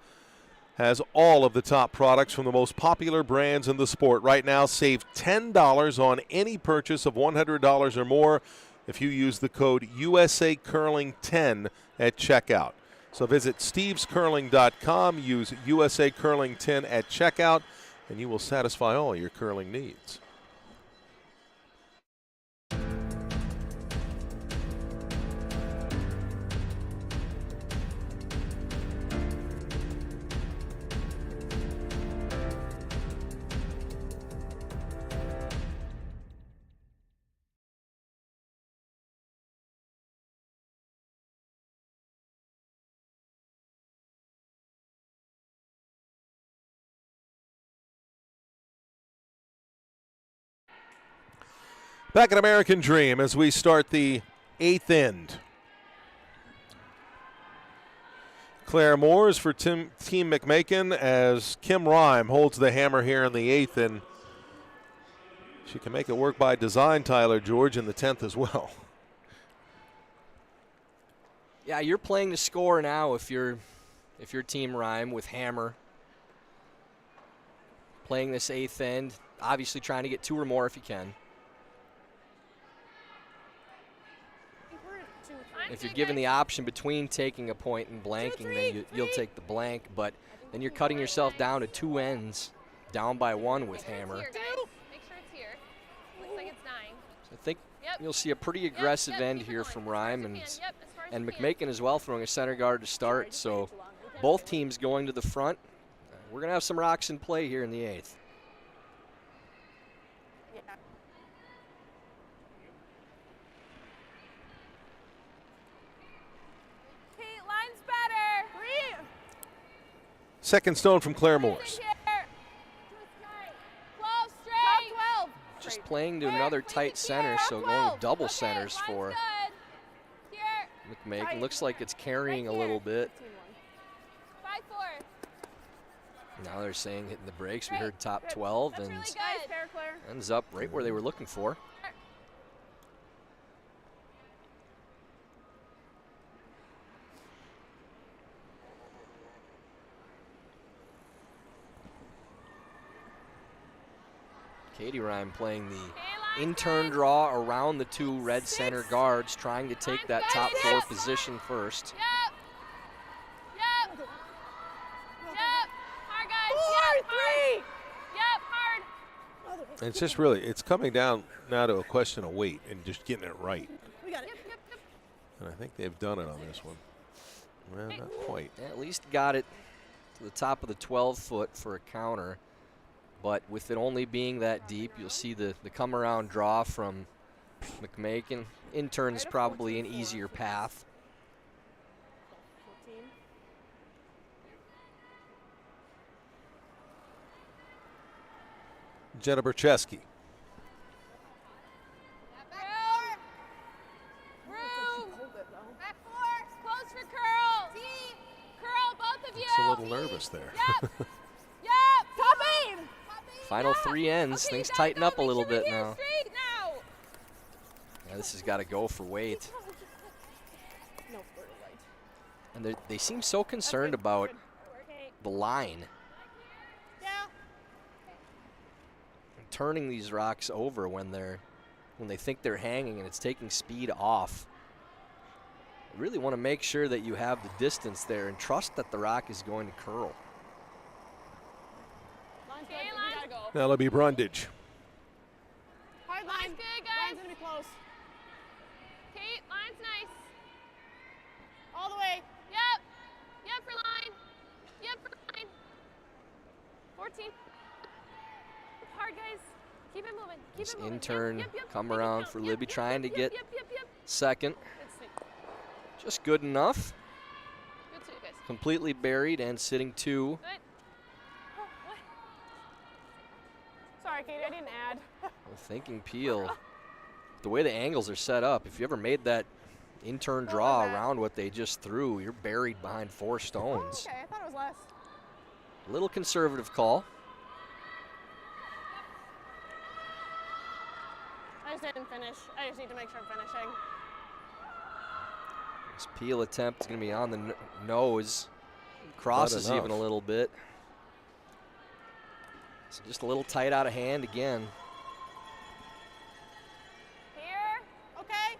has all of the top products from the most popular brands in the sport. Right now, save $10 on any purchase of $100 or more if you use the code USACurling10 at checkout. So visit stevescurling.com, use USACurling10 at checkout, and you will satisfy all your curling needs. Back at American Dream as we start the 8th end. Claire Moores for Team McMakin as Kim Rhyme holds the hammer here in the 8th, and she can make it work by design, Tyler George, in the 10th as well. Yeah, you're playing to score now if you're if you're Team Rhyme with Hammer playing this 8th end, obviously trying to get 2 or more if you can. If you're given the option between taking a point and blanking, then you'll take the blank, but then you're cutting yourself down to 2 ends, down by 1 with Hammer. Make sure it's here. Looks like it's 9. So I think you'll see a pretty aggressive end here from Rhyme and McMakin as well, throwing a center guard to start. So both teams going to the front. We're going to have some rocks in play here in the 8th. Second stone from Claire Morse. Just playing to another tight center, so going to double centers for McMakin. Looks like it's carrying a little bit. Now they're saying hitting the brakes. We heard top 12 and ends up right where they were looking for. Katie Rhyme playing the in-turn draw around the 2 red center guards, trying to take that top 4 position first. Yep. Hard, guys. 4, 3. Hard. It's just really, it's coming down now to a question of weight and just getting it right. We got it. And I think they've done it on this one. Well, not quite. At least got it to the top of the 12-foot for a counter. But with it only being that deep, you'll see the come-around draw from McMakin. In-turn is probably an easier path. Jenna Bercheski. Looks a little nervous there. Final 3 ends. Things tighten up a little bit now. Yeah, this has got to go for weight. And they seem so concerned about the line. Turning these rocks over when they think they're hanging and it's taking speed off. You really want to make sure that you have the distance there and trust that the rock is going to curl. Now it'll be Brundage. Hard line. Good, guys. Line's gonna be close. Kate, line's nice. All the way. Yep for line. Yep for line. 14. Hard, guys. Keep it moving. This in-turn come around for Libby, trying to get second. Just good enough. Good too, guys. Completely buried and sitting 2. Good. Sorry, Katie, I didn't add. Thinking Peel, the way the angles are set up, if you ever made that in-turn draw around what they just threw, you're buried behind 4 stones. Oh, okay, I thought it was less. A little conservative call. I just didn't finish. I just need to make sure I'm finishing. This Peel attempt is going to be on the nose. Crosses even a little bit. So just a little tight out of hand again. Here. Okay.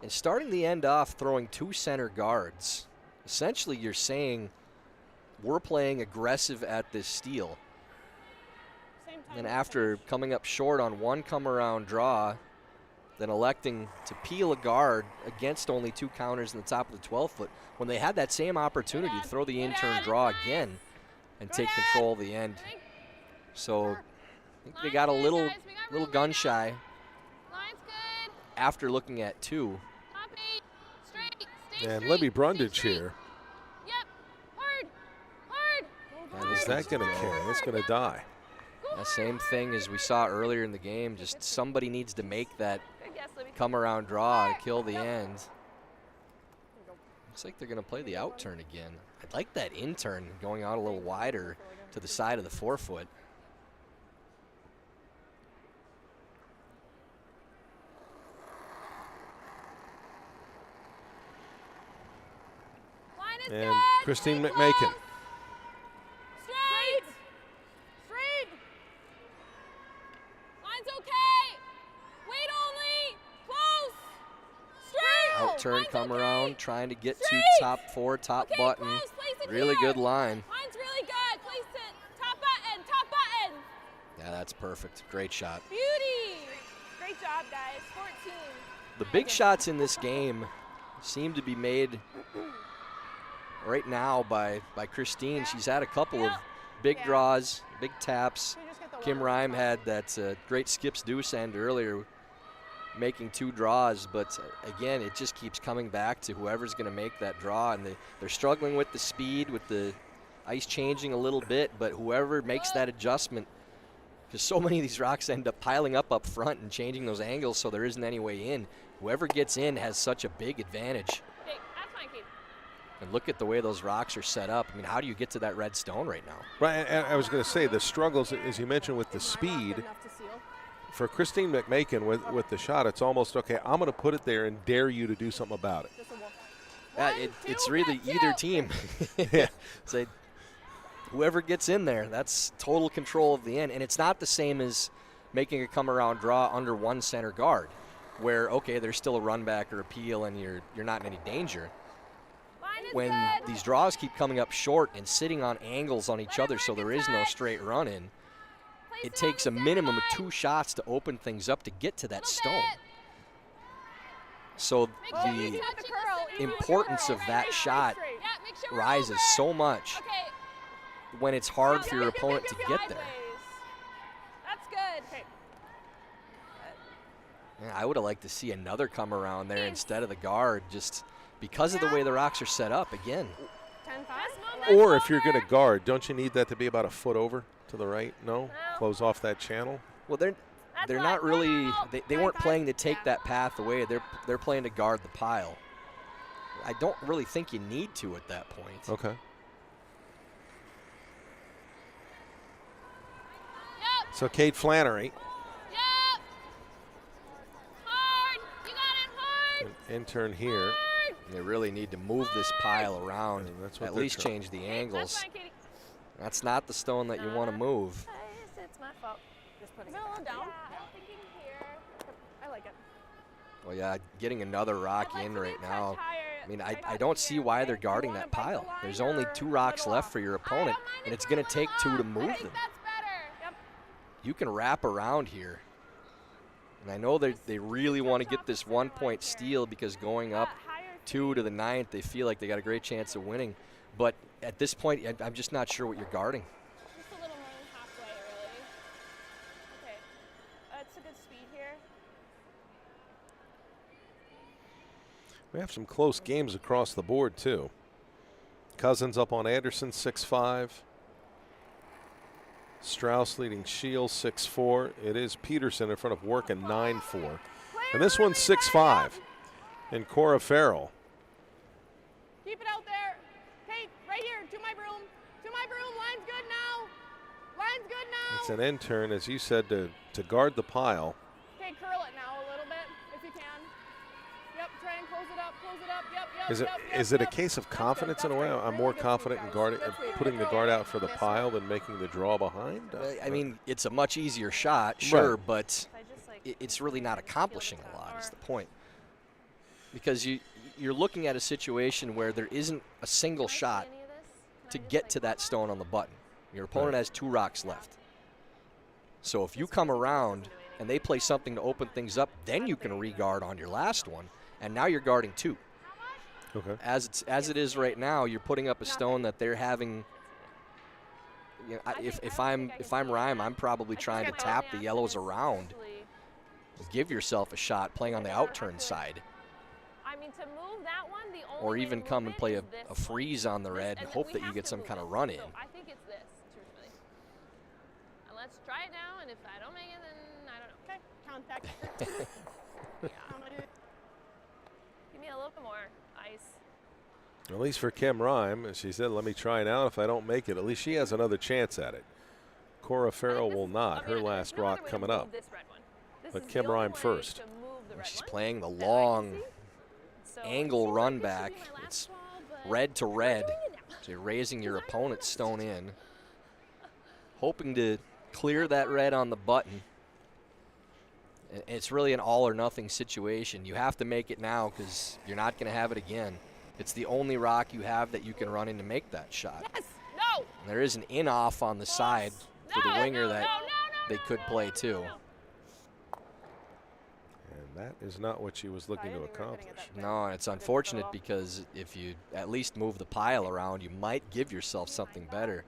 And starting the end off throwing 2 center guards. Essentially you're saying we're playing aggressive at this steal. Same time. And after coming up short on 1 come-around draw, then electing to peel a guard against only 2 counters in the top of the 12-foot, when they had that same opportunity to throw the in-turn draw again and take control of the end. So I think they got a little gun shy after looking at 2. And Libby Brundage here. Yep. Hard. And is that going to carry? It's going to die. The same thing as we saw earlier in the game. Just somebody needs to make that come-around draw to kill the end. Looks like they're going to play the out turn again. I'd like that in-turn going out a little wider to the side of the 4-foot. Line And Christine McMakin. Straight. Straight. Line's okay. Wait only. Close. Straight. Out turn, Line's come okay. around, trying to get to Straight. top 4, top Okay, button. close. Place it Really here. good line. Line's really good. Place it. Top button. Top button. Yeah, that's perfect. Great shot. Beauty. Great job, guys. 14. The big shots in this game seem to be made right now by Christine. She's had a couple of big draws, big taps. Kim Rhyme had that great skips deuce end earlier, making 2 draws, but again, it just keeps coming back to whoever's going to make that draw, and they're struggling with the speed, with the ice changing a little bit, but whoever makes that adjustment, because so many of these rocks end up piling up front and changing those angles so there isn't any way in. Whoever gets in has such a big advantage. Okay, that's fine, Kate. And look at the way those rocks are set up. I mean, how do you get to that red stone right now? Right, and I was going to say the struggles, as you mentioned, with the speed. For Christine McMakin with the shot, it's almost, okay, I'm going to put it there and dare you to do something about it. It's really either team. Yeah. Say, whoever gets in there, that's total control of the end. And it's not the same as making a come-around draw under one center guard, where, okay, there's still a run back or a peel and you're not in any danger. When these draws keep coming up short and sitting on angles on each other so there is no straight run in, it takes a minimum of 2 shots to open things up to get to that stone. So the importance of that shot rises so much when it's hard for your opponent to get there. That's good. Yeah, I would have liked to see another come around there instead of the guard, just because of the way the rocks are set up again. 10-5. Or if you're going to guard, don't you need that to be about a foot over to the right? No? Close off that channel? Well, they're not really, they weren't playing to take that path away. They're playing to guard the pile. I don't really think you need to at that point. Okay. So Kate Flannery. Yep. Hard. You got it hard. An intern here. They really need to move this pile around and that's what at they're least trying. change the angles. That's fine, Katie. That's not the stone that you want to move. It's my fault. Just putting it down. Yeah, I'm thinking here. I like it. Well, yeah, getting another rock I'd like in to be right a touch now. higher. I mean, Right I up don't here, see why okay? they're guarding You that wanna bite the pile. line There's or only 2 rocks little left off? for your I don't opponent, mind and if it's we're going to a take little 2 to off. I move think them. that's better. Yep. You can wrap around here. And I know they really want to get this 1-point steal because going up 2 to the 9th, they feel like they got a great chance of winning. But at this point, I'm just not sure what you're guarding. Just a little more than halfway, really. Okay. It's a good speed here. We have some close games across the board, too. Cousins up on Anderson, 6-5. Strauss leading Shields, 6-4. It is Peterson in front of Workin, 9-4. And this one's 6-5. And Cora Farrell. Keep it out there. Kate, right here. To my broom. To my broom. Line's good now. Line's good now. It's an intern, as you said, to guard the pile. Okay, curl it now a little bit if you can. Yep, try and close it up. Close it up. Yep, yep, Is it yep, is it a yep. case of That's good, confidence in a way? that's I'm great. more Really good confident in speed, guarding, guys. That's putting the great. guard out for the Yes. pile than making the draw behind. I mean, it's a much easier shot, sure, Right. but it's really not accomplishing a lot is the point. Because you're looking at a situation where there isn't a single shot to get to that stone on the button. Your opponent has 2 rocks left. So if you come around and they play something to open things up, then you can re-guard on your last one, and now you're guarding 2. Okay. As it is right now, you're putting up a stone that they're having. You know, if I'm Rhyme, I'm probably trying to tap the yellows around. Give yourself a shot playing on the outturn side, I mean, to move that one, the only or way even to come move and it play is a this one. freeze on the red and And hope we that you have get to some move kind of it. run in. So I think it's this, truthfully. And let's try it now, and if I don't make it, then I don't know. Okay, contact. Give me a little bit more ice. At least for Kim Rhyme, as she said, let me try it out. If I don't make it, at least she has another chance at it. Cora Farrell will not. Her last rock coming up. But Kim Rhyme first. She's playing the long angle run back. It's red to red. So you're raising your opponent's stone in, hoping to clear that red on the button. It's really an all or nothing situation. You have to make it now because you're not going to have it again. It's the only rock you have that you can run in to make that shot. Yes. No. And there is an in-off on the side for the winger that they could play too. And that is not what she was looking to accomplish. No, and it's unfortunate because if you at least move the pile around, you might give yourself something better.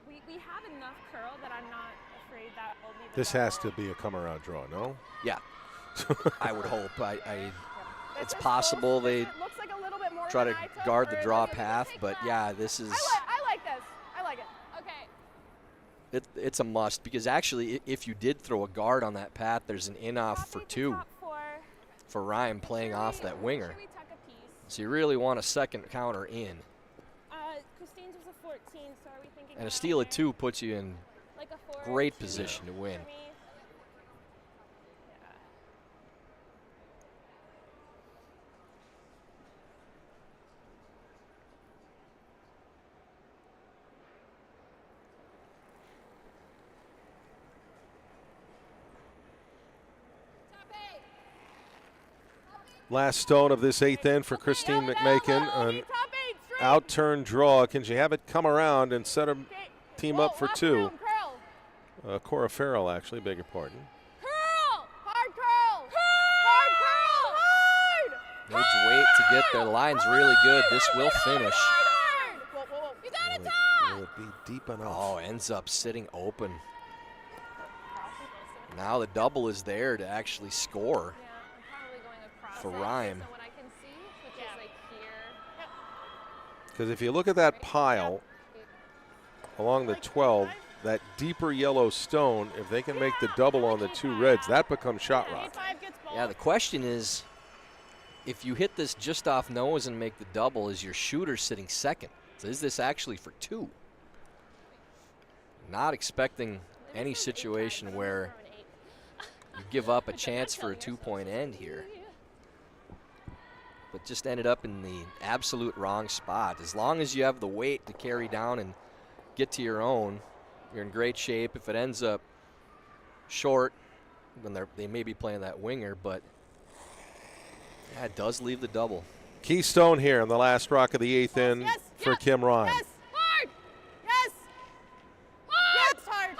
We have enough curl that I'm not afraid that will be the This has to be a come-around draw, no? Yeah, I would hope. It's possible they try to guard the draw path, but yeah, this is. I like this. I like it. Okay. It's a must because actually, if you did throw a guard on that path, there's an in-off for two for Ryan playing off that winger. So you really want a second counter in. Christine's was a 14, so are we thinking? And a steal at 2 puts you in like a 4 great position to win. Last stone of this 8th end for Christine McMakin. An out-turn draw. Can she have it come around and set her team up for 2? Cora Farrell, actually, beg your pardon. Curl! Hard curl! Hard curl! Hard! Needs weight to get there. The line's really good. This will finish. You got it, Will it be deep enough? Oh, ends up sitting open. Now the double is there to actually score. For Rhyme. Because if you look at that pile along the 12, that deeper yellow stone, if they can make the double on the 2 reds, that becomes shot rock. Yeah, the question is, if you hit this just off nose and make the double, is your shooter sitting second? So is this actually for 2? Not expecting any situation where you give up a chance for a 2-point end here. But just ended up in the absolute wrong spot. As long as you have the weight to carry down and get to your own, you're in great shape. If it ends up short, then they may be playing that winger, but yeah, it does leave the double. Keystone here in the last rock of the 8th end for Kim Ryan. Yes, hard! Yes! Hard! Yes, hard!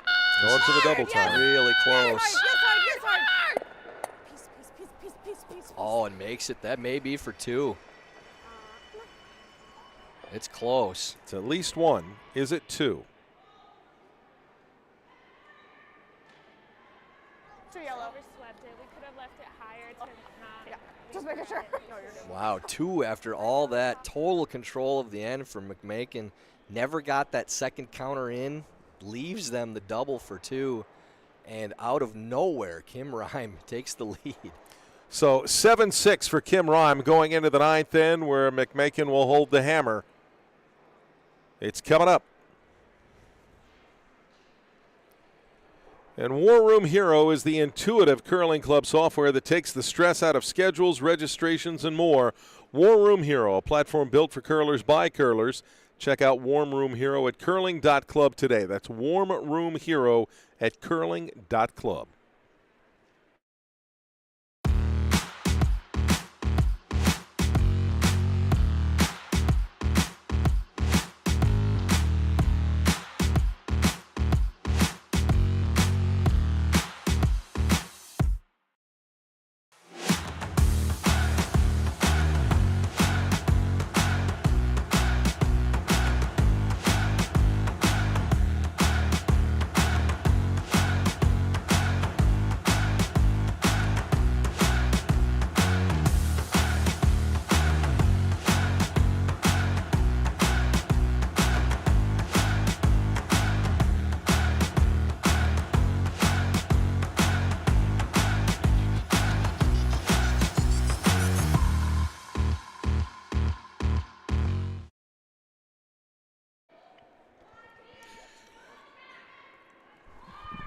Going for the double time. Really close. Yes, hard! Yes, hard! Peace. Oh, and makes it. That may be for 2. It's close. It's at least 1. Is it 2? Too yellow. Overswept it. We could have left it higher to not. Yeah, just making sure. No, you're good. Wow, 2 after all that. Total control of the end for McMakin. Never got that second counter in. Leaves them the double for 2. And out of nowhere, Kim Rhyme takes the lead. So 7-6 for Kim Rhyme going into the 9th end where McMakin will hold the hammer. It's coming up. And War Room Hero is the intuitive curling club software that takes the stress out of schedules, registrations, and more. War Room Hero, a platform built for curlers by curlers. Check out Warm Room Hero at curling.club today. That's Warm Room Hero at curling.club.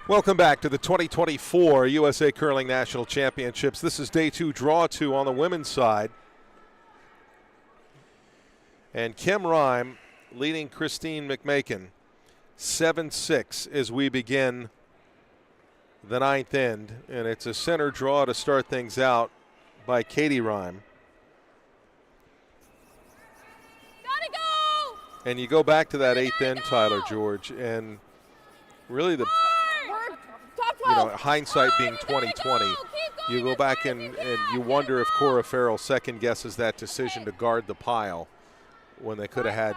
Welcome back to the 2024 USA Curling National Championships. This is day 2, draw 2 on the women's side. And Kim Rhyme leading Christine McMakin 7-6 as we begin the ninth end. And it's a center draw to start things out by Katie Rhyme. Gotta go! And you go back to that eighth end, Tyler George, and really the Top 12. hindsight being 2020, you go back and you wonder if Cora Farrell second guesses that decision to guard the pile when they could have had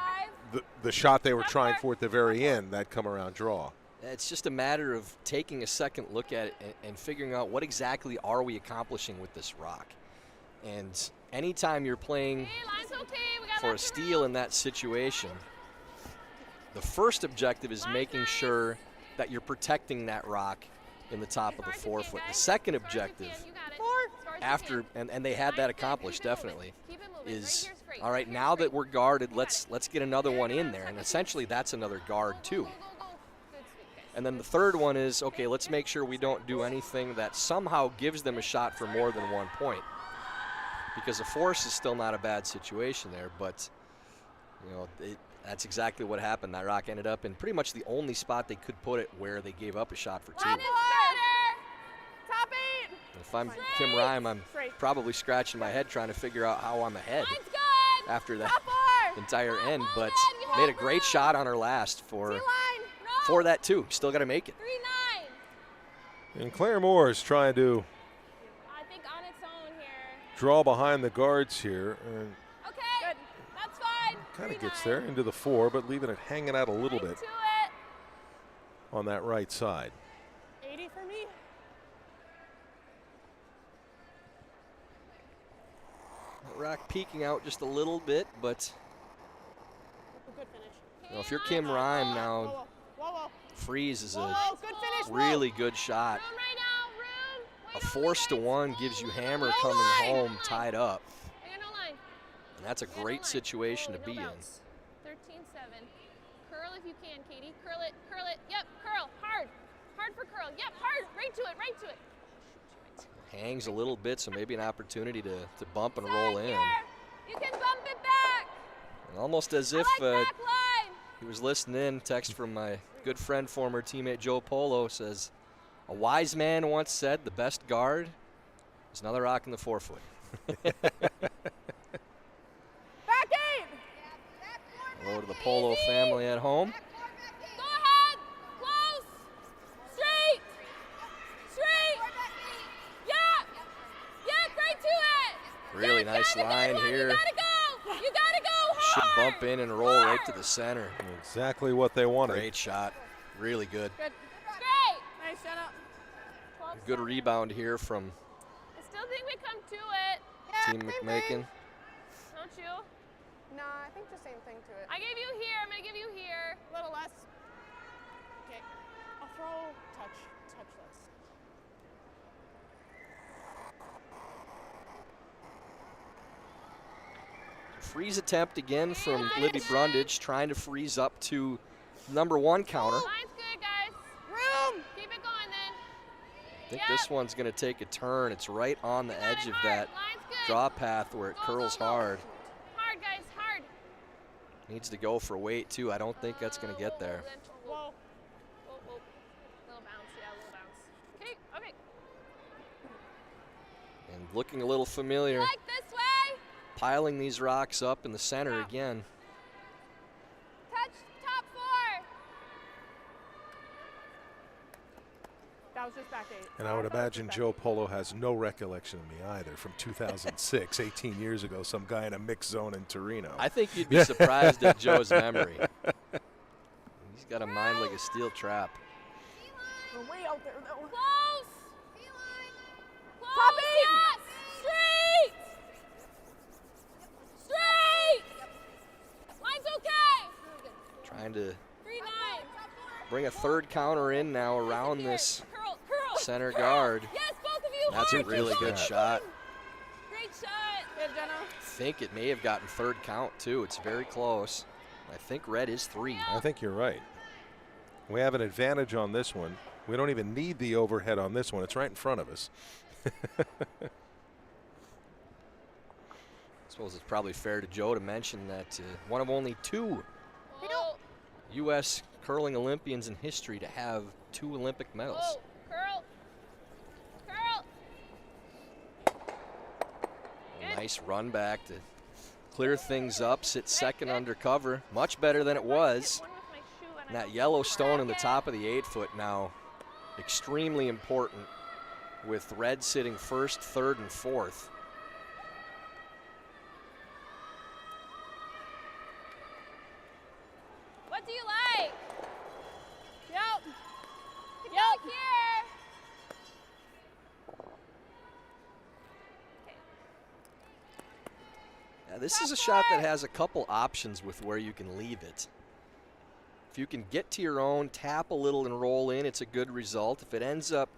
the shot they were trying for at the very end, that come around draw. It's just a matter of taking a second look at it and figuring out what exactly are we accomplishing with this rock. And anytime you're playing for a steal in that situation, the first objective is making sure that you're protecting that rock in the top of the forefoot. The second objective, after and they had that accomplished definitely, is all right, now that we're guarded, let's get another one in there. And essentially that's another guard too. And then the third one is, okay, let's make sure we don't do anything that somehow gives them a shot for more than 1 point. Because a force is still not a bad situation there, but that's exactly what happened. That rock ended up in pretty much the only spot they could put it where they gave up a shot for 2. Top 8. If I'm Kim Rhyme, I'm probably scratching my head trying to figure out how I'm ahead after that entire end, but made a great shot on her last for that too. Still got to make it. 3-9. And Claire Moore is trying to I think on its own here. draw behind the guards here. And Okay. Good. That's fine. kind of gets there into the 4, but leaving it hanging out a little bit To it. on that right side. 80 for me. Rock peeking out just a little bit, but Good finish. if you're Kim Rhyme now, Whoa, whoa, whoa. freeze is a Whoa, good finish. really good shot. Room right now. Room. A force to 1 gives you hammer coming home tied up. I got no line. And that's a great situation to be in. 13-7. Curl if you can, Katie. Curl it. Curl it. Yep. Curl. Hard. Hard for curl. Yep. Hard. Right to it. Right to it. Hangs a little bit, so maybe an opportunity to bump and roll in. You can bump it back. And almost as if Back line. he was listening in. Text from my good friend, former teammate Joe Polo says, a wise man once said the best guard is another rock in the forefoot. Back 8. Hello to the Polo family at home. Go ahead. Close. Straight. Straight. Yeah. Yeah. Right to it. Really nice line here. You gotta go. You gotta go Should hard. bump in and roll right to the center. Exactly what they wanted. Great shot. Really good. Good. Straight. Nice, Jenna. Good rebound here from I still think we come to it. Team McMakin. Don't you? Nah, I think the same thing to it. I gave you here. I'm gonna give you here. A little less. Okay. I'll throw touchless. Freeze attempt again from Libby Brundage, trying to freeze up to number 1 counter. Line's good, guys. Room. Keep it going then. I think this one's going to take a turn. It's right on the edge of that Line's good. draw path where it curls hard. Hard, guys. Hard. Needs to go for weight too. I don't think that's going to get there. Whoa. Whoa. Little bounce. Yeah, little bounce. Okay. Okay. And looking a little familiar, Like this way. piling these rocks up in the center again. Touch top 4. That was just back 8. And I would imagine Joe Polo has no recollection of me either from 2006, 18 years ago, some guy in a mixed zone in Torino. I think you'd be surprised at Joe's memory. He's got a mind like a steel trap. We're way out there though. Close. Close. Top 8. Yes. Straight. Straight. Line's okay. Trying to 3-9. bring a third counter in now around this Curl. center guard. Yes, both of you. That's a hard. really Keep good going. shot. Great shot. Good, Jenna. I think it may have gotten third count too. It's very close. I think red is 3. I think you're right. We have an advantage on this one. We don't even need the overhead on this one. It's right in front of us. As suppose it's probably fair to Joe to mention that one of only 2 Oh, U.S. curling Olympians in history to have 2 Olympic medals. oh, curl. Curl. Good. Nice run back to clear things up, sit second under cover. Much better than it was. One with my shoe and And I that yellow stone in the top of the 8-foot now, extremely important, with red sitting first, third, and fourth. What do you like? Yep. Good luck here. Now, this is a shot that has a couple options with where you can leave it. If you can get to your own, tap a little and roll in, it's a good result. If it ends up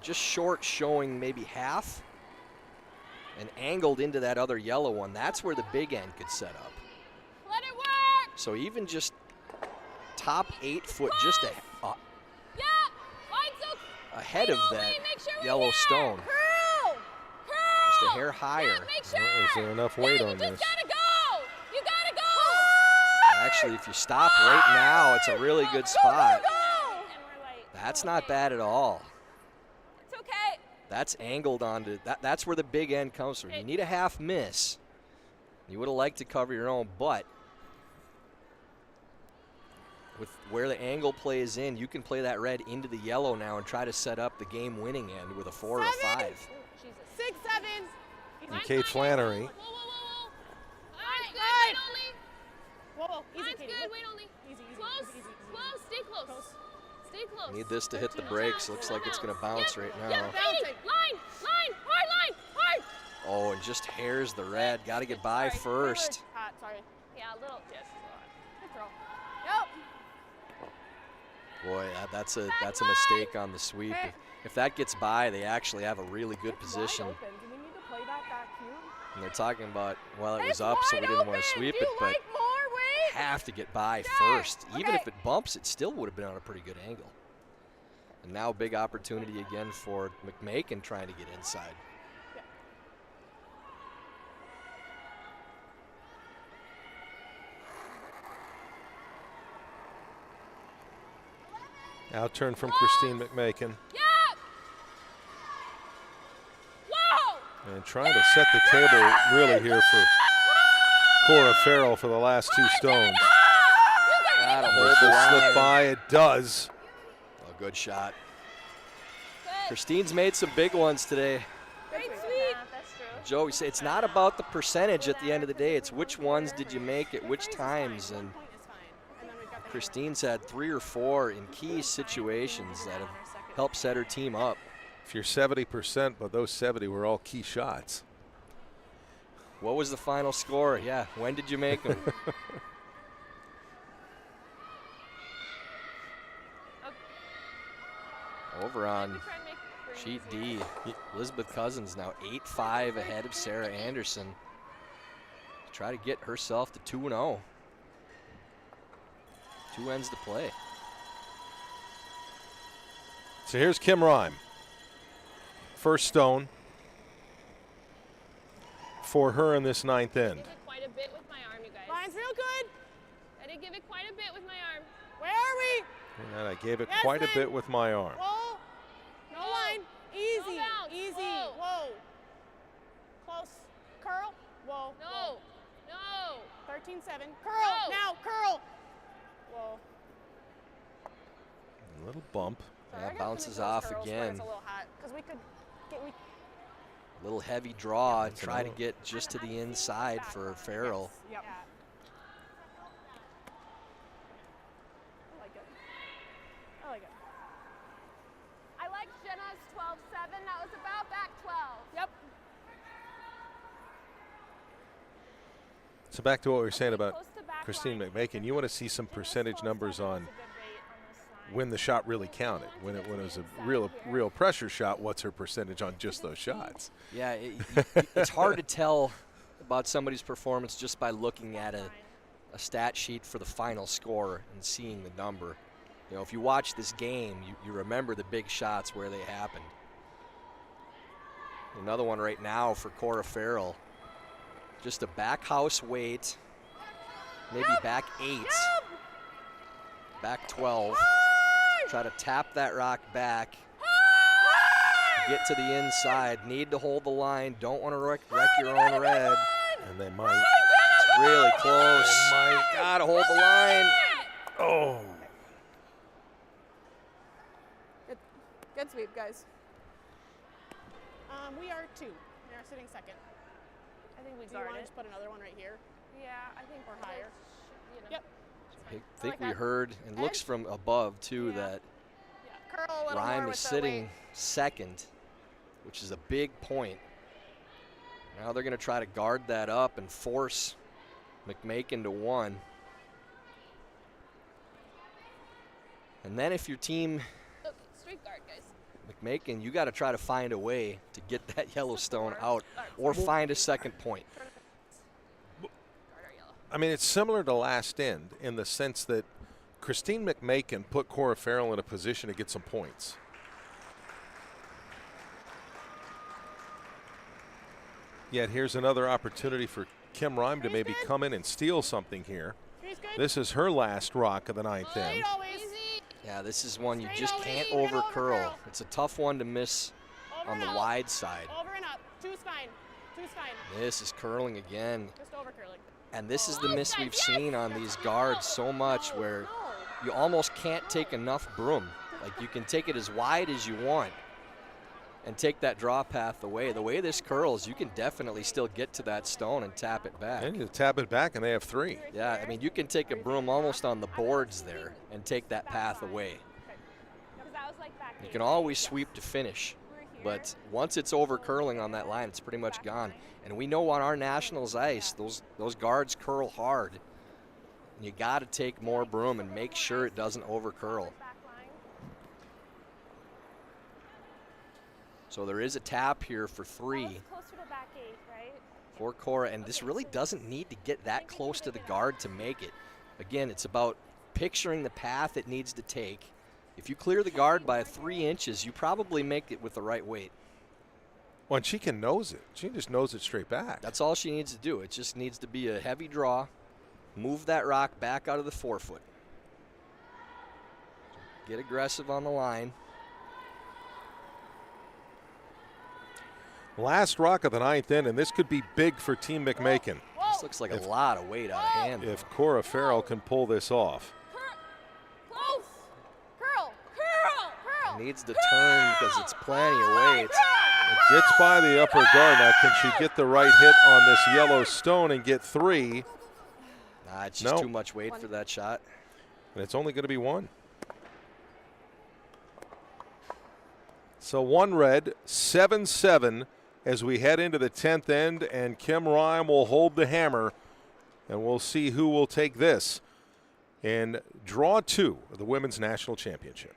just short, showing maybe half and angled into that other yellow one, that's where the big end could set up. Let it work. So even just top 8-foot, just Yeah. Mine's okay. ahead of that Make sure we're yellow there. stone, Curl. Curl. just a hair higher. Yeah, make sure. Is there enough weight yeah, on you this? just gotta go. You gotta go. Actually, if you stop right now, it's a really good spot. Go. And we're like, That's okay. not bad at all. It's okay. That's angled onto that. That's where the big end comes from. You need a half miss. You would have liked to cover your own, but with where the angle plays in, you can play that red into the yellow now and try to set up the game-winning end with a 4 or 5. Jesus. 6, 7. And Kate Flannery. Whoa, whoa, whoa, whoa. Mine's good. Five. Wait only. Whoa, easy, Mine's Katie. good. Wait only. Easy, easy, Close. easy, easy, easy. Close. Stay close. Close. Stay close. Need this to hit the brakes. Looks like it's going to bounce right Yeah, now. Katie. Line. Hard line. Hard. Oh, and just hairs the red. Got to get by Sorry, first. hot, sorry. Yeah, a little. Yes. Good throw. Yep. Boy, that's a mistake on the sweep. If that gets by, they actually have a really good position. Wide open. Do we need to play that cute? And they're talking about, well, it was It's up, so we wide didn't want to open. sweep Do it, you but like more weight? have to get by Sure. first. Even Okay. if it bumps, it still would have been on a pretty good angle. And now big opportunity again for McMakin trying to get inside. Outturn from Christine McMakin. Yeah. Whoa. And trying to set the table really here for Cora Farrell for the last 2 stones. Gotta Does hold this the slip line. by? It does. A good shot. Good. Christine's made some big ones today. Great sweep. That's true. Joe, we say it's not about the percentage at the end of the day. It's which ones did you make at which times. And Point is fine. And then we've got the Christine's had 3 or 4 in key situations that have helped set her team up. If you're 70%, but those 70 were all key shots. What was the final score? Yeah, when did you make them? Over on We try and make it sheet easier. D, Elizabeth Cousins now 8-5 ahead of Sarah Anderson. Try to get herself to 2-0. 2 ends to play. So here's Kim Rhyme. First stone for her in this 9th end. Give it quite a bit with my arm, you guys. Line's real good. I did give it quite a bit with my arm. Where are we? And I gave it Yes, quite a then. bit with my arm. Whoa. No line. Easy. bounce. Easy. Whoa. Whoa. Close. Curl. Whoa. No. No. 13-7. Curl. No. Now. Curl. Whoa. A little bump. Sorry, Yeah, I gotta bounces finish those off curls, but again. It's a little hot because we could get. A little heavy draw and That's a try to little- get just to the inside for Farrell. Yep. I like it. I like it. I like Jenna's 12-7. That was about back 12. Yep. So back to what we were saying about Close to back Christine line. McMakin. You want to see some percentage numbers on when the shot really counted. When it was a real pressure shot, what's her percentage on just those shots? Yeah, it's hard to tell about somebody's performance just by looking at a stat sheet for the final score and seeing the number. You know, if you watch this game, you remember the big shots where they happened. Another one right now for Cora Farrell. just a back house weight, maybe back 8, back 12. Try to tap that rock back. Get to the inside. Need to hold the line. Don't want to wreck your own red. And they might. It's really close. Gotta hold the line. Oh. Good sweep, guys. We are 2. We are sitting second. I think we Do you guard want to it. just put another one right here? Yeah, I think Or higher? Yep. I think we heard, and looks from above too, that Curl a little more Rhyme with is the sitting weight. second, which is a big point. Now they're going to try to guard that up and force McMakin to 1. And then if your team, Okay, straight guard, guys. McMakin, you got to try to find a way to get that Yellowstone out or find a second point. Guard our yellow. I mean, it's similar to last end in the sense that Christine McMakin put Cora Farrell in a position to get some points. Yet here's another opportunity for Kim Rhyme to maybe come in and steal something here. She's good. This is her last rock of the 9th end. Straight always. Yeah, this is one you Straight just always. can't You're gonna over curl. over-curl. It's a tough one to miss Over on the and out. wide side. Over and up. Two's fine. Two's fine. This is curling again. Just over curling. And this is the miss we've seen on these guards so much where No. you almost can't take enough broom. Like you can take it as wide as you want and take that draw path away. The way this curls, you can definitely still get to that stone and tap it back. And you tap it back, and they have 3. Yeah, I mean, you can take a broom almost on the boards there and take that path away. Because that was like back You eight. can always sweep to finish, but once it's over curling on that line, it's pretty much gone. And we know on our Nationals ice, those guards curl hard. You got to take more broom and make sure it doesn't over curl. Back line. So there is a tap here for 3 That was closer to back 8, right? for Cora, and this really doesn't need to get that close to the guard to make it. Again, it's about picturing the path it needs to take. If you clear the guard by 3 inches, you probably make it with the right weight. Well, and she can nose it. She can just nose it straight back. That's all she needs to do. It just needs to be a heavy draw. Move that rock back out of the 4-foot. Get aggressive on the line. Last rock of the 9th end, and this could be big for Team McMakin This looks like a lot of weight out of hand. if Cora Farrell can pull this off. Close. Curl. Curl. Curl. Needs to turn because it's plenty of weight. It gets by the upper guard. Now, can she get the right hit on this yellow stone and get 3? Nah, it's just No. too much weight for that shot. And it's only going to be 1. So 1 red, 7-7 as we head into the 10th end, and Kim Rhyme will hold the hammer, and we'll see who will take this in draw 2 of the Women's National Championship.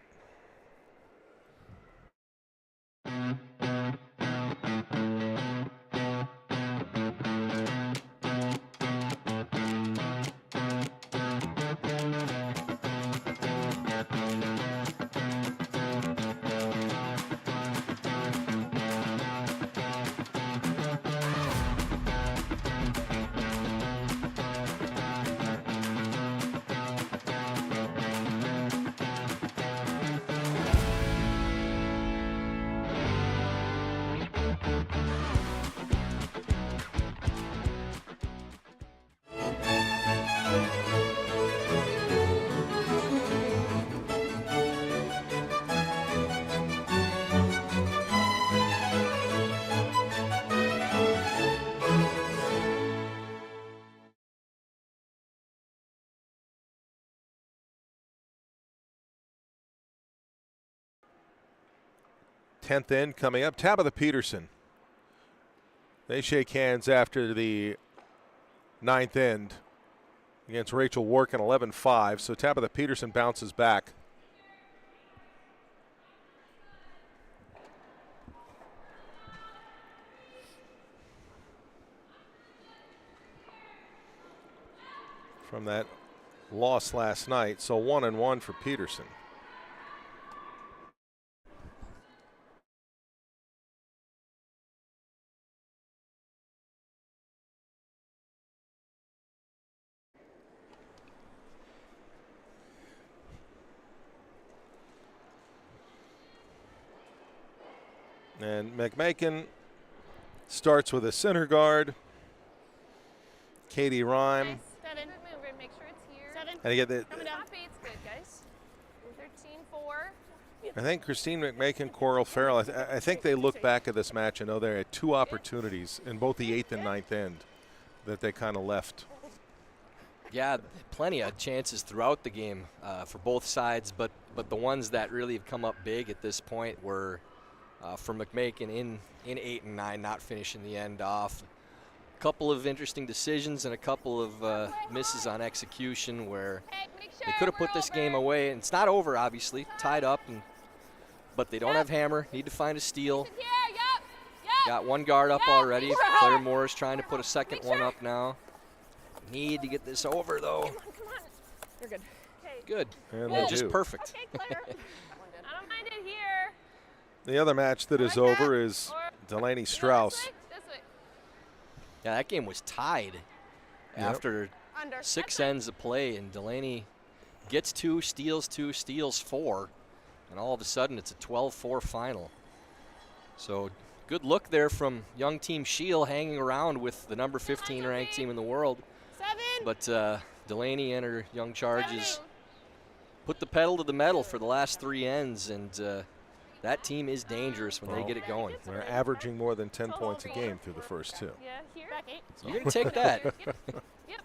Tenth end coming up. Tabitha Peterson. They shake hands after the 9th end against Rachel Workin 11-5. So Tabitha Peterson bounces back. From that loss last night. So 1-1 for Peterson. And McMakin starts with a center guard. Katie Rhyme. Nice. 7. We're going to make sure it's here. 7. And again, Coming down. Top 8's good, guys. 13-4. I think Christine McMakin, Coral Farrell, I think they look back at this match and know they had 2 opportunities in both the 8th and 9th end that they kind of left. Yeah, plenty of chances throughout the game for both sides, but the ones that really have come up big at this point were for McMakin in 8 and 9, not finishing the end off. A couple of interesting decisions and a couple of misses on execution where they could have put this game away. And it's not over, obviously, tied up, but they don't have hammer, need to find a steal. Got one guard up already. Claire Moore's trying to put a second one up now. Need to get this over, though. Come on. You're good. Good. And Yeah, they just do. perfect. Okay, Claire. I don't mind it here. The other match that is over is Delaney Strauss. This way. Yeah, that game was tied after Under. 6 ends of play, and Delaney gets 2, steals 2, steals 4, and all of a sudden it's a 12-4 final. So good look there from young team Shield hanging around with the number 15 ranked team in the world. 7. But Delaney and her young charges put the pedal to the metal for the last 3 ends, and that team is dangerous when they get it going. They're averaging more than 10 points a game through the first 2. Yeah, here. Back 8. You're going to take that. Yep.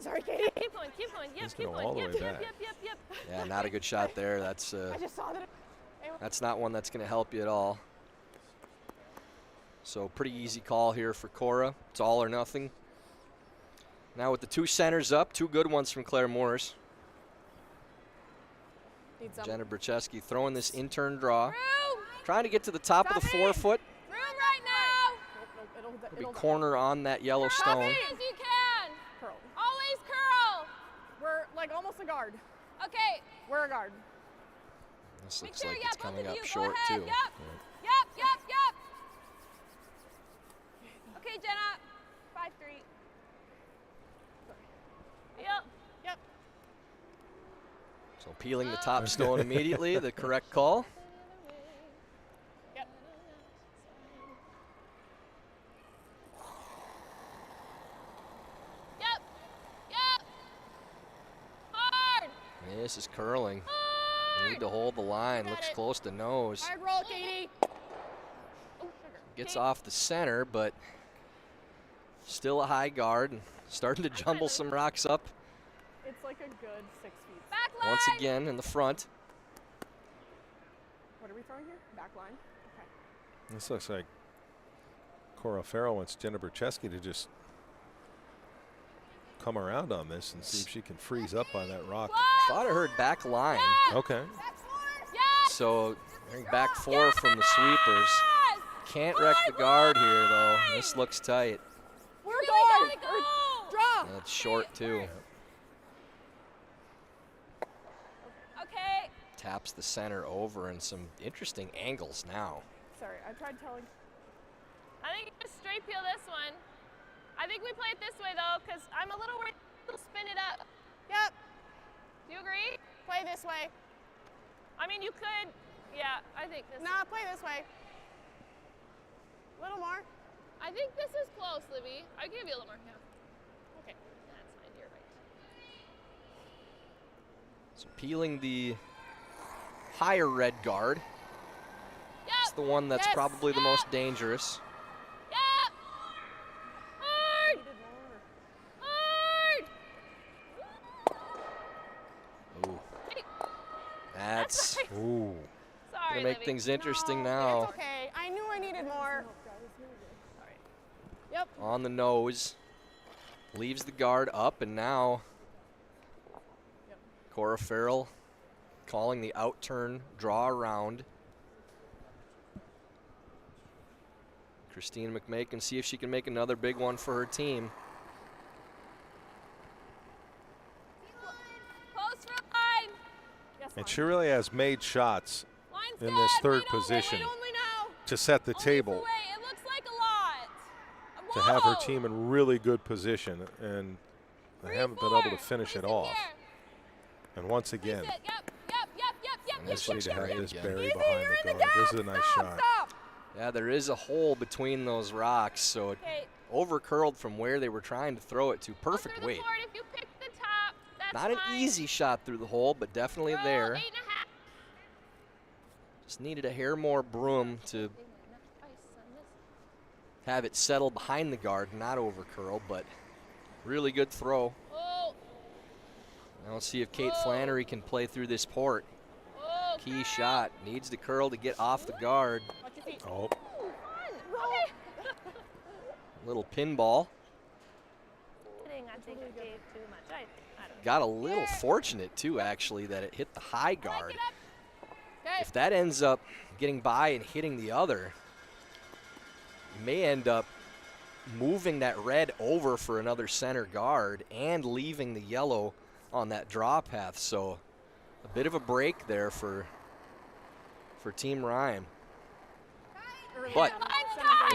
Sorry, Katie. Keep going, keep going. Yep, He's keep going going. all the Yep, way yep, back. yep. Yeah, not a good shot there. That's I just saw that. that's not one that's going to help you at all. So pretty easy call here for Cora. It's all or nothing. Now with the 2 centers up, 2 good ones from Claire Morris. Need some. Jenna Brzeski throwing this intern draw. Room. Trying to get to the top of the Stop it. 4-foot. Room right now. Nope, Be it'll corner on that yellow stone. As you can. curl. Always curl. We're like almost a guard. Okay. We're a guard. This Make looks sure, like yeah, it's both coming of up you. Go short ahead. too. Yep. Okay, Jenna. 5-3. Yep. So peeling the top stone immediately, the correct call. Yep. Yep. Hard. This is curling. Need to hold the line. Looks close to nose. Hard roll, Katie. Gets off the center, but still a high guard. And starting to jumble some rocks up It's like a good 6 feet. Back line. once again in the front. What are we throwing here? Back line. Okay. This looks like Cora Farrell wants Jenna Brzeski to just come around on this and see if she can freeze up by that rock. Thought I heard back line. Okay. Yes. So back 4 from the sweepers. Can't wreck the guard here though. This looks tight. We're Really guard. gotta go. Draw. And it's short too. Okay. Taps the center over in some interesting angles now. Sorry, I tried telling. I think you just straight peel this one. I think we play it this way though, because I'm a little worried we'll spin it up. Yep. Do you agree? Play this way. I mean, you could. Yeah, I think this. Nah, play this way. Little more. I think this is close, Libby. I give you a little more. Yeah. Okay. That's fine. You're right. So peeling the higher red guard. It's Yep. the one that's Yes. probably the most dangerous. Yep. Hard. Needed more. Hard. Ooh, Hey, that's right. Ooh. Sorry, gonna make Libby. things interesting No, now. It's okay. I knew I needed more. Sorry. Yep. On the nose. Leaves the guard up, and now Yep. Cora Farrell calling the out-turn draw around. Christine McMakin, see if she can make another big one for her team. Close for line. Yes, And line. she really has made shots Line's in good. this third Wait only, position Wait only now. to set the Only table, for wait. It looks like a lot. to have her Whoa. team in really good position, and they haven't been able to 3-4. finish it Listen off. here. And once again, Yep. And this Need looks to have great this again. Barry behind the guard. This is a nice shot. Yeah, there is a hole between those rocks, so it Okay. over-curled from where they were trying to throw it to. Perfect Through the weight. board if you pick the top. That's Not an fine. easy shot through the hole, but definitely Girl, there. 8.5. Just needed a hair more broom to have it settle behind the guard, not over-curl, but really good throw. Oh, Now let's see if Kate Flannery can play through this port. oh. Key shot. Needs the curl to get off the guard. Watch your feet. Oh, Okay. Little pinball. I think I gave too much. I don't know. Got a little fortunate, too, actually, that it hit the high guard. Okay. If that ends up getting by and hitting the other, you may end up moving that red over for another center guard and leaving the yellow on that draw path. So a bit of a break there for Team Rhyme. But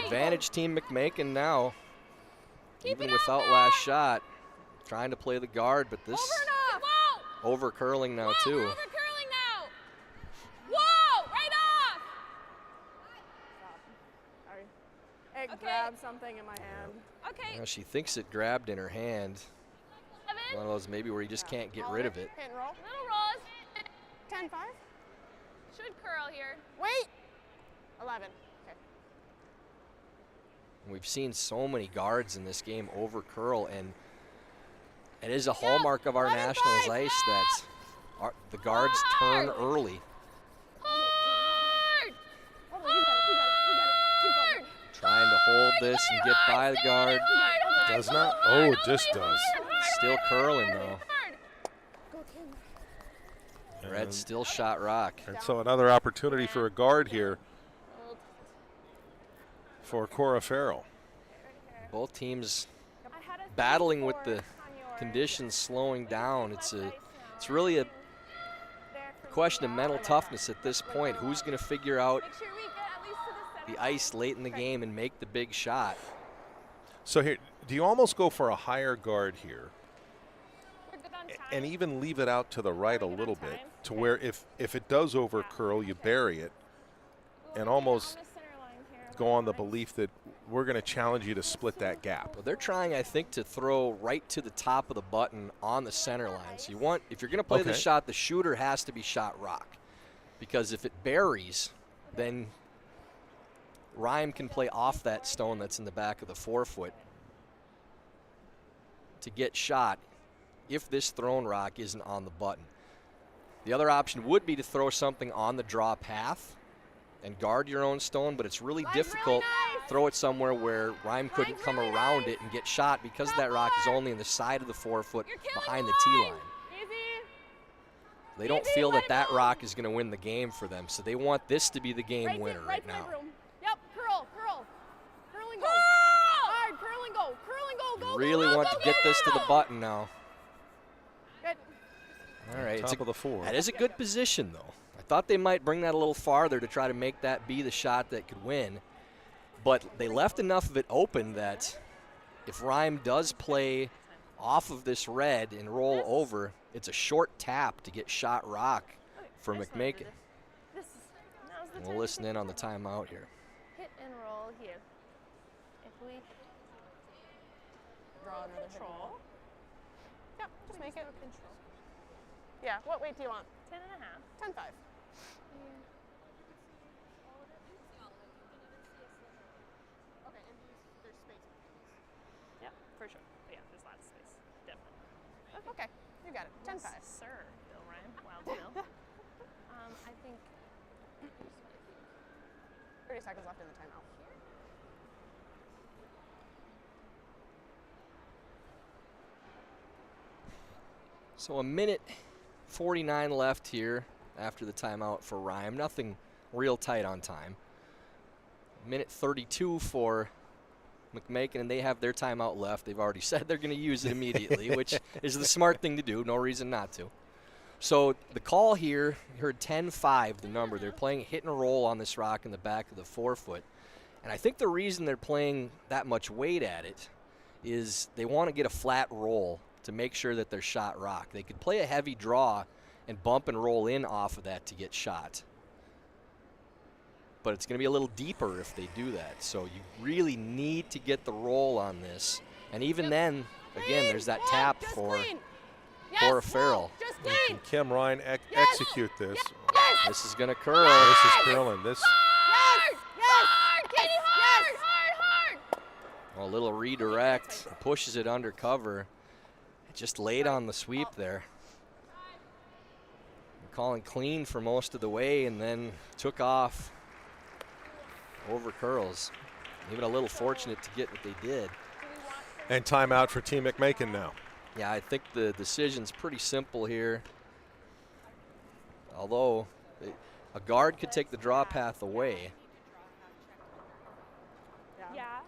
advantage Team McMakin now, even without last shot, trying to play the guard, but this over curling now too. Over curling now. Whoa! Right off. Sorry. It Okay. grabbed something in my hand. Okay. Now she thinks it grabbed in her hand. 7. One of those maybe where you just can't get rid of it. Hit and roll. Little rolls. 10-5. Should curl here. Wait. 11. Okay. We've seen so many guards in this game over curl, and it is a hallmark of our 11-5. Nationals ice that the guards turn early. Hard. Hold on, you got it. You got it. You got it. Keep going. Trying to hold this and get by the guard. does not. Oh, it just does. Still curling though. Go, Kim. Red still shot rock. And so another opportunity for a guard here for Cora Farrell. Both teams battling with the conditions slowing down. It's really a question of mental toughness at this point. Who's going to figure out Make sure we get at least to the center. the ice late in the game and make the big shot? So here, do you almost go for a higher guard here We're good on time. and even leave it out to the right a little bit to where if it does over curl, you bury it and almost On the center line here. go on the belief that we're going to challenge you to split that gap. Well, they're trying, I think, to throw right to the top of the button on the center line. So you want, if you're going to play the Okay. shot, the shooter has to be shot rock, because if it buries, then Rhyme can play off that stone that's in the back of the forefoot to get shot if this thrown rock isn't on the button. The other option would be to throw something on the draw path and guard your own stone, but it's really difficult. Throw it somewhere where Rhyme couldn't come around it and get shot because that rock is only on the side of the forefoot behind the tee line. Easy. They don't feel that that rock is going to win the game for them, so they want this to be the game Right winner to- right to my now. broom. Yep. Curl. Curl. Curl and go. Hard. Curl and go. Curl and go. Go. Really go, want go, to get go, this to go. the button now. Good. All right, Top of the four. that is a good position, though. I thought they might bring that a little farther to try to make that be the shot that could win. But they left enough of it open that if Rhyme does play off of this red and roll over, it's a short tap to get shot rock for McMakin. Now's the We'll time listen to in on the timeout here. hit and roll here. If we Draw another hit and roll. control, Yep. Just make it. control. Yeah. What weight do you want? 10.5. 10-5. Okay. And there's space between these. Yep, for sure. But yeah, there's lots of space. Definitely. Okay. You got it. 10-5. Sir, Bill Ryan. Wild Bill. I think 30 seconds left in the timeout. So a minute 49 left here after the timeout for Rhyme. Nothing real tight on time. Minute 32 for McMakin, and they have their timeout left. They've already said they're going to use it immediately, which is the smart thing to do. No reason not to. So the call here, you heard 10-5, the number. They're playing hit and roll on this rock in the back of the forefoot. And I think the reason they're playing that much weight at it is they want to get a flat roll to make sure that they're shot rock. They could play a heavy draw and bump and roll in off of that to get shot. But it's going to be a little deeper if they do that. So you really need to get the roll on this. And even then, again, there's that tap for Cora Farrell. Just Can clean. Kim Ryan execute this? This is going to curl. This is curling. This. Hard, Katie, hard, hard, hard. A little redirect, pushes it under cover. It just laid on the sweep there. Calling clean for most of the way and then took off over curls. Even a little fortunate to get what they did. And timeout for Team McMakin now. Yeah, I think the decision's pretty simple here. Although a guard could take the draw path away. Yeah.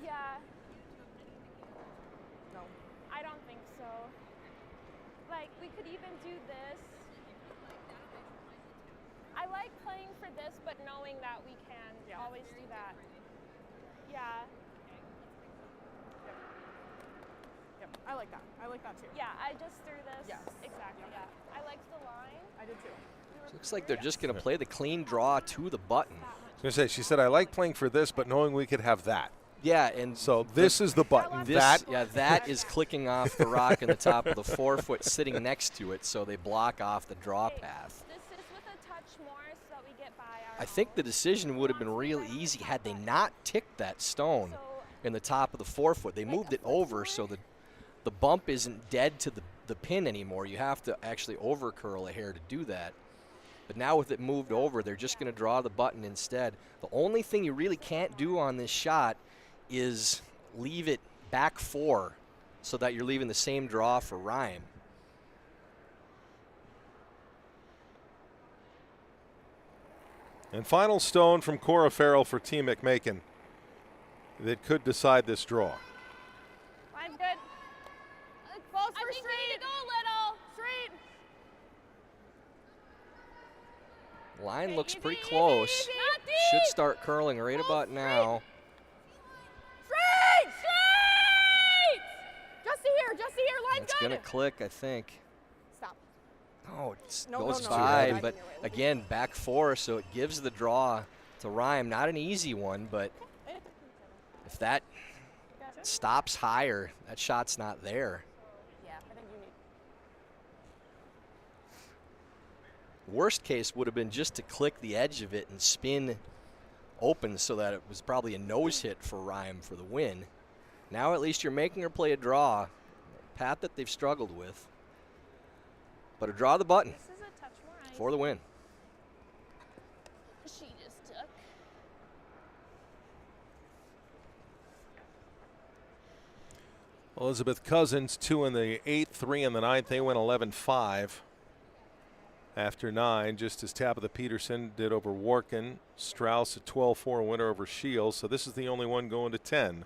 Yeah. No. I don't think so. Like, we could even do this. I like playing for this, but knowing that we can always do that. Yeah. Yep. I like that. I like that too. Yeah, I just threw this. Yes. Exactly, Yep. yeah. I liked the line. I did too. Looks like they're just going to play the clean draw to the button. I was going to say, she said, I like playing for this, but knowing we could have that. Yeah, and So this is the button. this, that is clicking off the rock in the top of the 4-foot sitting next to it, so they block off the draw path. This is with a touch more so that we get by our I think the decision would have been real easy had they not ticked that stone in the top of the 4-foot. They moved it over so the bump isn't dead to the pin anymore. You have to actually over curl a hair to do that. But now with it moved over, they're just going to draw the button instead. The only thing you really can't do on this shot is leave it back 4 so that you're leaving the same draw for Rhyme. And final stone from Cora Farrell for Team McMakin that could decide this draw. Line's good. Balls I for think we straight. need to go little. Straight. Line looks Easy, pretty easy, close. easy. Not deep. Should start curling right about now. Straight. Straight. Just here. Line It's good. going to click, I think. Stop. Oh, it No, goes no, no. by, Right. but again, back 4, so it gives the draw to Rhyme. Not an easy one, but if that stops higher, that shot's not there. Yeah, I think you need. Worst case would have been just to click the edge of it and spin open so that it was probably a nose hit for Rhyme for the win. Now at least you're making her play a draw, a path that they've struggled with. But a draw the button This is a touch more ice. for the win. She just took. Elizabeth Cousins, 2 in the 8th, 3 in the 9th. They went 11-5 after 9, just as Tabitha Peterson did over Warkin. Strauss a 12-4 winner over Shields. So this is the only one going to 10.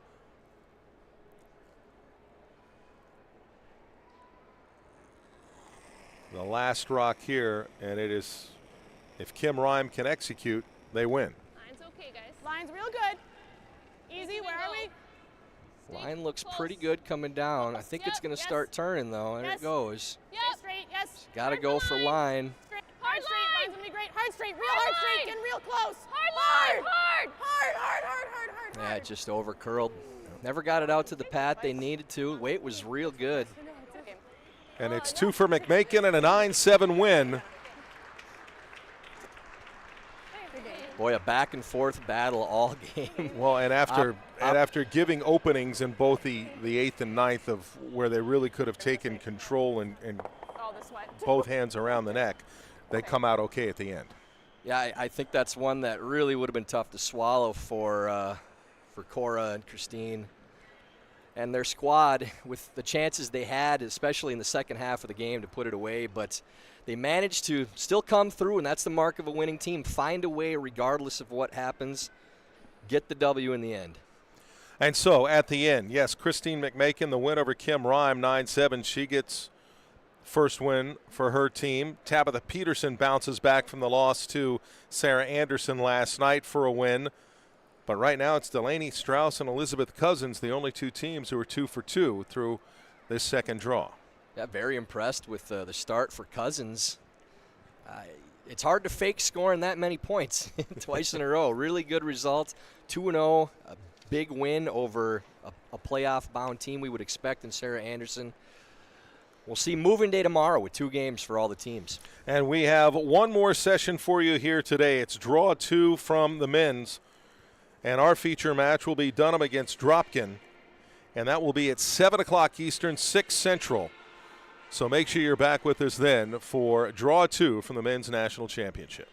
The last rock here, and it is, if Kim Rhyme can execute, they win. Line's okay, guys. Line's real good. Easy. Where are we? Line looks pretty good coming down. I think it's going to Yes. start turning, though, and Yes. it goes. Stay straight. Yes. Got to go for line. Straight. Hard Hard straight. line. Line's gonna be great. Hard straight. Real Hard hard straight. line. Getting real close. Hard line, hard. Yeah, it just over curled. Never got it out to the pad they needed to. Weight was real good. And it's 2 for McMakin and a 9-7 win. Boy, a back and forth battle all game. Well, and after giving openings in both the 8th and 9th of where they really could have taken control and Oh, the sweat. both hands around the neck, they come out okay at the end. Yeah, I think that's one that really would have been tough to swallow for Cora and Christine and their squad with the chances they had, especially in the second half of the game, to put it away. But they managed to still come through, and that's the mark of a winning team. Find a way, regardless of what happens, get the W in the end. And so at the end, yes, Christine McMakin, the win over Kim Rhyme, 9-7. She gets first win for her team. Tabitha Peterson bounces back from the loss to Sarah Anderson last night for a win. But right now it's Delaney Strauss and Elizabeth Cousins, the only two teams who are 2 for 2 through this second draw. Yeah, very impressed with the start for Cousins. It's hard to fake scoring that many points twice in a row. Really good result. 2-0, a big win over a playoff-bound team we would expect in Sarah Anderson. We'll see moving day tomorrow with 2 games for all the teams. And we have one more session for you here today. It's draw 2 from the men's. And our feature match will be Dunham against Dropkin. And that will be at 7 o'clock Eastern, 6 Central. So make sure you're back with us then for draw 2 from the men's national championship.